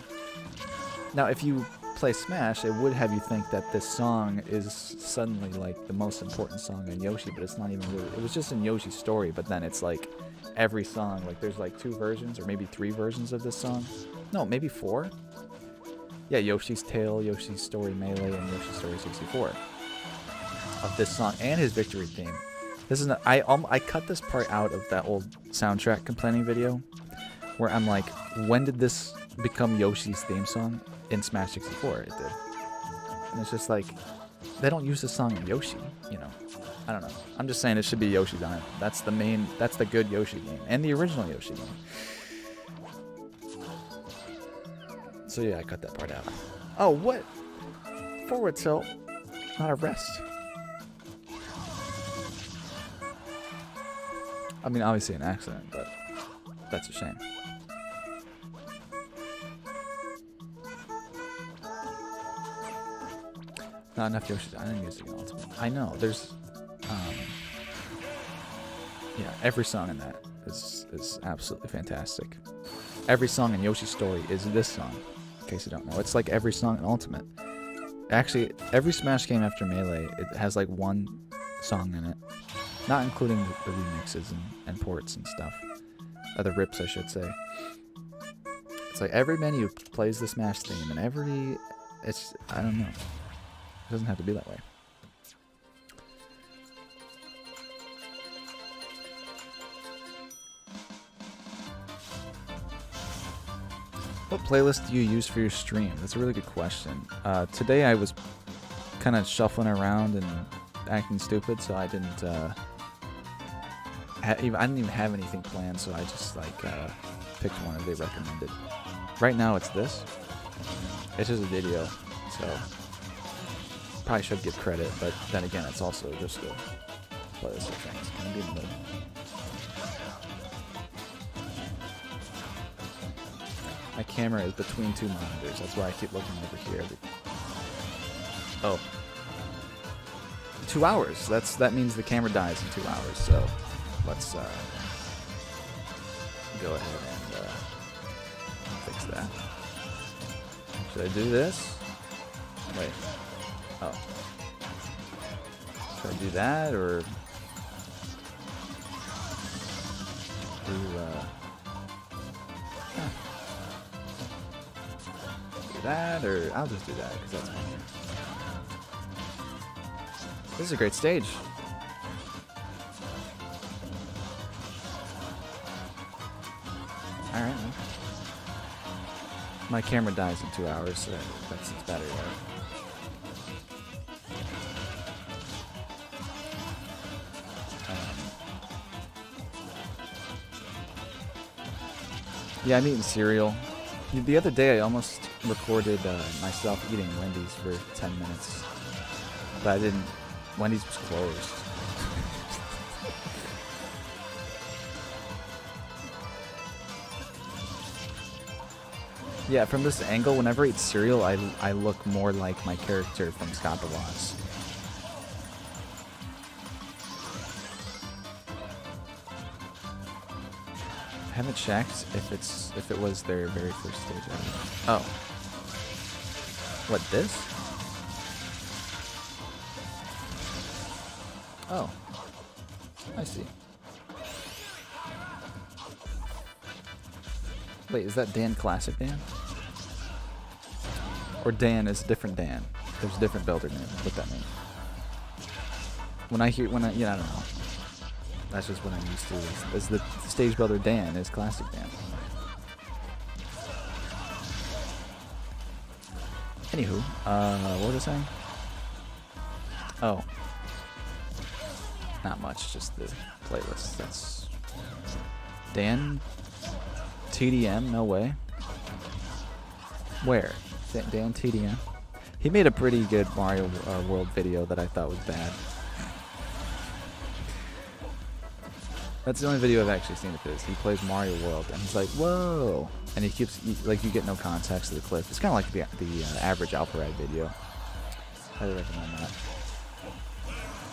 Now, if you play Smash, it would have you think that this song is suddenly like the most important song in Yoshi, but it's not even really. It was just in Yoshi's story, but then it's like every song. Like there's like 2 versions or maybe 3 versions of this song. No, maybe 4. Yeah, Yoshi's Tale, Yoshi's Story Melee, and Yoshi's Story 64 of this song and his victory theme. This is I cut this part out of that old soundtrack complaining video where I'm like, when did this become Yoshi's theme song? In Smash 64 it did. And it's just like, they don't use this song in Yoshi, you know. I don't know. I'm just saying it should be Yoshi's on it. That's the good Yoshi game. And the original Yoshi game. So yeah, I cut that part out. Oh, what? Forward tilt, not a rest. I mean, obviously an accident, but that's a shame. Not enough Yoshi's Island music in Ultimate. I know, there's, yeah, every song in that is absolutely fantastic. Every song in Yoshi's Story is this song, in case you don't know. It's like every song in Ultimate. Actually, every Smash game after Melee, it has like 1 song in it. Not including the remixes and ports and stuff. Or the rips, I should say. It's like every menu plays the Smash theme, and I don't know. It doesn't have to be that way. What playlist do you use for your stream? That's a really good question. Today I was kind of shuffling around and acting stupid, so I didn't I didn't even have anything planned, so I just like picked one that they recommended. Right now it's this. It's just a video, so probably should give credit, but then again, it's also just a playlist of things. It's gonna be in the middle. My camera is between 2 monitors. That's why I keep looking over here. Oh. 2 hours. That means the camera dies in 2 hours. So let's go ahead and fix that. Should I do this? Wait. Oh. Should I do that or do that, or I'll just do that because that's funnier. This is a great stage. All right. My camera dies in 2 hours, so that's its battery life. Yeah, I'm eating cereal. The other day, I almost recorded myself eating Wendy's for 10 minutes, but I didn't. Wendy's was closed. Yeah, from this angle, whenever I eat cereal, I look more like my character from Scott the Woz. I haven't checked if it was their very first stage. Oh, what, this? Oh, I see. Wait, is that Dan Classic Dan? Or Dan is a different Dan? There's a different builder name. What that mean? I don't know. That's just what I'm used to. Is the stage builder Dan is Classic Dan. Anywho, what was I saying? Oh. Not much, just the playlist. That's Dan TDM, no way. Where? Dan TDM? He made a pretty good Mario World video that I thought was bad. That's the only video I've actually seen of his. He plays Mario World, and he's like, whoa! And he keeps, like, you get no context to the clip. It's kind of like the average Alpharad video. Highly recommend that.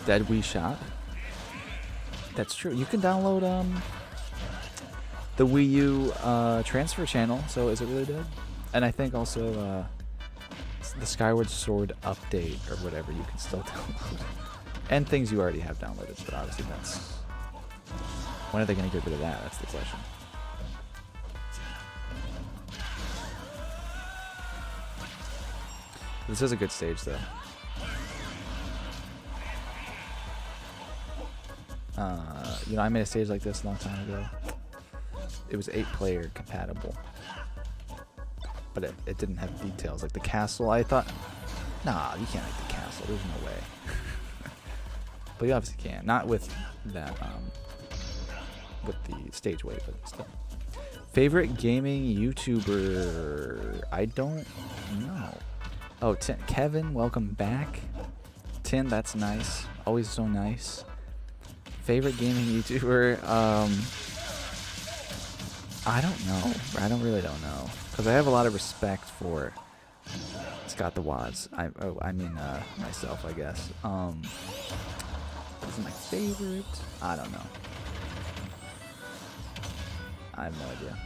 Dead Wii Shop. That's true. You can download the Wii U transfer channel, so is it really dead? And I think also the Skyward Sword update or whatever you can still download. And things you already have downloaded, but obviously that's... When are they going to get rid of that? That's the question. This is a good stage, though. You know, I made a stage like this a long time ago. It was 8-player compatible. But it didn't have details. Like the castle, I thought, nah, you can't make the castle. There's no way. But you obviously can. Not with that, with the stage wave, but still. Favorite gaming YouTuber? I don't know. Oh, Kevin, welcome back. Tin, that's nice. Always so nice. Favorite gaming YouTuber? I don't know. I really don't know. Because I have a lot of respect for Scott the Woz. I mean myself, I guess. This is my favorite. I don't know. I have no idea.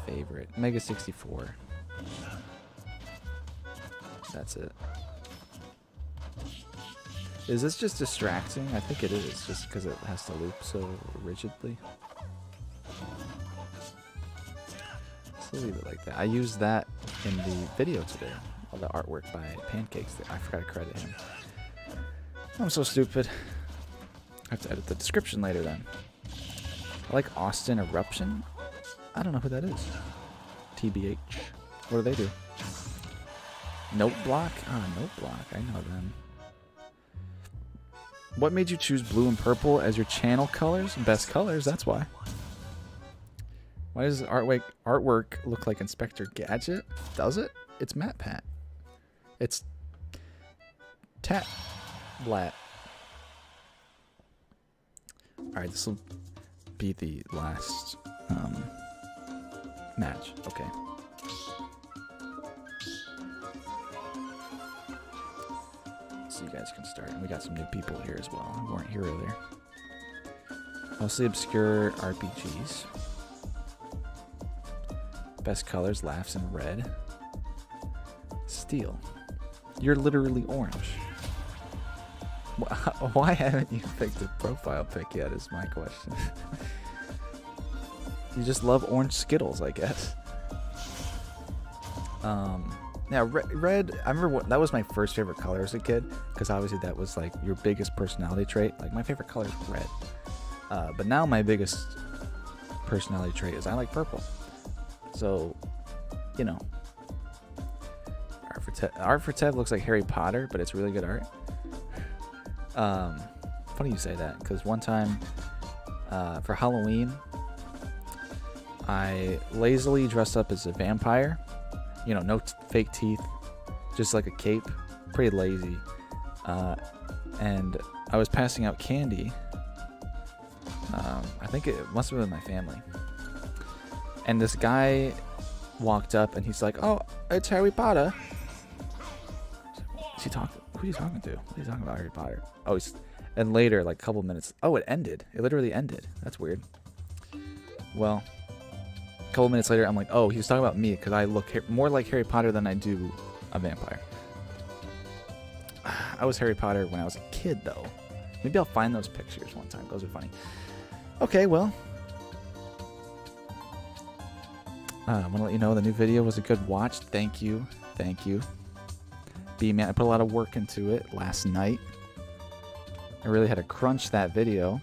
Favorite. Mega 64. That's it. Is this just distracting? I think it is, just because it has to loop so rigidly. Let's leave it like that. I used that in the video today. All the artwork by Pancakes. I forgot to credit him. I'm so stupid. I have to edit the description later then. I like Austin Eruption. I don't know who that is. TBH. What do they do? Note Block? Ah, Note Block. I know them. What made you choose blue and purple as your channel colors? Best colors, that's why. Why does artwork look like Inspector Gadget? Does it? It's MatPat. It's Tatblat. Alright, this will be the last match. Okay. So you guys can start. And we got some new people here as well who weren't here earlier. Mostly obscure RPGs. Best colors, laughs, and red. Steel. You're literally orange. Why haven't you picked a profile pic yet is my question. You just love orange Skittles, I guess. Now, red, I remember that was my first favorite color as a kid, because obviously that was like your biggest personality trait. Like, my favorite color is red. But now my biggest personality trait is I like purple. So, you know. Art for Tev looks like Harry Potter, but it's really good art. Funny you say that, because one time for Halloween, I lazily dressed up as a vampire. You know, no fake teeth, just like a cape. Pretty lazy. And I was passing out candy. I think it must have been my family. And this guy walked up and he's like, "Oh, it's Harry Potter." Who are you talking to? What are you talking about, Harry Potter? Oh, and later, like a couple minutes. Oh, it ended. It literally ended. That's weird. Well, a couple minutes later, I'm like, oh, he was talking about me because I look more like Harry Potter than I do a vampire. I was Harry Potter when I was a kid, though. Maybe I'll find those pictures one time. Those are funny. Okay, well. I want to let you know the new video was a good watch. Thank you. Thank you. B-Man, I put a lot of work into it last night. I really had to crunch that video.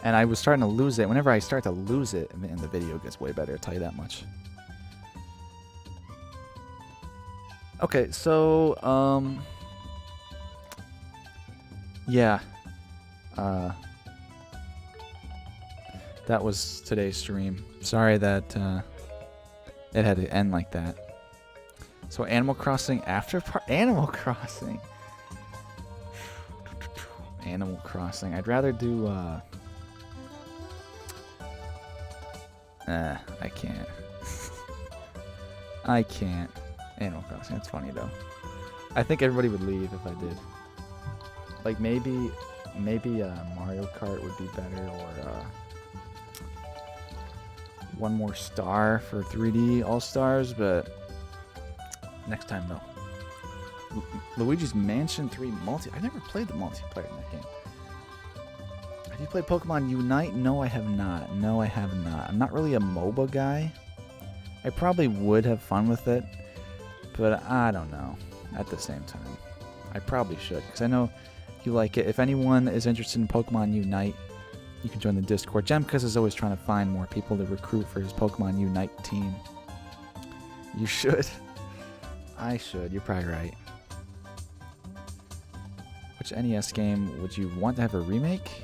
And I was starting to lose it. Whenever I start to lose it, and the video gets way better, I'll tell you that much. Okay, so, yeah. That was today's stream. Sorry that it had to end like that. So Animal Crossing after Animal Crossing. Animal Crossing. I'd rather do I can't. I can't. Animal Crossing. It's funny though. I think everybody would leave if I did. Like maybe Mario Kart would be better, or one more star for 3D All Stars, but next time though. Luigi's Mansion 3 multi. I never played the multiplayer in that game. Have you played Pokemon Unite? No, I have not. No, I have not. I'm not really a MOBA guy. I probably would have fun with it, but I don't know. At the same time, I probably should, because I know you like it. If anyone is interested in Pokemon Unite, you can join the Discord. Jemcus is always trying to find more people to recruit for his Pokemon Unite team. You should. I should. You're probably right. Which NES game would you want to have a remake?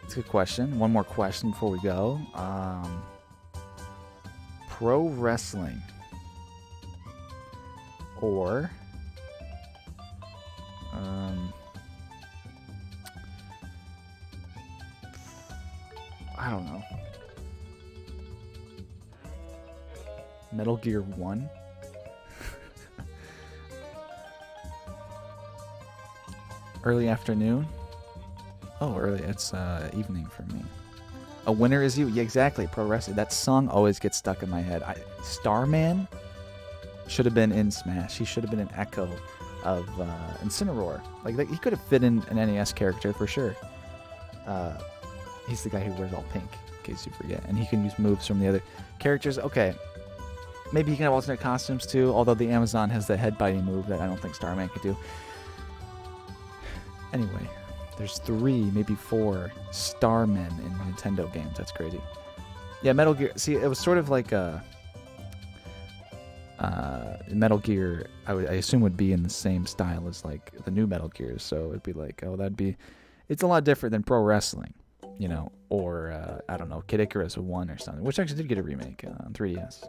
That's a good question. One more question before we go. Pro wrestling. Or I don't know. Metal Gear 1? Early afternoon? Oh, early. It's evening for me. A winner is you. Yeah, exactly. Pro wrestling. That song always gets stuck in my head. Starman should have been in Smash. He should have been an echo of Incineroar. Like he could have fit in an NES character for sure. He's the guy who wears all pink, in case you forget. And he can use moves from the other characters. Okay. Maybe he can have alternate costumes too, although the Amazon has the head-biting move that I don't think Starman could do. Anyway, there's 3, maybe 4 Starmen in Nintendo games. That's crazy. Yeah, Metal Gear. See, it was sort of like a Metal Gear. I assume would be in the same style as like the new Metal Gears. So it'd be like, oh, it's a lot different than pro wrestling, you know, or I don't know, Kid Icarus 1 or something, which actually did get a remake on 3DS.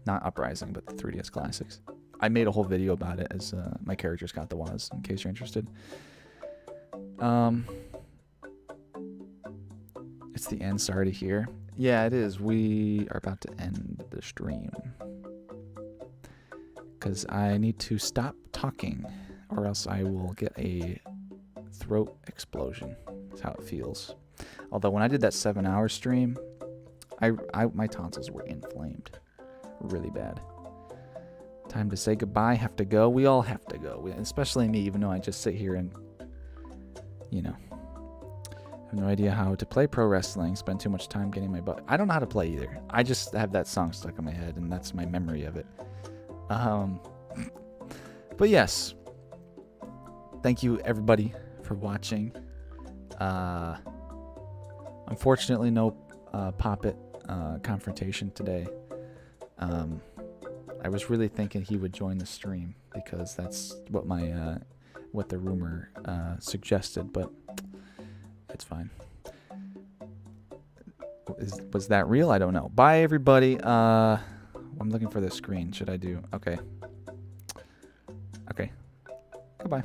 Not Uprising, but the 3DS classics. I made a whole video about it as my characters got the was, in case you're interested. It's the end. Sorry to hear. Yeah, it is. We are about to end the stream. Because I need to stop talking, or else I will get a throat explosion. That's how it feels. Although when I did that 7-hour stream, My tonsils were inflamed, really bad. Time to say goodbye. Have to go. We all have to go, especially me. Even though I just sit here and, you know, have no idea how to play pro wrestling. Spend too much time getting my butt. I don't know how to play either. I just have that song stuck in my head, and that's my memory of it. But yes, thank you everybody for watching. Unfortunately, no Poppet confrontation today. I was really thinking he would join the stream because that's what what the rumor suggested, but it's fine. Was that real? I don't know. Bye everybody. I'm looking for the screen. Should I do? Okay. Goodbye.